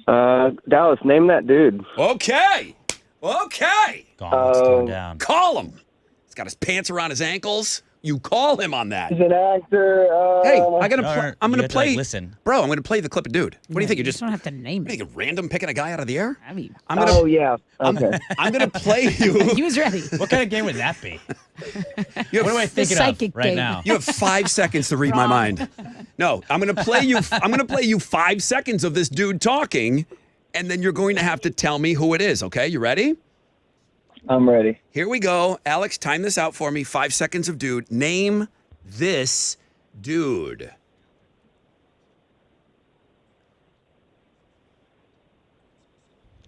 Dallas, name that dude. Okay. Gauntlet's going down. Call him. He's got his pants around his ankles. You call him on that. He's an actor. Hey, I'm gonna to, play. like, listen. Bro, I'm gonna play the clip of Dude. What do you think? You You're just don't have to name it. random picking a guy out of the air? I mean, I'm gonna, yeah. Okay. I'm gonna play you. he was ready. What kind of game would that be? You What am I have, thinking psychic of right game. now? you have 5 seconds to read my mind. No, I'm gonna play you 5 seconds of this dude talking, and then you're going to have to tell me who it is. Okay, you ready? I'm ready. Here we go. Alex, time this out for me. 5 seconds of Dude. Name this dude.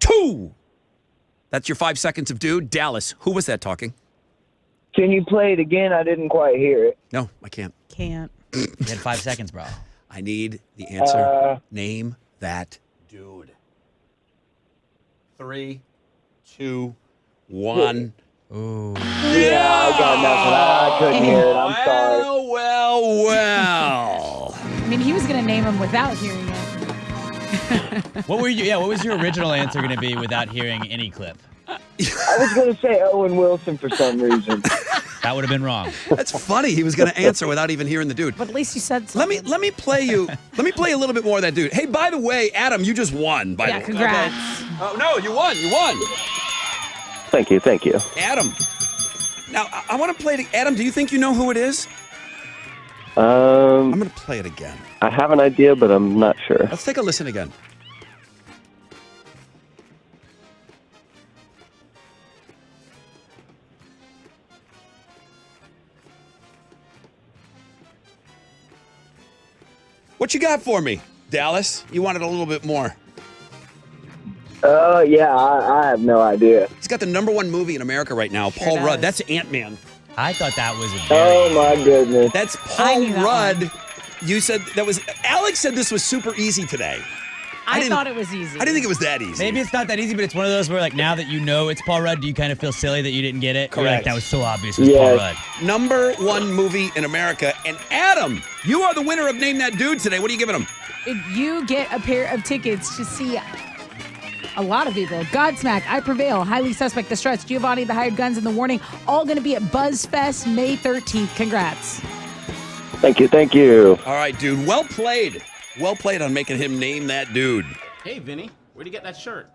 Two. That's your 5 seconds of Dude. Dallas, who was that talking? Can you play it again? I didn't quite hear it. No, I can't. Can't. You had 5 seconds, bro. I need the answer. Name that dude. 3, 2, 1. Ooh. Yeah, I got nothing. I couldn't hear it. I'm sorry. Well. I mean, he was going to name him without hearing it. What were you? Yeah, what was your original answer going to be without hearing any clip? I was going to say Owen Wilson for some reason. That would have been wrong. That's funny. He was going to answer without even hearing the dude. But at least you said something. Let me play you. Let me play a little bit more of that dude. Hey, by the way, Adam, you just won. By the way. Congrats. Oh no, you won. You won. Thank you. Adam. Now I want to play it. Adam, do you think you know who it is? I'm going to play it again. I have an idea, but I'm not sure. Let's take a listen again. What you got for me, Dallas? You wanted a little bit more. Yeah, I have no idea. He's got the #1 movie in America right now, Paul does. Rudd. That's Ant-Man. I thought that was a Oh my goodness. That's I Paul knew that Rudd. You said that was. Alex said this was super easy today. I didn't- thought it was easy. I didn't think it was that easy. Maybe it's not that easy, but it's one of those where, like, now that you know it's Paul Rudd, do you kind of feel silly that you didn't get it? You're like, Correct. that was so obvious. It was Paul Rudd. #1 movie in America. And Adam, you are the winner of Name That Dude today. What are you giving him? You get a pair of tickets to see a lot of people. Godsmack, I Prevail, Highly Suspect, The Struts, Giovanni, The Hired Guns, and The Warning. All going to be at BuzzFest May 13th. Congrats. Thank you. All right, dude. Well played. Well played on making him name that dude. Hey, Vinny, where'd you get that shirt?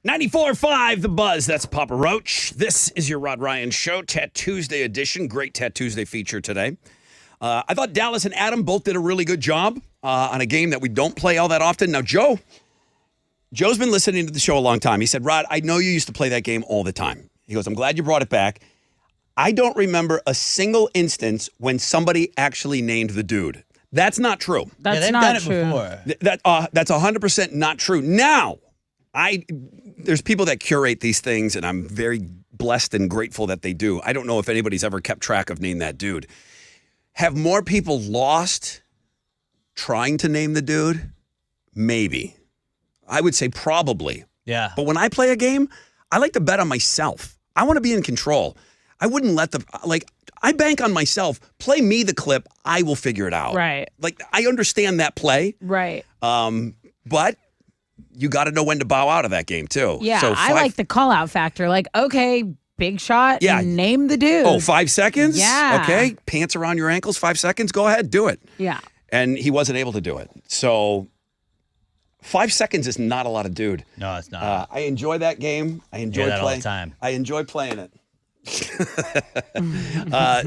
94.5 The Buzz. That's Papa Roach. This is your Rod Ryan Show, Tuesday edition. Great Tuesday feature today. I thought Dallas and Adam both did a really good job on a game that we don't play all that often. Now, Joe's been listening to the show a long time. He said, Rod, I know you used to play that game all the time. He goes, I'm glad you brought it back. I don't remember a single instance when somebody actually named the dude. That's not true. That's they've not done it true. before. That's 100% not true. Now, there's people that curate these things, and I'm very blessed and grateful that they do. I don't know if anybody's ever kept track of Name That Dude. Have more people lost trying to name the dude? Maybe. I would say probably. Yeah. But when I play a game, I like to bet on myself. I want to be in control. I wouldn't let I bank on myself. Play me the clip. I will figure it out. Right. Like, I understand that play. Right. But you got to know when to bow out of that game, too. Yeah, So I like the call out factor. Like, okay, big shot. Yeah. Name the dude. Oh, 5 seconds? Yeah. Okay. Pants around your ankles, 5 seconds. Go ahead. Do it. Yeah. And he wasn't able to do it. So 5 seconds is not a lot of dude. No, it's not. I enjoy that game. I enjoy that all playing. the time. I enjoy playing it.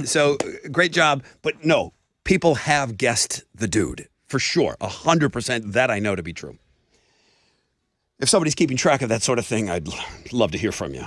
So great job. But no, people have guessed the dude for sure. 100% that I know to be true. If somebody's keeping track of that sort of thing, I'd love to hear from you.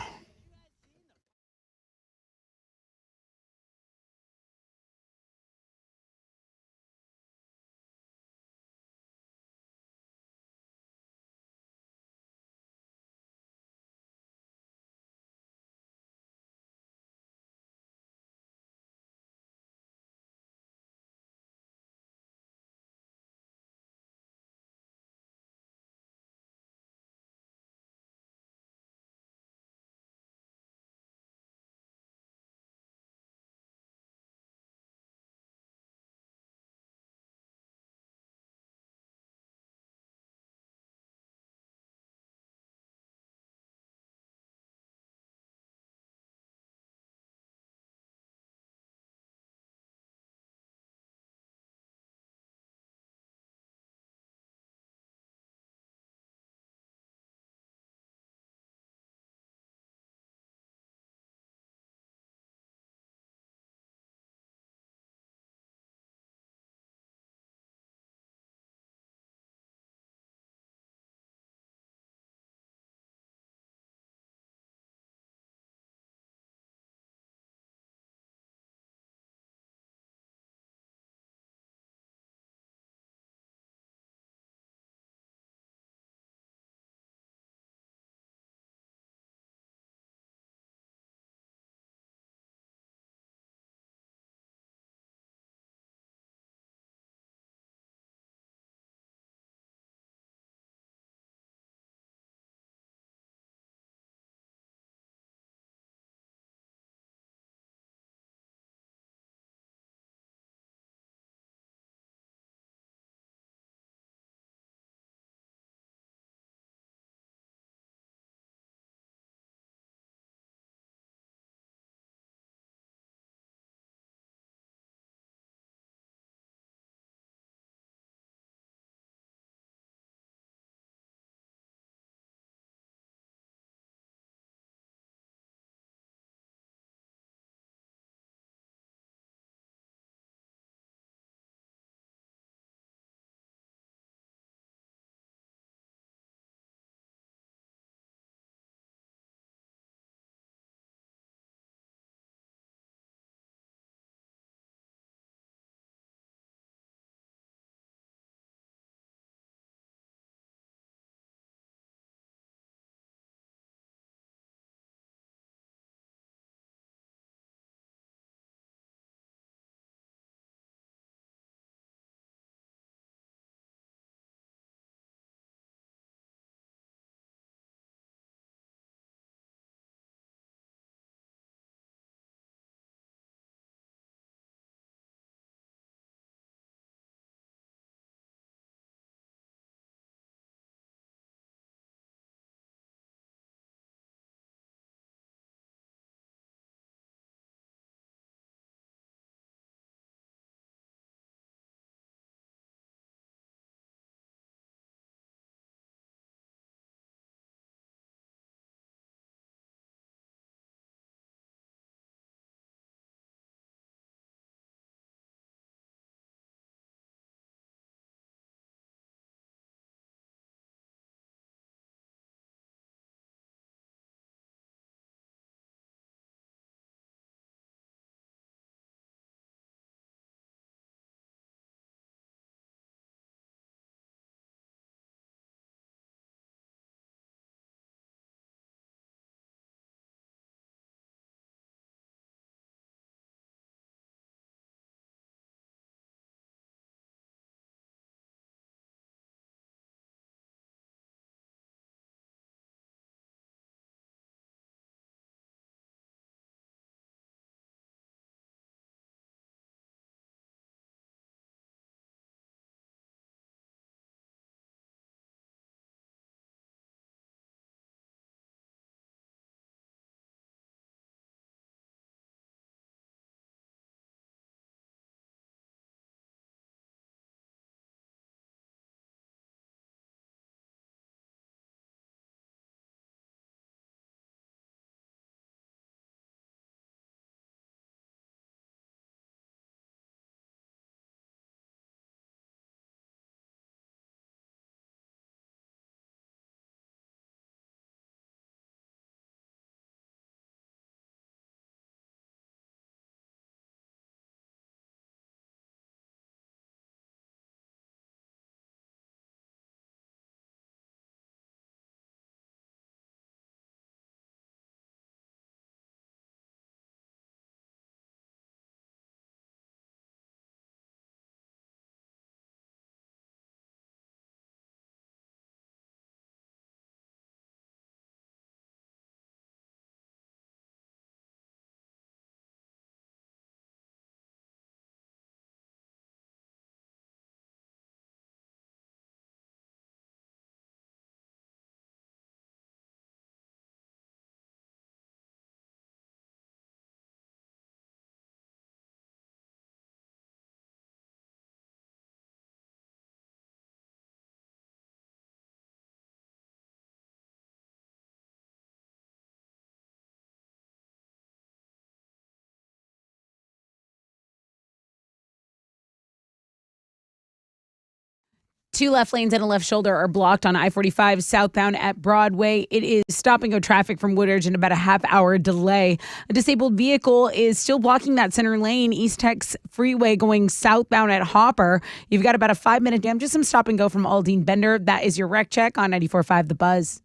2 left lanes and a left shoulder are blocked on I-45 southbound at Broadway. It is stop-and-go traffic from Woodridge and about a half-hour delay. A disabled vehicle is still blocking that center lane, East Tex Freeway going southbound at Hopper. You've got about a 5-minute jam, just some stop-and-go from Aldine Bender. That is your wreck check on 94.5 The Buzz.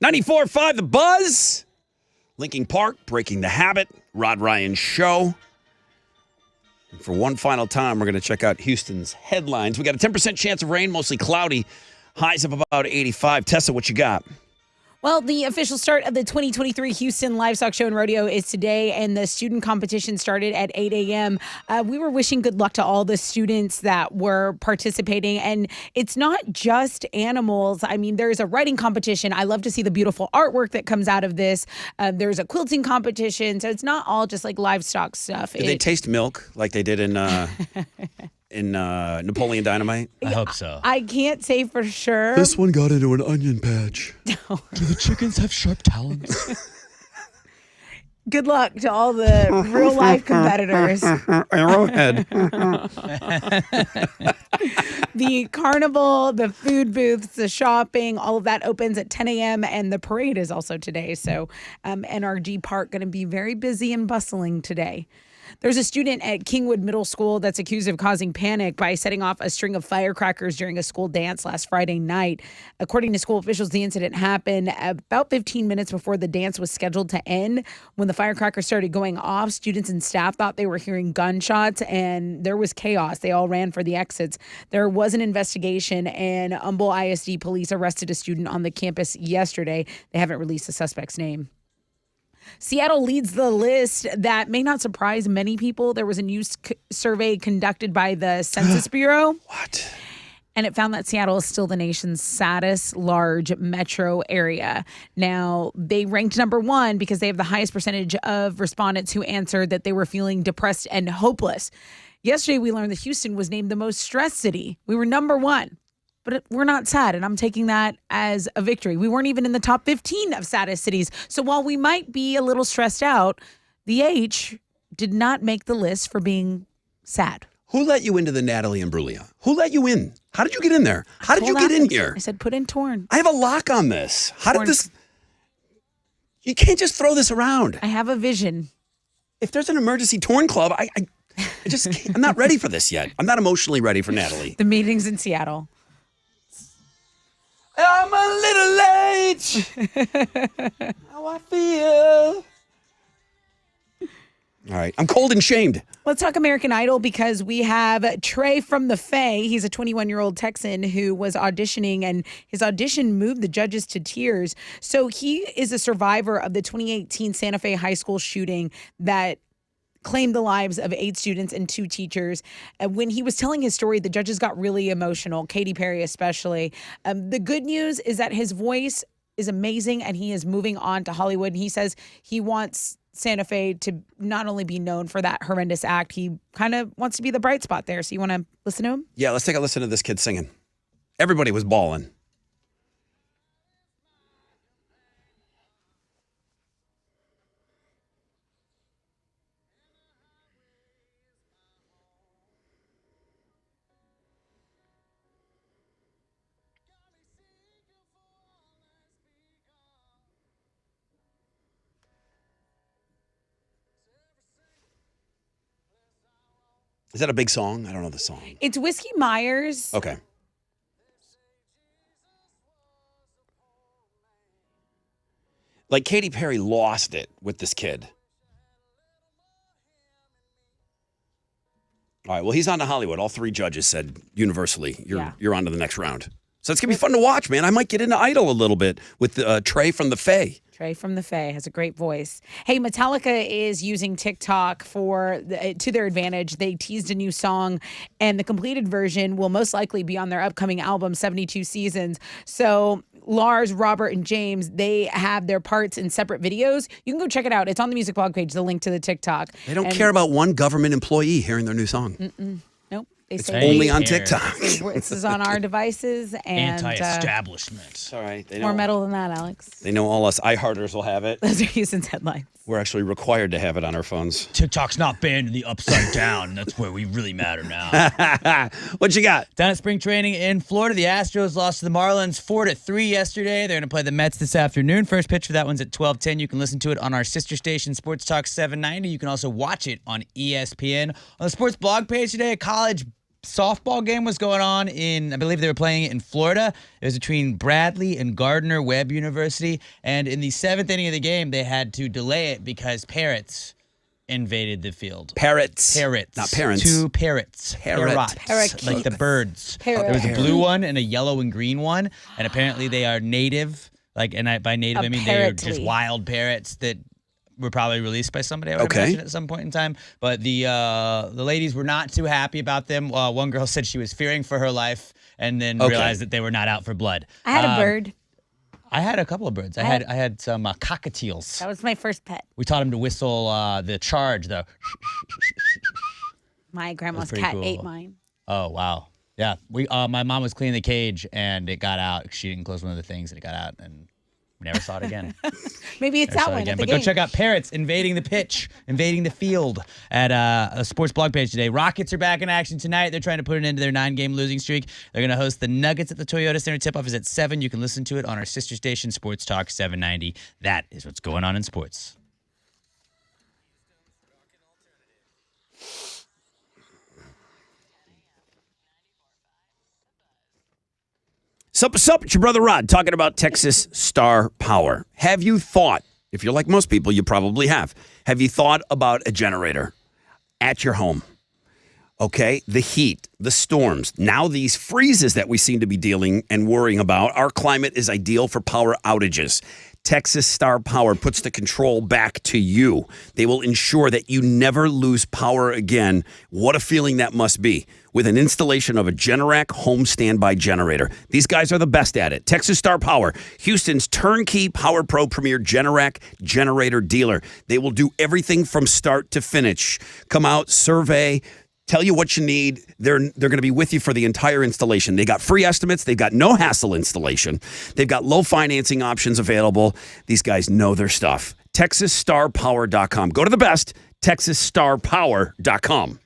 .94.5 The Buzz. Lincoln Park, Breaking the Habit, Rod Ryan Show. And for one final time, we're going to check out Houston's headlines. We got a 10% chance of rain, mostly cloudy. Highs of about 85. Tessa, what you got? Well, the official start of the 2023 Houston Livestock Show and Rodeo is today, and the student competition started at 8 a.m. We were wishing good luck to all the students that were participating, and it's not just animals. I mean, there's a writing competition. I love to see the beautiful artwork that comes out of this. There's a quilting competition, so it's not all just like livestock stuff. Did they taste milk like they did in Napoleon Dynamite? I hope so. I can't say for sure. This one got into an onion patch. Do the chickens have sharp talons? Good luck to all the real life competitors. Arrowhead. The carnival, the food booths, the shopping, all of that opens at 10 a.m. and the parade is also today. So NRG Park going to be very busy and bustling today. There's a student at Kingwood Middle School that's accused of causing panic by setting off a string of firecrackers during a school dance last Friday night. According to school officials, the incident happened about 15 minutes before the dance was scheduled to end. When the firecrackers started going off, students and staff thought they were hearing gunshots, and there was chaos. They all ran for the exits. There was an investigation, and Humboldt ISD police arrested a student on the campus yesterday. They haven't released the suspect's name. Seattle leads the list that may not surprise many people. There was a new survey conducted by the Census Bureau. What? And it found that Seattle is still the nation's saddest large metro area. Now, they ranked number 1 because they have the highest percentage of respondents who answered that they were feeling depressed and hopeless. Yesterday, we learned that Houston was named the most stressed city. We were number 1. But we're not sad, and I'm taking that as a victory. We weren't even in the top 15 of saddest cities. So while we might be a little stressed out, the H did not make the list for being sad. Who let you into the Natalie Imbruglia? Who let you in? How did you get in there? How did you get in here? I said put in Torn. I have a lock on this. How did this... You can't just throw this around. I have a vision. If there's an emergency Torn club, I just can't, I'm not ready for this yet. I'm not emotionally ready for Natalie. The meeting's in Seattle. I'm a little late. How I feel. All right. I'm cold and shamed. Let's talk American Idol because we have Trey from the Fae. He's a 21-year-old Texan who was auditioning, and his audition moved the judges to tears. So he is a survivor of the 2018 Santa Fe High School shooting that claimed the lives of 8 students and 2 teachers. When he was telling his story, the judges got really emotional, Katy Perry especially. The good news is that his voice is amazing, and he is moving on to Hollywood. And he says he wants Santa Fe to not only be known for that horrendous act, he kind of wants to be the bright spot there. So you want to listen to him? Yeah, let's take a listen to this kid singing. Everybody was bawling. Is that a big song? I don't know the song. It's Whiskey Myers. Okay. Like Katy Perry lost it with this kid. All right, well, he's on to Hollywood. All 3 judges said universally, you're on to the next round. So it's going to be fun to watch, man. I might get into Idol a little bit with Trey from the Fae. Trey from the Fae has a great voice. Hey, Metallica is using TikTok to their advantage. They teased a new song, and the completed version will most likely be on their upcoming album, 72 Seasons. So Lars, Robert, and James, they have their parts in separate videos. You can go check it out. It's on the music blog page, the link to the TikTok. They don't care about one government employee hearing their new song. Nope. They It's say only on TikTok. This is on our devices. And anti-establishment. All right. They know, more metal than that, Alex. They know all us iHearters will have it. Those are Houston's headlines. We're actually required to have it on our phones. TikTok's not banned in the upside down. That's where we really matter now. What you got? Down at spring training in Florida, the Astros lost to the Marlins 4-3 yesterday. They're going to play the Mets this afternoon. First pitch for that one's at 12:10. You can listen to it on our sister station, Sports Talk 790. You can also watch it on ESPN. On the sports blog page today, a college softball game was going on I believe they were playing it in Florida. It was between Bradley and Gardner-Webb University. And in the 7th inning of the game, they had to delay it because parrots invaded the field. Parrots. Not parents. 2 parrots. Parakeets. Like the birds. Parrot. There was a blue one and a yellow and green one. And apparently they are native. By native, I mean they are just wild parrots that were probably released by somebody, I would imagine, at some point in time. But the ladies were not too happy about them. One girl said she was fearing for her life and then realized that they were not out for blood. I had a bird. I had a couple of birds. I had some cockatiels. That was my first pet. We taught him to whistle the charge, though. My grandma's cat cool. ate mine. Oh, wow. Yeah. My mom was cleaning the cage, and it got out. She didn't close one of the things, and it got out, and we never saw it again. Maybe it's that one. But go check out Parrots invading the pitch, invading the field at a sports blog page today. Rockets are back in action tonight. They're trying to put an end to their 9-game losing streak. They're going to host the Nuggets at the Toyota Center. Tip-off is at 7. You can listen to it on our sister station, Sports Talk 790. That is what's going on in sports. Sup, it's your brother Rod talking about Texas Star Power. Have you thought, if you're like most people, you probably have you thought about a generator at your home? Okay, the heat, the storms, now these freezes that we seem to be dealing and worrying about. Our climate is ideal for power outages. Texas Star Power puts the control back to you. They will ensure that you never lose power again. What a feeling that must be with an installation of a Generac home standby generator. These guys are the best at it. Texas Star Power, Houston's turnkey Power Pro Premier Generac generator dealer. They will do everything from start to finish. Come out, survey, tell you what you need. They're going to be with you for the entire installation. They got free estimates. They've got no hassle installation. They've got low financing options available. These guys know their stuff. TexasStarPower.com. Go to the best, TexasStarPower.com.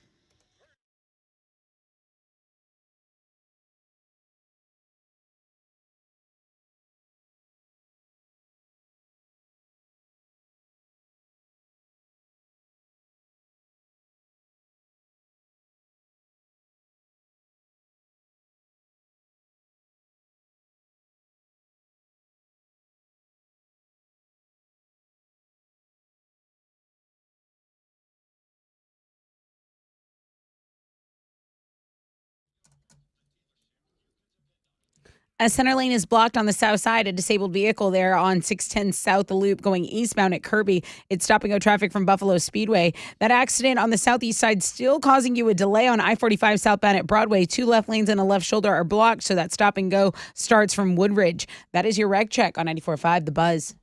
A center lane is blocked on the south side. A disabled vehicle there on 610 South Loop going eastbound at Kirby. It's stopping go traffic from Buffalo Speedway. That accident on the southeast side still causing you a delay on I-45 southbound at Broadway. 2 left lanes and a left shoulder are blocked, so that stop and go starts from Woodridge. That is your wreck check on 94.5 The Buzz.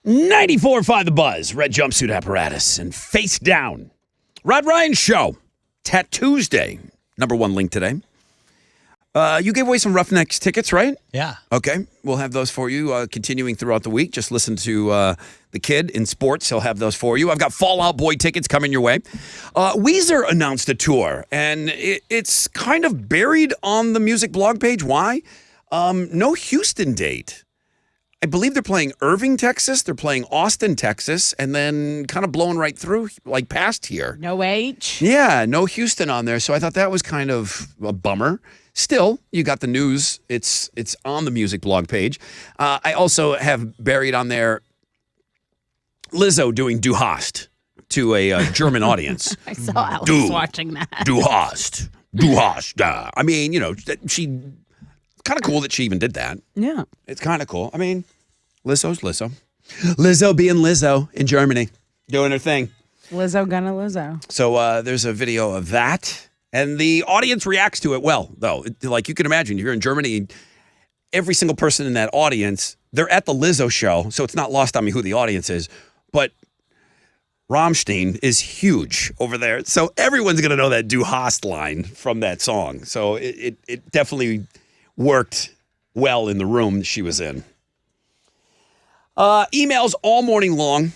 94.5 The Buzz, red jumpsuit apparatus, and face down. Rod Ryan Show, Tattoos Day, #1 link today. You gave away some Roughnecks tickets, right? Yeah. Okay, we'll have those for you continuing throughout the week. Just listen to the kid in sports. He'll have those for you. I've got Fall Out Boy tickets coming your way. Weezer announced a tour, and it's kind of buried on the music blog page. Why? No Houston date. I believe they're playing Irving, Texas. They're playing Austin, Texas, and then kind of blowing right through, like past here. No H. Yeah, no Houston on there. So I thought that was kind of a bummer. Still, you got the news. It's on the music blog page. I also have buried on there Lizzo doing Du hast to a German audience. I saw Alex watching that. Du hast. Du hast. I mean, she kind of cool that she even did that. Yeah. It's kind of cool. I mean, Lizzo's Lizzo. Lizzo being Lizzo in Germany, doing her thing. Lizzo gonna Lizzo. So there's a video of that. And the audience reacts to it well, though. Like you can imagine, you're in Germany, every single person in that audience, they're at the Lizzo show, so it's not lost on me who the audience is. But Rammstein is huge over there. So everyone's going to know that Du hast line from that song. So it definitely worked well in the room she was in. Emails all morning long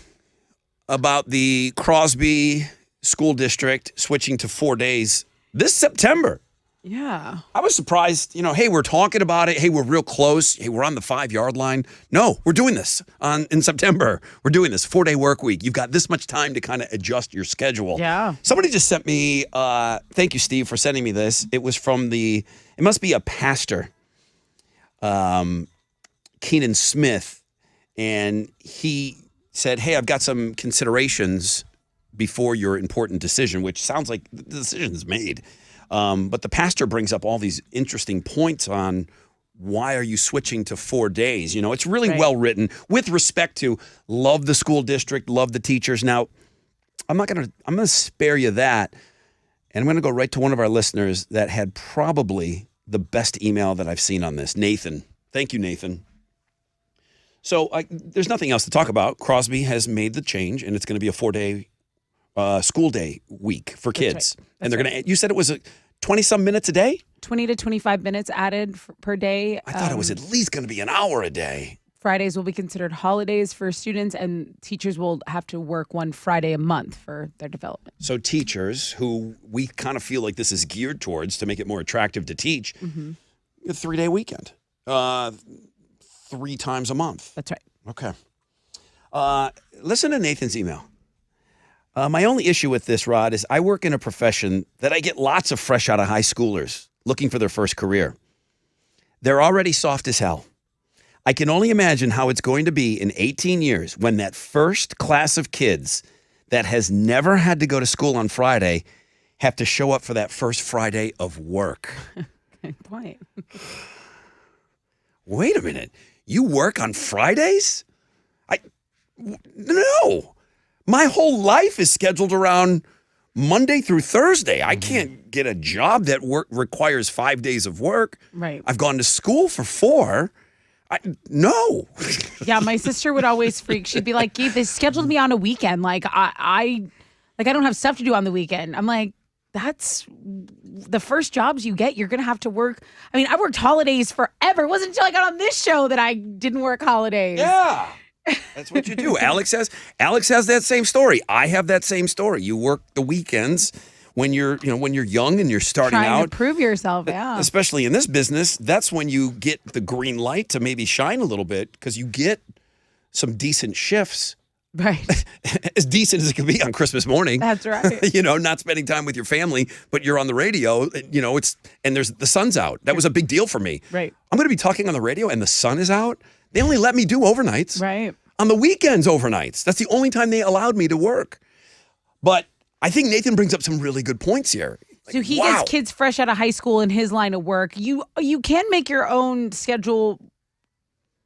about the Crosby School District switching to 4 days this September. Yeah. I was surprised, hey, we're talking about it. Hey, we're real close. Hey, we're on the 5-yard line. No, we're doing this in September. We're doing this 4-day work week. You've got this much time to kind of adjust your schedule. Yeah. Somebody just sent me, thank you, Steve, for sending me this. It was from it must be a pastor, Keenan Smith. And he said, hey, I've got some considerations before your important decision, which sounds like the decision is made. But the pastor brings up all these interesting points on why are you switching to 4 days? It's really well written with respect to love the school district, love the teachers. Now, I'm going to spare you that. And I'm going to go right to one of our listeners that had probably the best email that I've seen on this. Nathan. Thank you, Nathan. So there's nothing else to talk about. Crosby has made the change, and it's going to be a 4-day school day week for kids. Right. And they're going to, you said it was 20-some minutes a day? 20 to 25 minutes added per day. I thought it was at least going to be an hour a day. Fridays will be considered holidays for students, and teachers will have to work one Friday a month for their development. So teachers, who we kind of feel like this is geared towards to make it more attractive to teach, a 3-day weekend, 3 times a month. That's right. Okay. Listen to Nathan's email. My only issue with this, Rod, is I work in a profession that I get lots of fresh out of high schoolers looking for their first career. They're already soft as hell. I can only imagine how it's going to be in 18 years when that first class of kids that has never had to go to school on Friday have to show up for that first Friday of work. Good point. Wait a minute. You work on Fridays? No. My whole life is scheduled around Monday through Thursday. I can't get a job that requires 5 days of work. Right. I've gone to school for 4. No. Yeah, my sister would always freak. She'd be like, they scheduled me on a weekend. Like I don't have stuff to do on the weekend. I'm like, that's the first jobs you get. You're going to have to work. I mean, I worked holidays forever. It wasn't until I got on this show that I didn't work holidays. Yeah. That's what you do. Alex has that same story. I have that same story. You work the weekends when you're young and you're starting Trying out. to prove yourself, yeah. Especially in this business, that's when you get the green light to maybe shine a little bit because you get some decent shifts. Right. As decent as it can be on Christmas morning. That's right. Not spending time with your family, but you're on the radio, and there's the sun's out. That was a big deal for me. Right. I'm going to be talking on the radio and the sun is out. They only let me do overnights. Right. On the weekends, overnights. That's the only time they allowed me to work. But I think Nathan brings up some really good points here. So he gets kids fresh out of high school in his line of work. You can make your own schedule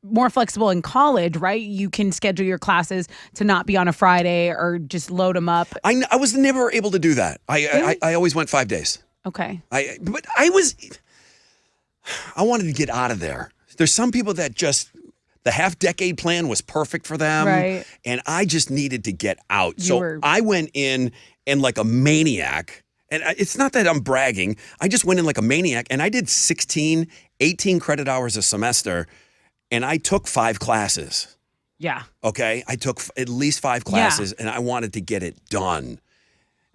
more flexible in college, right? You can schedule your classes to not be on a Friday or just load them up. I was never able to do that. Really? I always went 5 days. Okay. I wanted to get out of there. There's some people that The half-decade plan was perfect for them. Right. And I just needed to get out. You So were- I went in and like a maniac. And it's not that I'm bragging. I just went in like a maniac, and I did 16, 18 credit hours a semester, and I took 5 classes. Yeah. Okay? I took at least 5 classes, and I wanted to get it done.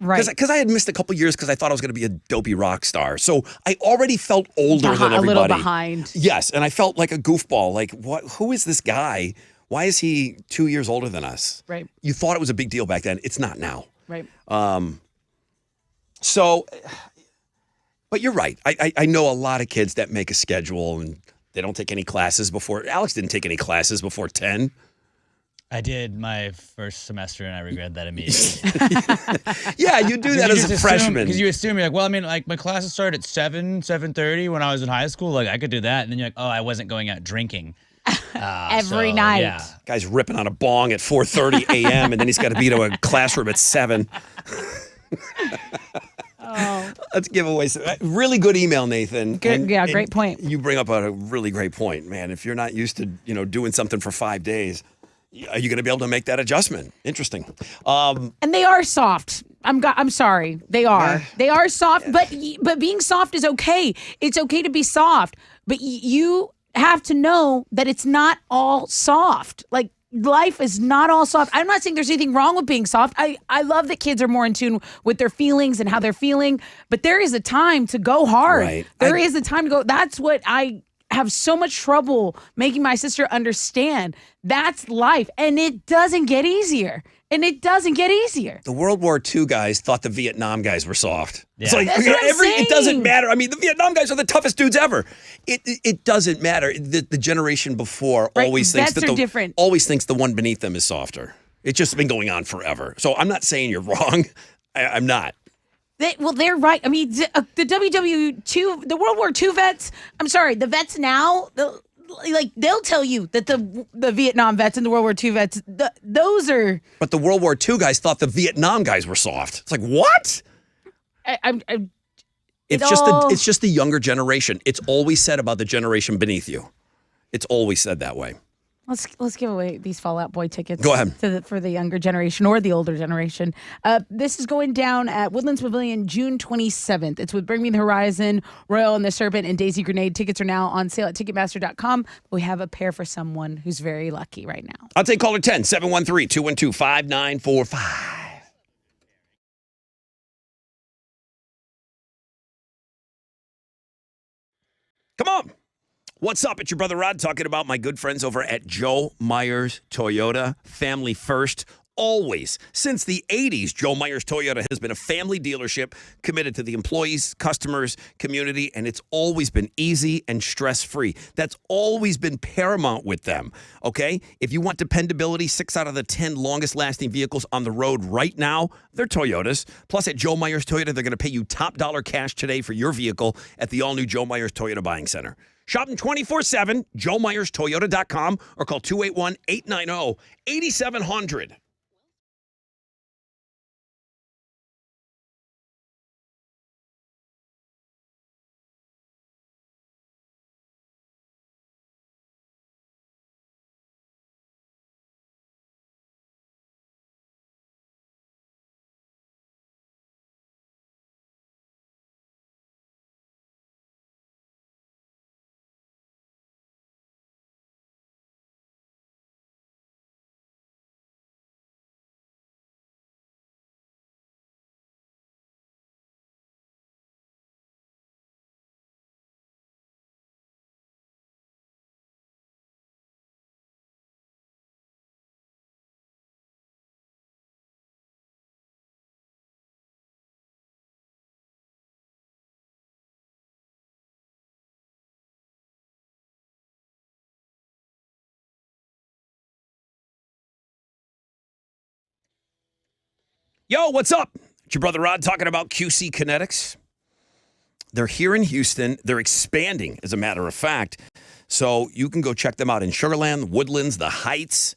Right. Because I had missed a couple years because I thought I was going to be a dopey rock star. So I already felt older than a everybody. little behind. Yes, and I felt like a goofball. Like, what? Who is this guy? Why is he 2 years older than us? Right. You thought it was a big deal back then. It's not now. Right. So, but you're right. I know a lot of kids that make a schedule and they don't take any classes before. Alex didn't take any classes before 10. I did my first semester, and I regret that immediately. Yeah, you do that as a freshman. Because you assume, you're like, well, I mean, like, my classes started at 7:30 when I was in high school. Like, I could do that. And then you're like, oh, I wasn't going out drinking. Every night. Yeah. Guy's ripping on a bong at 4:30 a.m. and then he's got to be to a classroom at 7. Let's give away some really good email, Nathan. Good, great point. You bring up a really great point, man. If you're not used to, doing something for 5 days, are you going to be able to make that adjustment? Interesting. And they are soft. I'm sorry. They are. Yeah. They are soft, but being soft is okay. It's okay to be soft, but you have to know that it's not all soft. Like, life is not all soft. I'm not saying there's anything wrong with being soft. I love that kids are more in tune with their feelings and how they're feeling, but there is a time to go hard. Right. There is a time to go. That's what I have so much trouble making my sister understand. That's life, and it doesn't get easier. The World War II guys thought the Vietnam guys were soft. Yeah. It's like That's what I'm it doesn't saying. matter. I mean, the Vietnam guys are the toughest dudes ever. It doesn't matter. The generation before Right, always thinks vets are different. always thinks the one beneath them is softer. It's just been going on forever. So I'm not saying you're wrong. I'm not. They're right. I mean, the WW2, the World War II vets. I'm sorry, the vets now. They'll tell you that the Vietnam vets and the World War II vets, those are. But the World War II guys thought the Vietnam guys were soft. It's like, what? It's just the younger generation. It's always said about the generation beneath you. It's always said that way. Let's give away these Fall Out Boy tickets. Go ahead. For the younger generation or the older generation. This is going down at Woodlands Pavilion June 27th. It's with Bring Me the Horizon, Royal and the Serpent, and Daisy Grenade. Tickets are now on sale at Ticketmaster.com. We have a pair for someone who's very lucky right now. I'll take caller 10, 713-212-5945. Come on. What's up? It's your brother Rod talking about my good friends over at Joe Myers Toyota. Family first, always. Since the 80s, Joe Myers Toyota has been a family dealership committed to the employees, customers, community, and it's always been easy and stress-free. That's always been paramount with them, okay? If you want dependability, 6 out of the 10 longest-lasting vehicles on the road right now, they're Toyotas. Plus, at Joe Myers Toyota, they're going to pay you top dollar cash today for your vehicle at the all-new Joe Myers Toyota Buying Center. Shop them 24/7, JoeMyersToyota.com, or call 281-890-8700. Yo, what's up? It's your brother Rod talking about QC Kinetics. They're here in Houston. They're expanding, as a matter of fact. So you can go check them out in Sugarland, Woodlands, the Heights.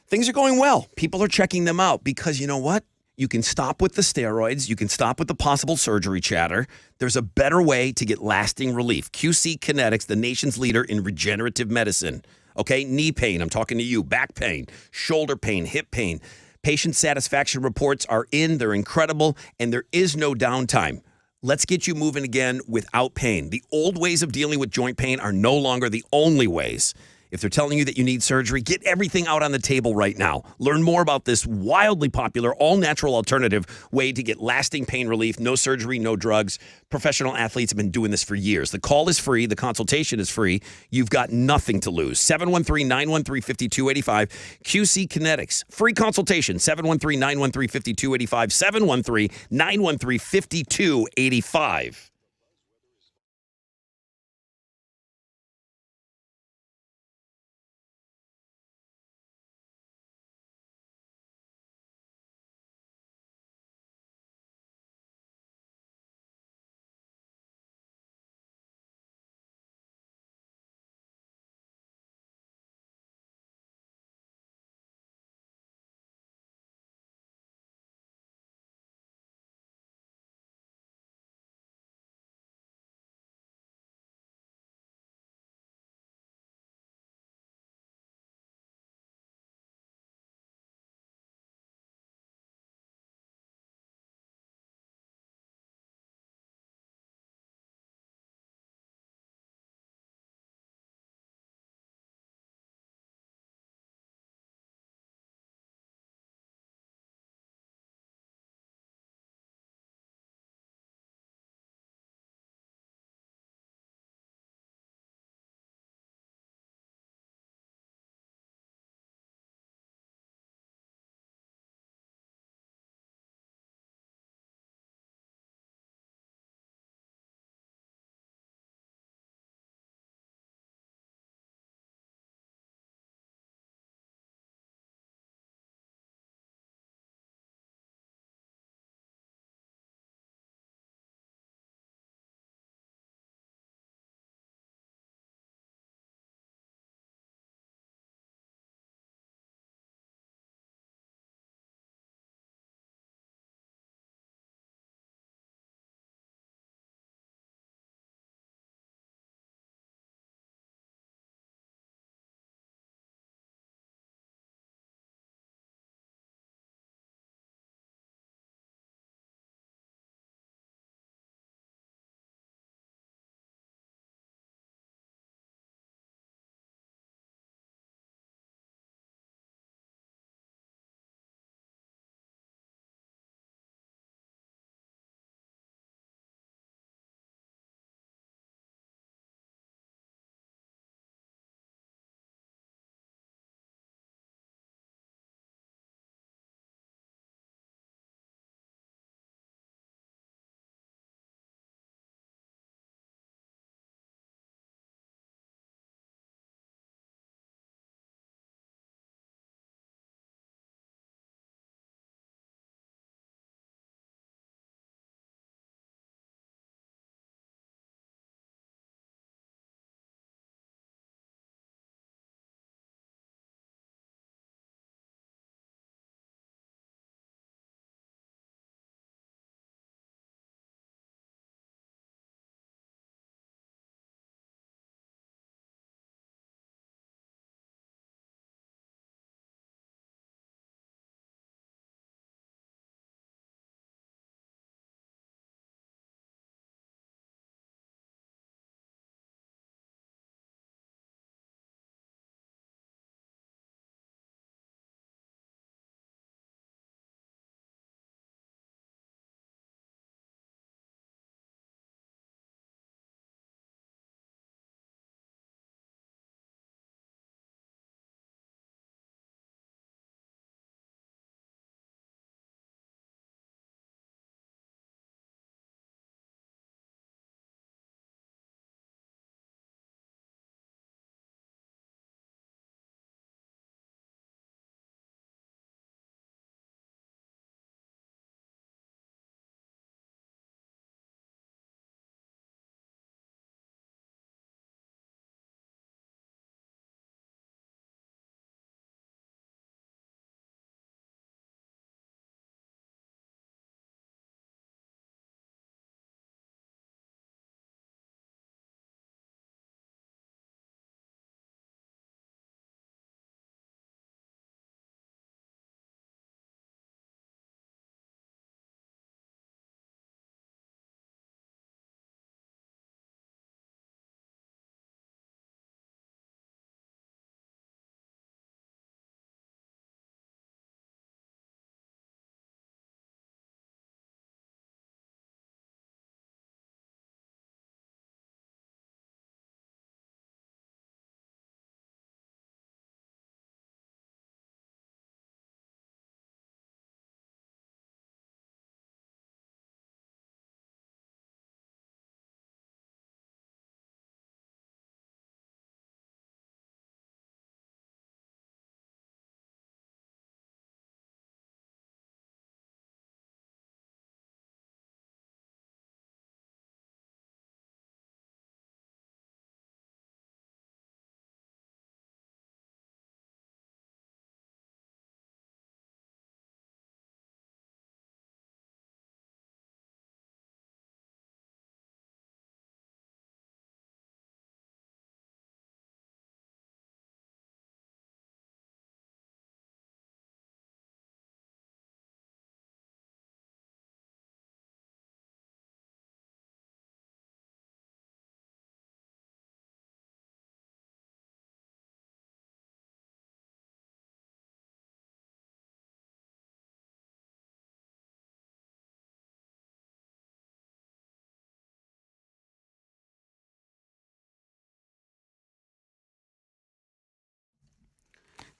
Things are going well. People are checking them out because you know what? You can stop with the steroids. You can stop with the possible surgery chatter. There's a better way to get lasting relief. QC Kinetics, the nation's leader in regenerative medicine. Okay, knee pain, I'm talking to you, back pain, shoulder pain, hip pain. Patient satisfaction reports are in, they're incredible, and there is no downtime. Let's get you moving again without pain. The old ways of dealing with joint pain are no longer the only ways. If they're telling you that you need surgery, get everything out on the table right now. Learn more about this wildly popular, all-natural alternative way to get lasting pain relief. No surgery, no drugs. Professional athletes have been doing this for years. The call is free. The consultation is free. You've got nothing to lose. 713-913-5285. QC Kinetics. Free consultation. 713-913-5285. 713-913-5285.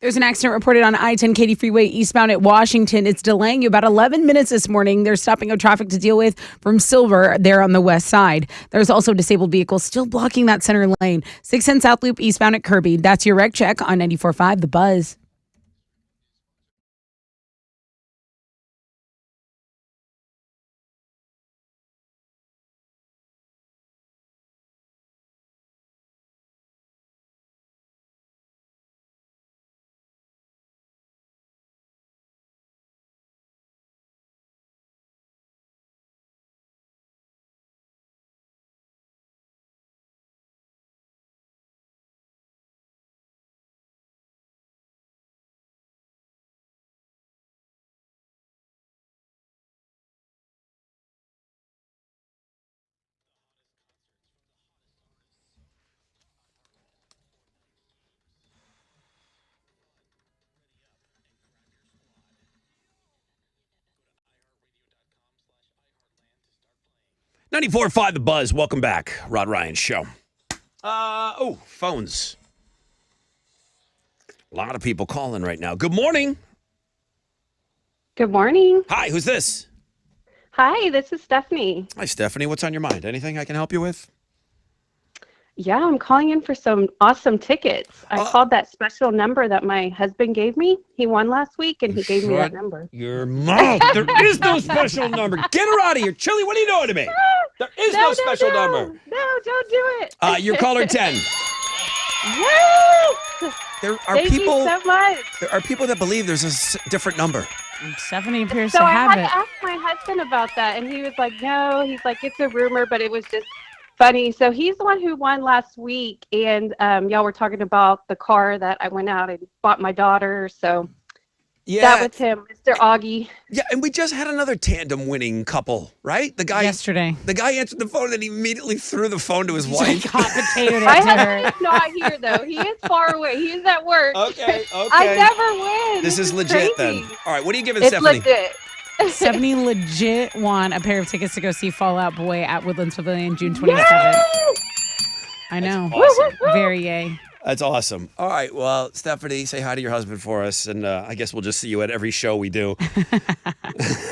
There's an accident reported on I-10 Katy Freeway eastbound at Washington. It's delaying you about 11 minutes this morning. There's stopping of traffic to deal with from Silver there on the west side. There's also disabled vehicles still blocking that center lane. 610 South Loop eastbound at Kirby. That's your wreck check on 94.5 The Buzz. .94.5 The Buzz. Welcome back. Rod Ryan Show. Phones. A lot of people calling right now. Good morning. Good morning. Hi, who's this? Hi, this is Stephanie. Hi, Stephanie. What's on your mind? Anything I can help you with? Yeah, I'm calling in for some awesome tickets. I called that special number that my husband gave me. He won last week, and he gave me that number. Your mouth. There is no special number. Get her out of here. Chili, what are you doing to me? There is no special number. No, don't do it. You're caller 10. Woo! There are Thank people. you so much. There are people that believe there's different number. Stephanie appears So to I have had it. to ask my husband about that, and he was like, no. He's like, it's a rumor, but it was just funny. So he's the one who won last week, and y'all were talking about the car that I went out and bought my daughter. So that was him, Mr. Augie. Yeah, and we just had another tandem winning couple, right? The guy yesterday. The guy answered the phone and he immediately threw the phone to his wife. My husband is not here, though. He is far away. He is at work. Okay. I never win. This is legit crazy. then. All right, what are you giving It's Stephanie? legit. Stephanie legit won a pair of tickets to go see Fall Out Boy at Woodlands Pavilion June 27th. I know. awesome. Very yay. That's awesome. All right, well, Stephanie, say hi to your husband for us, and I guess we'll just see you at every show we do.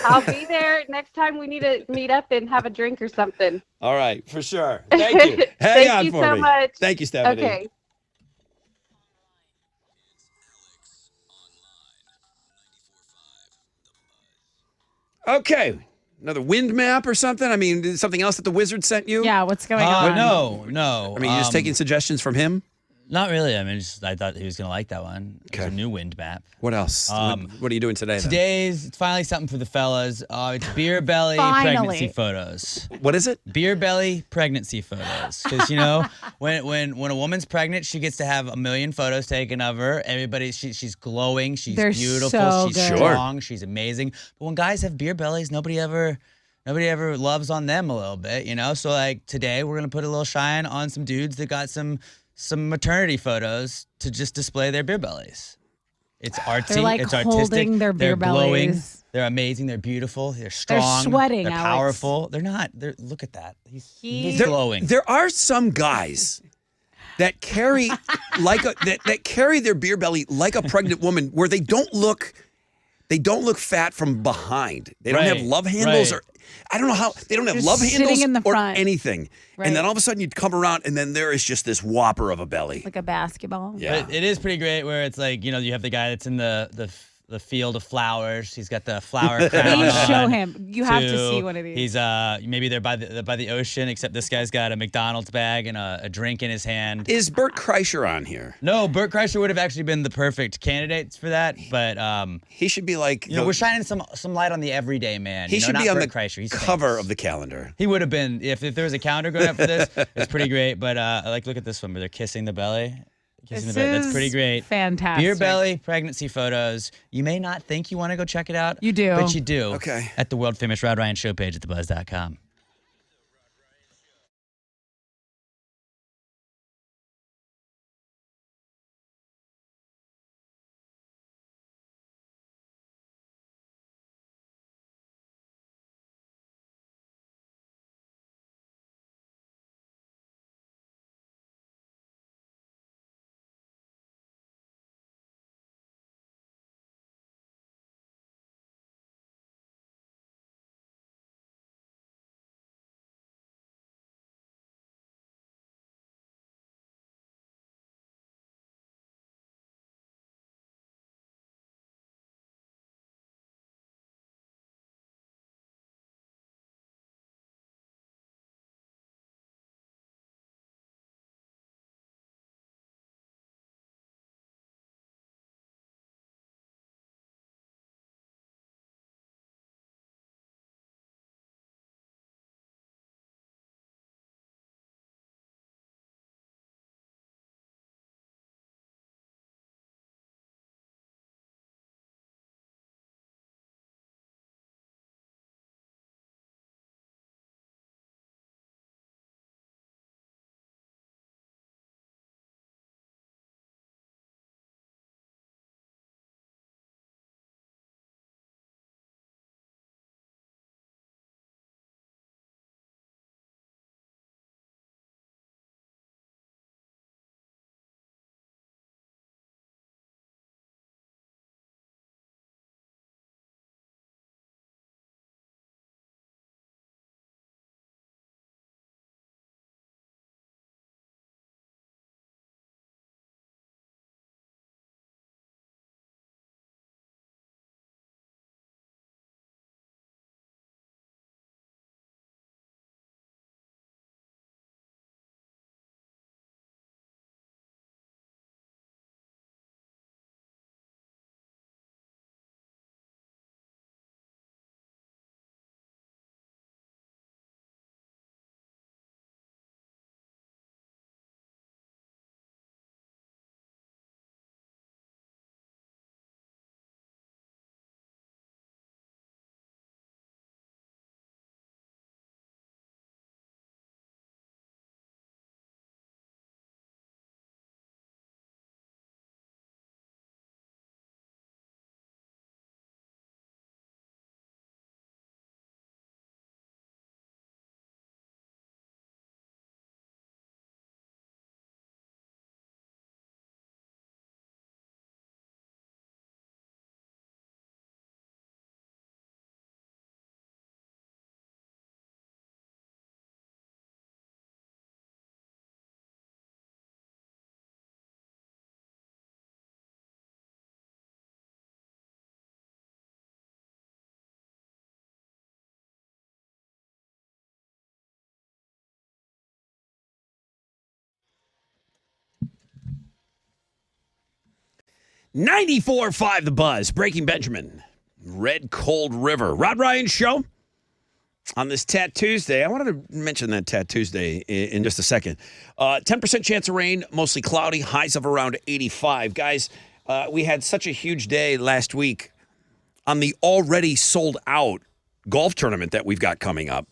I'll be there next time we need to meet up and have a drink or something. All right, for sure. Thank you. Hang Thank on you for so me. much. Thank you, Stephanie. Okay. Okay. Another wind map or something? I mean, something else that the wizard sent you? Yeah, what's going on? No. I mean, you're just taking suggestions from him? Not really. I mean, I thought he was going to like that one. It's a new wind map. What else? What are you doing today then? Today's it's finally something for the fellas. It's beer belly Finally. pregnancy photos. What is it? Beer belly pregnancy photos. Because you know, when a woman's pregnant, she gets to have a million photos taken of her. Everybody, she's glowing, she's They're beautiful, so she's good. strong, she's amazing. But when guys have beer bellies, nobody ever loves on them a little bit, you know. So like today, we're gonna put a little shine on some dudes that got some maternity photos to just display their beer bellies. It's artsy. They're like it's artistic. holding their beer they're glowing. bellies. They're amazing. They're beautiful. They're strong. sweating, They're Alex. powerful. They're not. Look at that. He's There- glowing. There are some guys that carry that carry their beer belly like a pregnant woman, where they don't look fat from behind. They don't have Right, love handles right. or I don't know how they don't have Just love sitting handles in the or front. anything. Right. And then all of a sudden you'd come around and then there is just this whopper of a belly. Like a basketball. Yeah. But it is pretty great where it's like, you know, you have the guy that's in the field of flowers. He's got the flower crown Please on. show him. You have to see one of these. He's maybe they're by the ocean, except this guy's got a McDonald's bag and a drink in his hand. Is Bert Kreischer on here? No, Bert Kreischer would have actually been the perfect candidate for that, but he should be like you know, we're shining some light on the everyday man. He you know, should not be on Bert the Kreischer. He's cover famous. of the calendar. He would have been if there was a calendar going up for this. It's pretty great, but like look at this one where they're kissing the belly. Kissing This the belly. That's is pretty great. fantastic. Beer belly pregnancy photos. You may not think you want to go check it out. You do. But you do. Okay. At the world famous Rod Ryan show page at thebuzz.com. 94.5 The Buzz. Breaking Benjamin. Red Cold River. Rod Ryan Show on this Tat Tuesday. I wanted to mention that Tat Tuesday in just a second. 10% chance of rain, mostly cloudy, highs of around 85. Guys, we had such a huge day last week on the already sold out golf tournament that we've got coming up.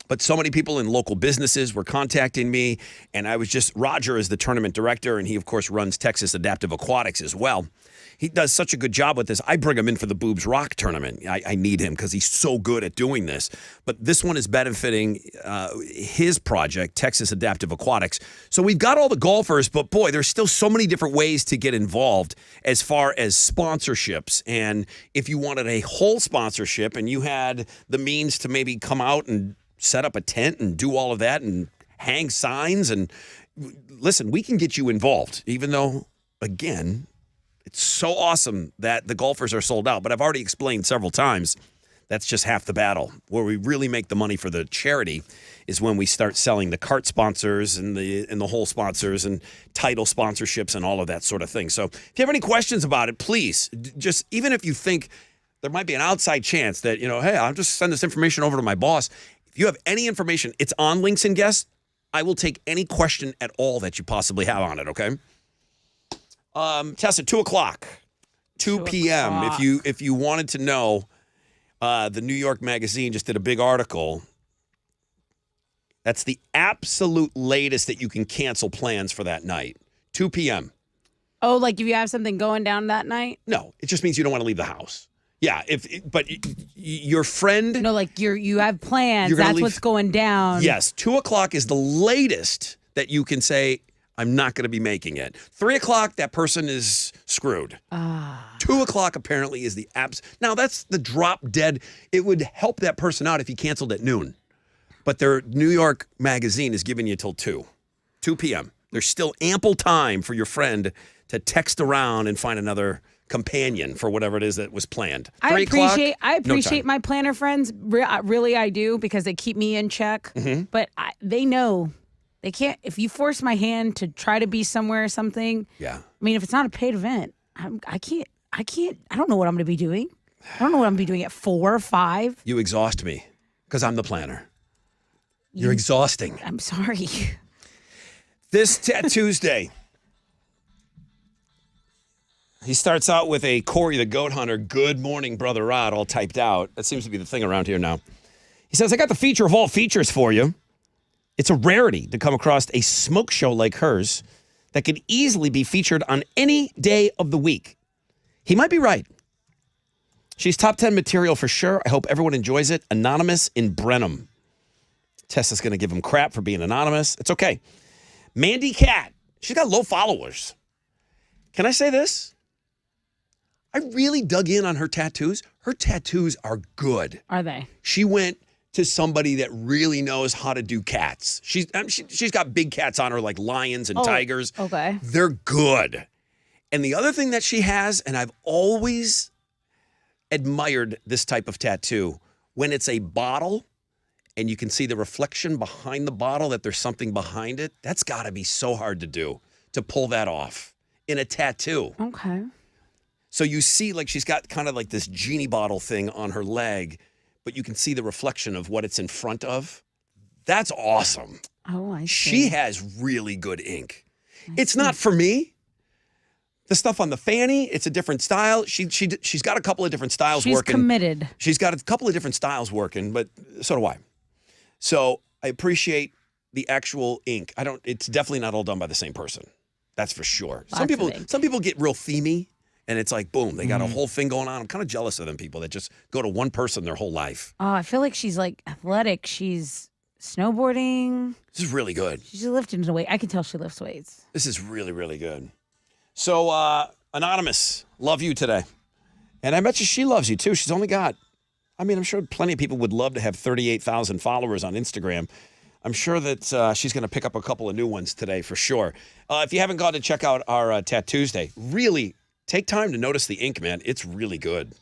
But so many people in local businesses were contacting me, and Roger is the tournament director, and he, of course, runs Texas Adaptive Aquatics as well. He does such a good job with this. I bring him in for the Boobs Rock tournament. I need him because he's so good at doing this. But this one is benefiting his project, Texas Adaptive Aquatics. So we've got all the golfers, but boy, there's still so many different ways to get involved as far as sponsorships. And if you wanted a whole sponsorship and you had the means to maybe come out and set up a tent and do all of that and hang signs, and listen, we can get you involved, even though, again, it's so awesome that the golfers are sold out. But I've already explained several times that's just half the battle. Where we really make the money for the charity is when we start selling the cart sponsors and the whole sponsors and title sponsorships and all of that sort of thing. So if you have any questions about it, please, just even if you think there might be an outside chance that, hey, I'll just send this information over to my boss. If you have any information, it's on Links and Guests. I will take any question at all that you possibly have on it, okay? Tessa, 2 o'clock, 2 p.m. If you wanted to know, the New York Magazine just did a big article. That's the absolute latest that you can cancel plans for that night, 2 p.m. Oh, like if you have something going down that night? No, it just means you don't want to leave the house. Yeah, but your friend... No, like you have plans. That's what's going down. Yes, 2 o'clock is the latest that you can say, I'm not going to be making it. 3 o'clock, that person is screwed. 2 o'clock apparently is the Now, that's the drop dead. It would help that person out if he canceled at noon. But their New York Magazine is giving you till 2 p.m. There's still ample time for your friend to text around and find another companion for whatever it is that was planned. I appreciate my planner friends. Really, I do, because they keep me in check. Mm-hmm. But they know they can't. If you force my hand to try to be somewhere or something. Yeah. I mean, if it's not a paid event, I can't. I don't know what I'm going to be doing. I don't know what I'm going to be doing at 4 or 5. You exhaust me because I'm the planner. You're exhausting. I'm sorry. This Tuesday. He starts out with a Corey the Goat Hunter, good morning, Brother Rod, all typed out. That seems to be the thing around here now. He says, I got the feature of all features for you. It's a rarity to come across a smoke show like hers that could easily be featured on any day of the week. He might be right. She's top 10 material for sure. I hope everyone enjoys it. Anonymous in Brenham. Tessa's going to give him crap for being anonymous. It's okay. Mandy Cat. She's got low followers. Can I say this? I really dug in on her tattoos. Her tattoos are good. Are they? She went to somebody that really knows how to do cats. She's got big cats on her, like lions and tigers. Okay. They're good. And the other thing that she has, and I've always admired this type of tattoo, when it's a bottle and you can see the reflection behind the bottle, that there's something behind it, that's got to be so hard to do, to pull that off in a tattoo. Okay. So you see, like, she's got kind of like this genie bottle thing on her leg, but you can see the reflection of what it's in front of. That's awesome. Oh, I see. She has really good ink. It's not for me. The stuff on the fanny, it's a different style. She's got a couple of different styles working. She's committed. She's got a couple of different styles working, but so do I. So I appreciate the actual ink. It's definitely not all done by the same person. That's for sure. Some people get real themey. And it's like, boom, they got a whole thing going on. I'm kind of jealous of them people that just go to one person their whole life. Oh, I feel like she's like athletic. She's snowboarding. This is really good. She's lifting weight. I can tell she lifts weights. This is really, really good. So, Anonymous, love you today. And I bet you she loves you too. She's only got, I'm sure plenty of people would love to have 38,000 followers on Instagram. I'm sure that she's going to pick up a couple of new ones today for sure. If you haven't gone to check out our Tat Tuesday, really take time to notice the ink, man. It's really good.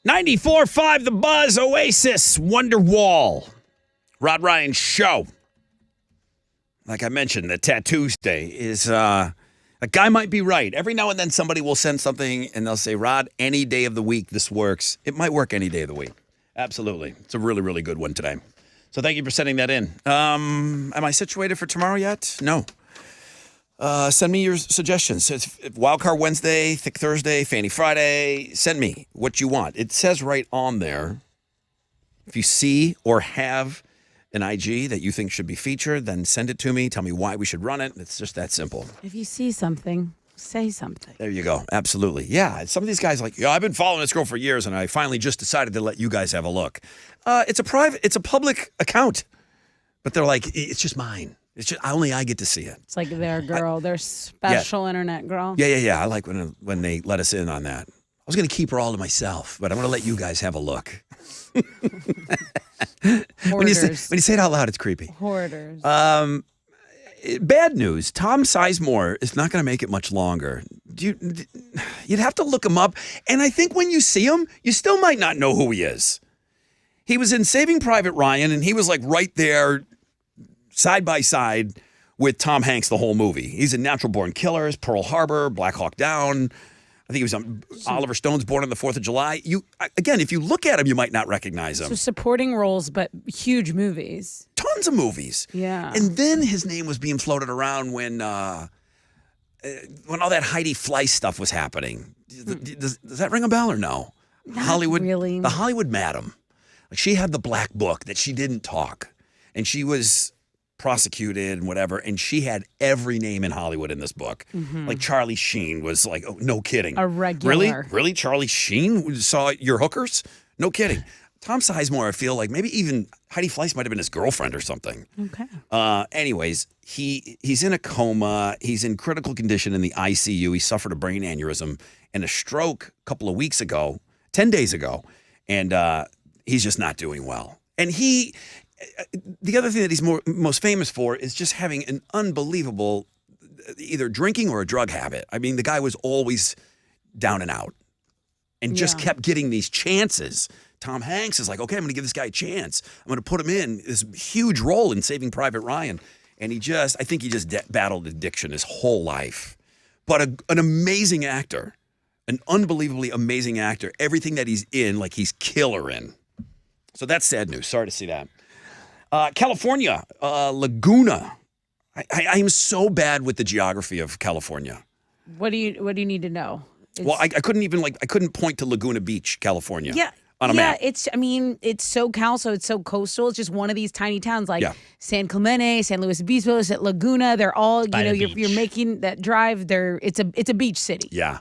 94.5 The Buzz, Oasis, Wonderwall. Rod Ryan Show. Like I mentioned, the Tattoos Day is, a guy might be right. Every now and then somebody will send something and they'll say, Rod, any day of the week this works. It might work any day of the week. Absolutely. It's a really, really good one today. So thank you for sending that in. Am I situated for tomorrow yet? No. Send me your suggestions. It's Wildcard Wednesday, Thick Thursday, Fanny Friday. Send me what you want. It says right on there, if you see or have an IG that you think should be featured, then send it to me. Tell me why we should run it. It's just that simple. If you see something, say something. There you go. Absolutely. Yeah. Some of these guys are like, I've been following this girl for years, and I finally just decided to let you guys have a look. It's a public account, but they're like, it's just mine. It's just only I get to see it. It's like their girl, their special internet girl. Yeah. I like when they let us in on that. I was going to keep her all to myself, but I'm going to let you guys have a look. When you say it out loud, it's creepy. Hoarders. Bad news. Tom Sizemore is not going to make it much longer. You'd have to look him up. And I think when you see him, you still might not know who he is. He was in Saving Private Ryan, and he was like right there side by side with Tom Hanks the whole movie. He's in Natural Born Killers, Pearl Harbor, Black Hawk Down. I think he was on Oliver Stone's Born on the 4th of July. Again, if you look at him, you might not recognize him. So supporting roles, but huge movies. Tons of movies. Yeah. And then his name was being floated around when all that Heidi Fleiss stuff was happening. Does that ring a bell or no? Not Hollywood, really. The Hollywood Madam. Like, she had the black book that she didn't talk. And she was prosecuted and whatever, and she had every name in Hollywood in this book. Mm-hmm. Like Charlie Sheen was like, oh, no kidding. A regular. Really? Charlie Sheen saw your hookers? No kidding. Tom Sizemore, I feel like maybe even Heidi Fleiss might have been his girlfriend or something. Okay. Anyways, he's in a coma. He's in critical condition in the ICU. He suffered a brain aneurysm and a stroke a couple of weeks ago, 10 days ago, and he's just not doing well. And the other thing that he's most famous for is just having an unbelievable either drinking or a drug habit. I mean, the guy was always down and out and just kept getting these chances. Tom Hanks is like, okay, I'm going to give this guy a chance. I'm going to put him in this huge role in Saving Private Ryan. And I think he just battled addiction his whole life. But an amazing actor, an unbelievably amazing actor. Everything that he's in, like he's killer in. So that's sad news. Sorry to see that. California, Laguna. I am so bad with the geography of California. What do you need to know? Well, I couldn't point to Laguna Beach, California. Yeah. On a map. It's SoCal, so it's so coastal. It's just one of these tiny towns like San Clemente, San Luis Obispo, Laguna. They're all, you're making that drive. It's a beach city. Yeah.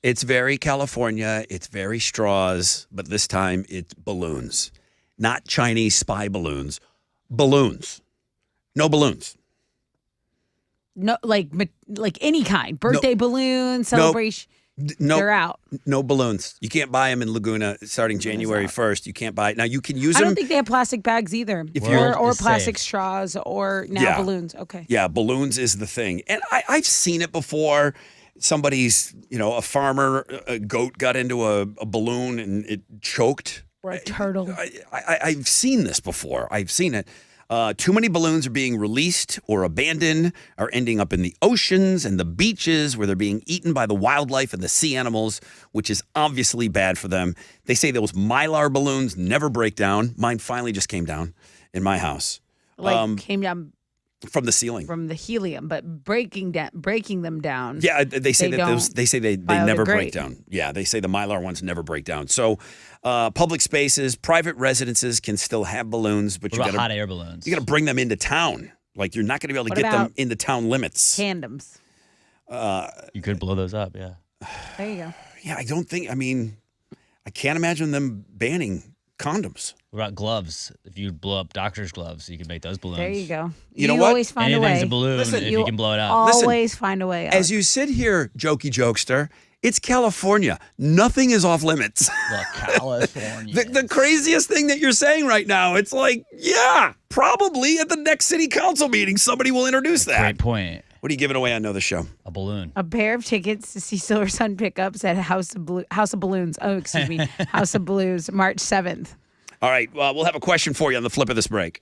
It's very California. It's very straws, but this time it's balloons. Not Chinese spy balloons. Balloons. No balloons. No, like any kind. Birthday balloon, celebration. No, they're out. No balloons. You can't buy them in Laguna starting January 1st. You can't buy it. Now, you can use them. I don't think they have plastic bags either. Or plastic straws or balloons. Okay. Yeah, balloons is the thing. And I've seen it before. Somebody's, a farmer, a goat got into a balloon and it choked. Or a turtle. I've seen this before. I've seen it. Too many balloons are being released or abandoned, are ending up in the oceans and the beaches where they're being eaten by the wildlife and the sea animals, which is obviously bad for them. They say those Mylar balloons never break down. Mine finally just came down in my house. Came down from the ceiling, from the helium, but breaking them down. Yeah, they say they never break down. Yeah, they say the Mylar ones never break down. So, public spaces, private residences can still have balloons, but you got hot air balloons. You got to bring them into town. Like you're not going to be able to get them into town limits. Tandems. You could blow those up. Yeah. There you go. Yeah, I can't imagine them banning condoms. What about gloves? If you blow up doctor's gloves, you can make those balloons. There you go. You know what? Always find a way. Anything's a balloon if you can blow it up. Always find a way out. As you sit here, jokey jokester, it's California. Nothing is off limits. California. The craziest thing that you're saying right now, it's like, yeah, probably at the next city council meeting, somebody will introduce that. Great point. What are you giving away on Know the Show? A balloon. A pair of tickets to see Silver Sun pickups at House of Balloons. Oh, excuse me. House of Blues, March 7th. All right. We'll have a question for you on the flip of this break.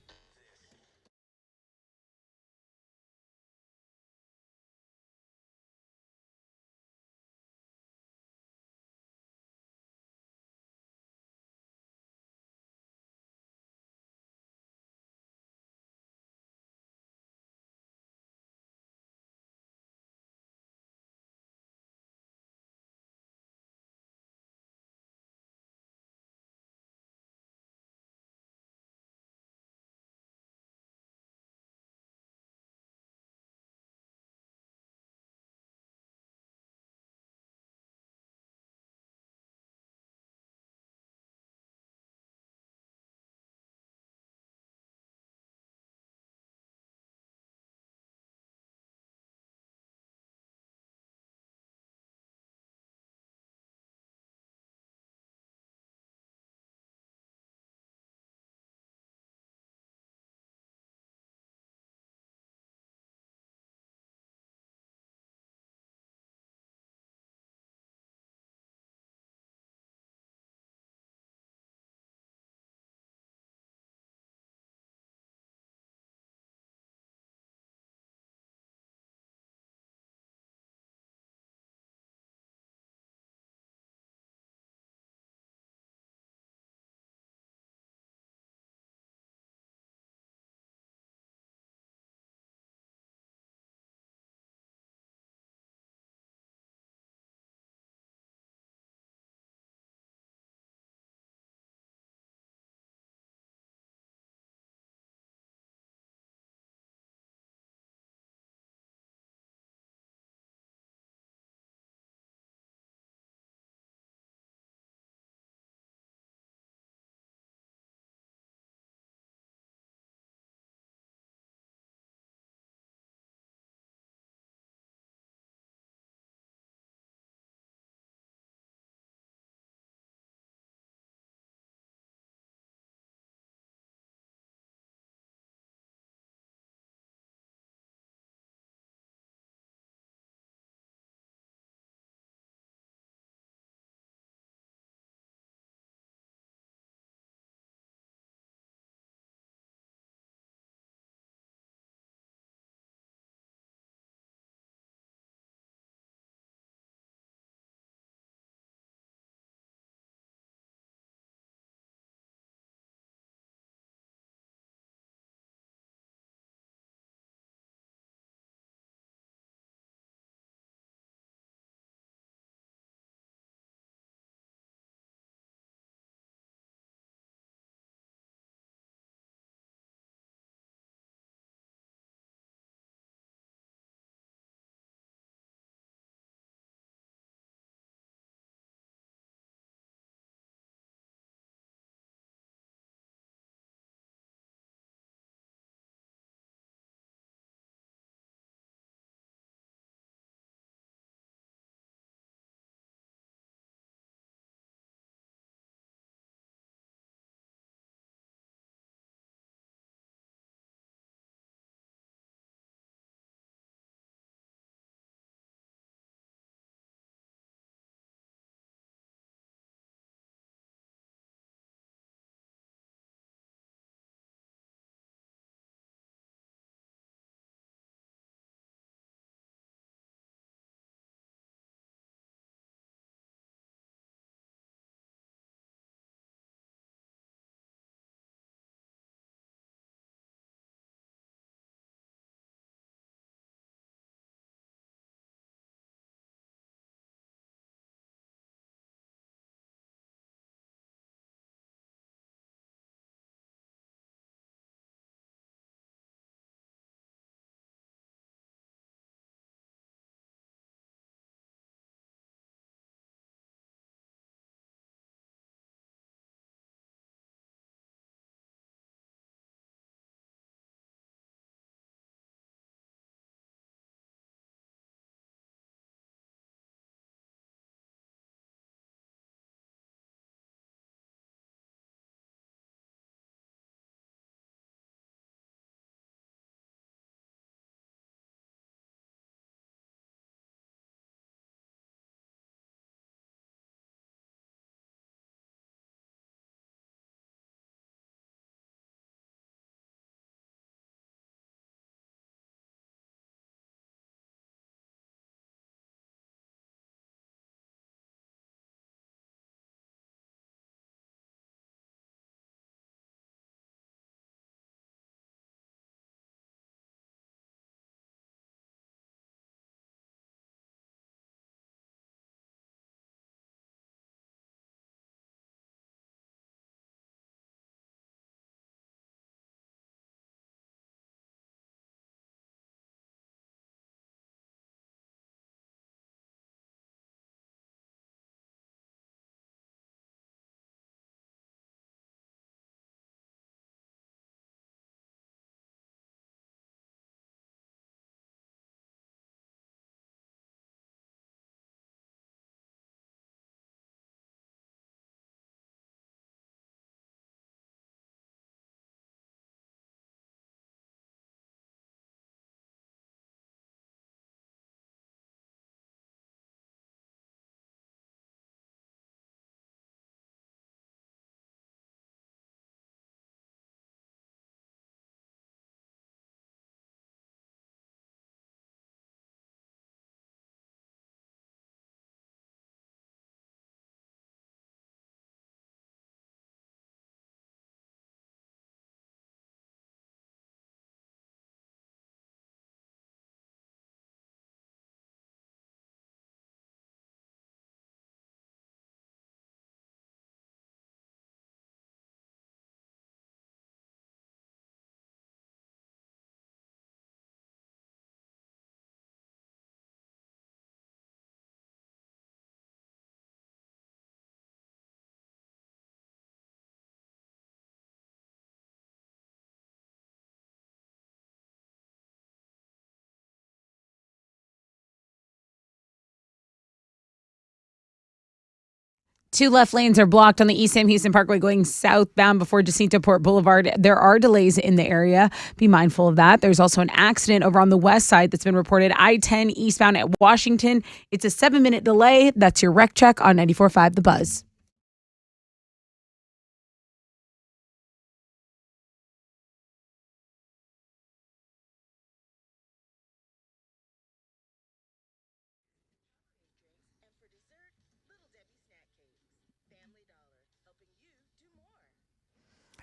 2 left lanes are blocked on the East Sam Houston Parkway going southbound before Jacinto Port Boulevard. There are delays in the area. Be mindful of that. There's also an accident over on the west side that's been reported. I-10 eastbound at Washington. It's a 7-minute delay. That's your wreck check on 94.5 The Buzz.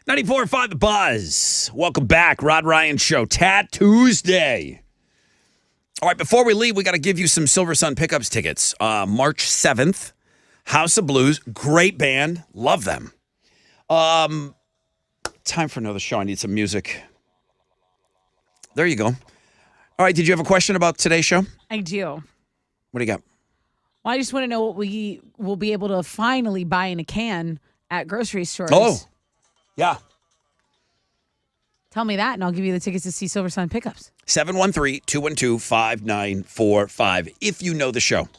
$94.5 The Buzz. Welcome back. Rod Ryan Show. Tat Tuesday. All right, before we leave, we got to give you some Silver Sun Pickups tickets. March 7th, House of Blues. Great band. Love them. Time for another show. I need some music. There you go. All right, did you have a question about today's show? I do. What do you got? Well, I just want to know what we will be able to finally buy in a can at grocery stores. Oh, yeah. Tell me that, and I'll give you the tickets to see Silver Sun Pickups. 713-212-5945 if you know the show.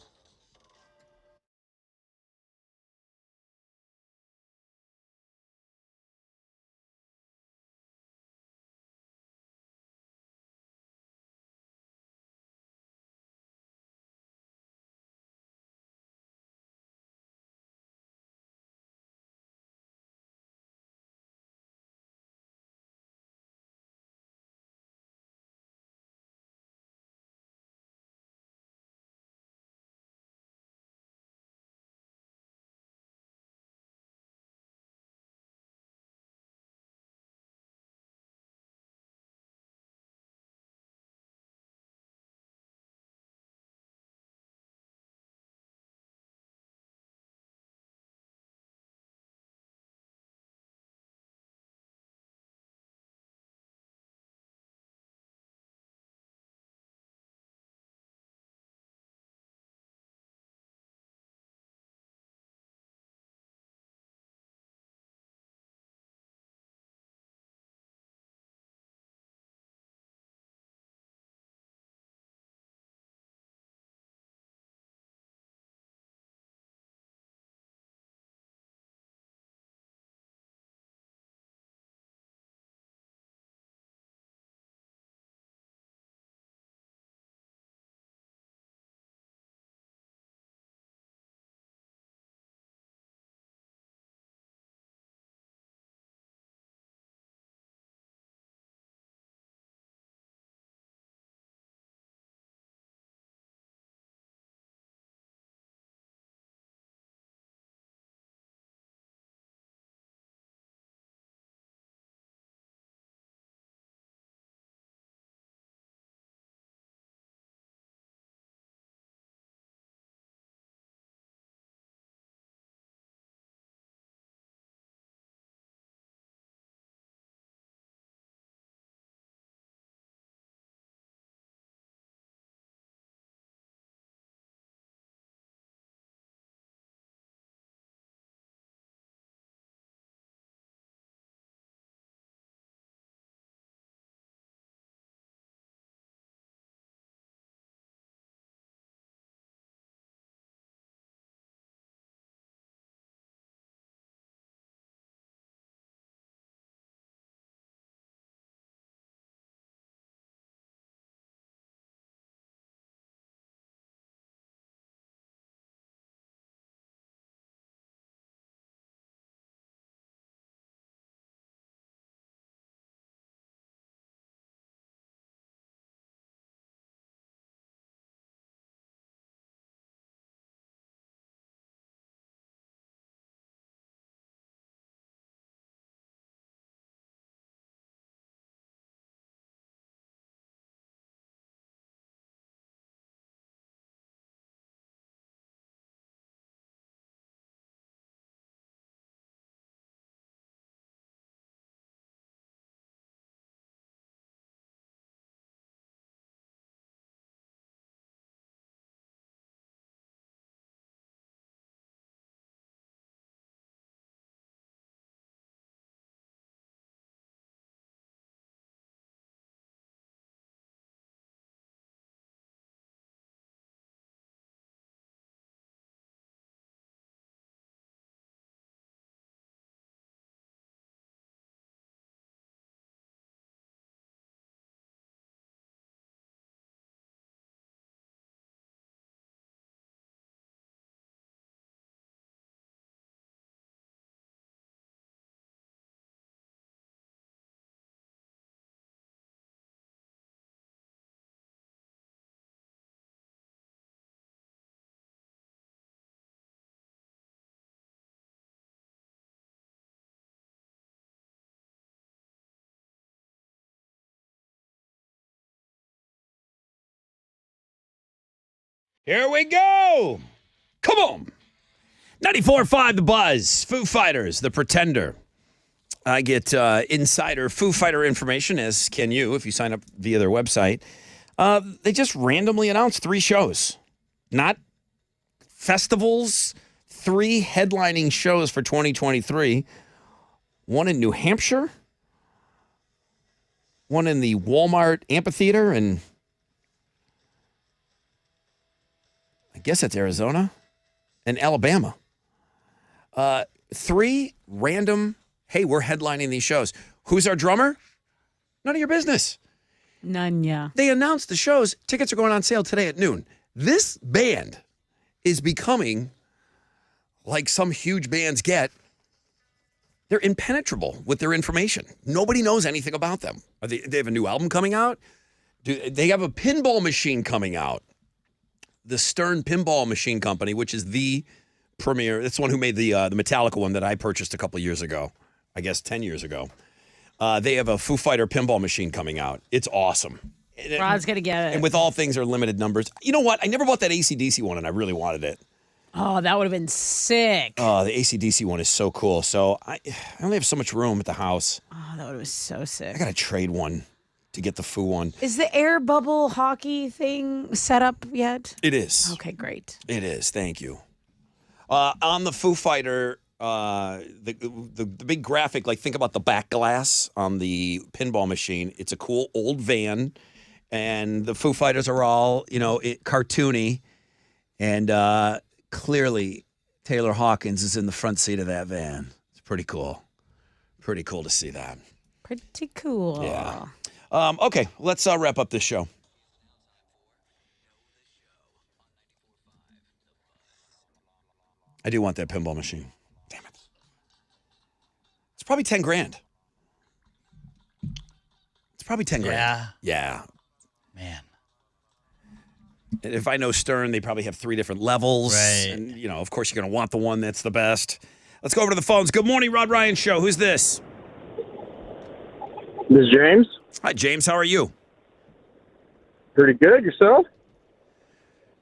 Here we go. Come on. 94.5 The Buzz. Foo Fighters, The Pretender. I get insider Foo Fighter information, as can you if you sign up via their website. They just randomly announced 3 shows. Not festivals, 3 headlining shows for 2023. One in New Hampshire, one in the Walmart Amphitheater, and I guess that's Arizona, and Alabama. 3 random, hey, we're headlining these shows. Who's our drummer? None of your business. None, yeah. They announced the shows. Tickets are going on sale today at noon. This band is becoming like some huge bands get. They're impenetrable with their information. Nobody knows anything about them. They have a new album coming out? They have a pinball machine coming out. The Stern Pinball Machine Company, which is the premier. It's the one who made the Metallica one that I purchased a couple years ago. I guess 10 years ago. They have a Foo Fighter pinball machine coming out. It's awesome. Rod's going to get it. And with all things are limited numbers. You know what? I never bought that AC/DC one, and I really wanted it. Oh, that would have been sick. Oh, the AC/DC one is so cool. So I only have so much room at the house. Oh, that would have been so sick. I got to trade one to get the Foo one. Is the air bubble hockey thing set up yet? It is. Okay, great. It is. Thank you. On the Foo Fighter, the big graphic, like think about the back glass on the pinball machine. It's a cool old van, and the Foo Fighters are all, cartoony, and clearly Taylor Hawkins is in the front seat of that van. It's pretty cool. Pretty cool to see that. Pretty cool. Yeah. Okay, let's wrap up this show. I do want that pinball machine. Damn it. It's probably 10 grand. It's probably 10 grand. Yeah. Yeah. Man. And if I know Stern, they probably have 3 different levels. Right. And, of course, you're going to want the one that's the best. Let's go over to the phones. Good morning, Rod Ryan Show. Who's this? This is James. Hi, James. How are you? Pretty good. Yourself?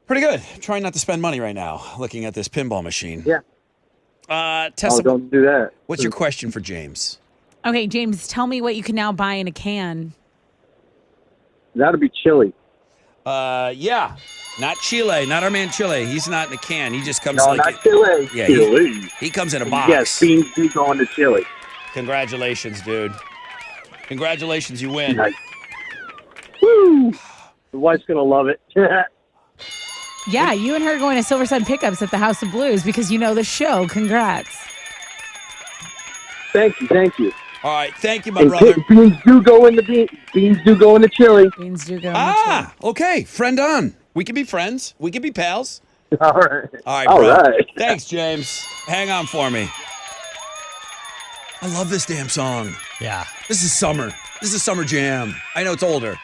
Pretty good. Trying not to spend money right now looking at this pinball machine. Yeah. Tessa, don't do that. what's your question for James? Okay, James, tell me what you can now buy in a can. That'll be chili. Yeah. Not Chile. Not our man Chile. He's not in a can. He just comes No, like not chili. Yeah, Chili. he comes in a box. Yes, beans do go into chili. Congratulations, dude. Congratulations, you win. Nice. Woo! The wife's gonna love it. Yeah, you and her going to Silver Sun Pickups at the House of Blues because you know the show. Congrats. Thank you. All right, thank you, my And brother. beans do go in the beans do go in the chili. Beans do go. Okay. Friend on. We can be friends. We can be pals. All right. All right, All bro. right. Thanks, James. Hang on for me. I love this damn song. Yeah. This is summer. This is a summer jam. I know it's older.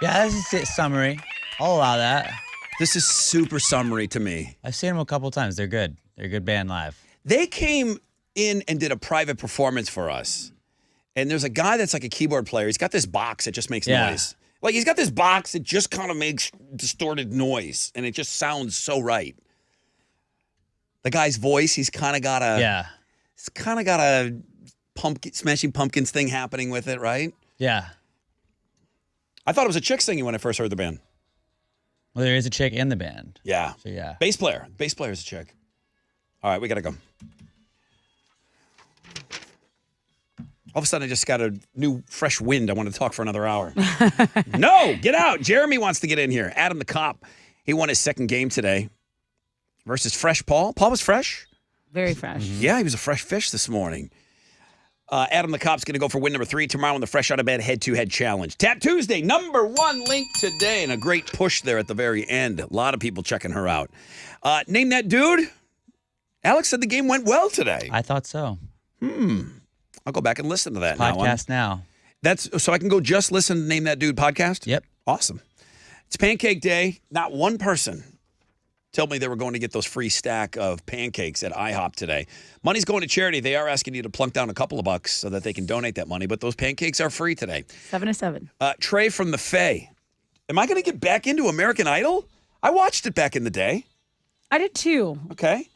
Yeah, this is it, summary. I'll allow that. This is super summery to me. I've seen them a couple times. They're good. They're a good band live. They came in and did a private performance for us. And there's a guy that's like a keyboard player. He's got this box that just makes noise. Like he's got this box that just kind of makes distorted noise. And it just sounds so right. The guy's voice, he's kind of got a pumpkin, Smashing Pumpkins thing happening with it, right? Yeah. I thought it was a chick singing when I first heard the band. Well, there is a chick in the band. Yeah. So, yeah. Bass player. Bass player is a chick. All right, we got to go. All of a sudden, I just got a new, fresh wind. I want to talk for another hour. No, get out. Jeremy wants to get in here. Adam the Cop. He won his second game today versus Fresh Paul. Paul was fresh? Very fresh. Yeah, he was a fresh fish this morning. Adam the Cop's going to go for win number 3 tomorrow in the Fresh Out of Bed Head-to-Head Challenge. Tap Tuesday, #1 link today, and a great push there at the very end. A lot of people checking her out. Name that dude. Alex said the game went well today. I thought so. I'll go back and listen to that Podcast now. That's so I can go just listen to Name That Dude podcast? Yep. Awesome. It's Pancake Day. Not one person told me they were going to get those free stack of pancakes at IHOP today. Money's going to charity. They are asking you to plunk down a couple of bucks so that they can donate that money, but those pancakes are free today. 7 to 7. Trey from the Fae. Am I going to get back into American Idol? I watched it back in the day. I did too. Okay.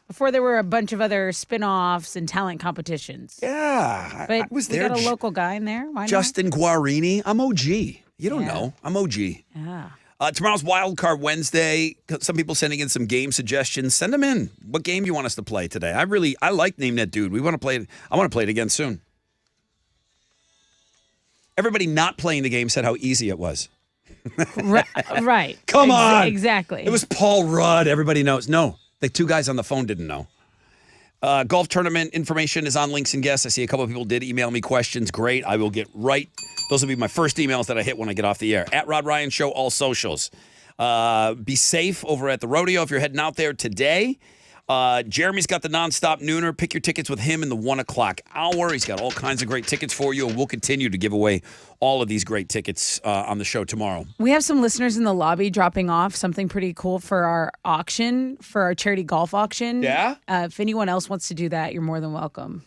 Before there were a bunch of other spin-offs and talent competitions. Yeah. But I was we there. got a local guy in there. Why Justin Guarini. I'm OG. You don't know. I'm OG. not? Tomorrow's Wild Card Wednesday. Some people sending in some game suggestions. Send them in. What game you want us to play today? I like Name That Dude. We want to play it. I want to play it again soon. Everybody not playing the game said how easy it was. Right. Come on. Exactly. It was Paul Rudd. Everybody knows. No, the two guys on the phone didn't know. Golf tournament information is on Links and Guests. I see a couple of people did email me questions. Great. I will get right. Those will be my first emails that I hit when I get off the air. At Rod Ryan Show, all socials. Be safe over at the rodeo if you're heading out there today. Jeremy's got the nonstop nooner. Pick your tickets with him in the 1 o'clock hour. He's got all kinds of great tickets for you, and we'll continue to give away all of these great tickets on the show tomorrow. We have some listeners in the lobby dropping off something pretty cool for our auction, for our charity golf auction. Yeah? If anyone else wants to do that, you're more than welcome.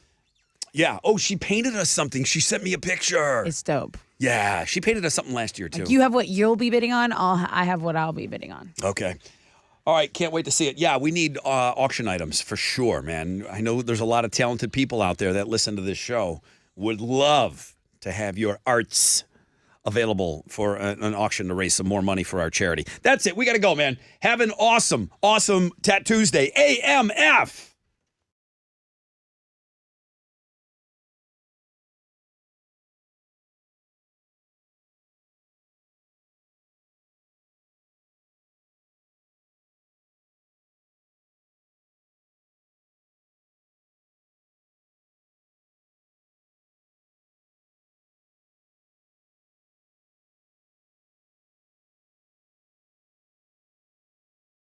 Yeah. Oh, she painted us something. She sent me a picture. It's dope. Yeah. She painted us something last year, too. Like you have what you'll be bidding on. I have what I'll be bidding on. Okay. All right, can't wait to see it. Yeah, we need auction items for sure, man. I know there's a lot of talented people out there that listen to this show. Would love to have your arts available for an auction to raise some more money for our charity. That's it. We got to go, man. Have an awesome, awesome Tat Tuesday. AMF.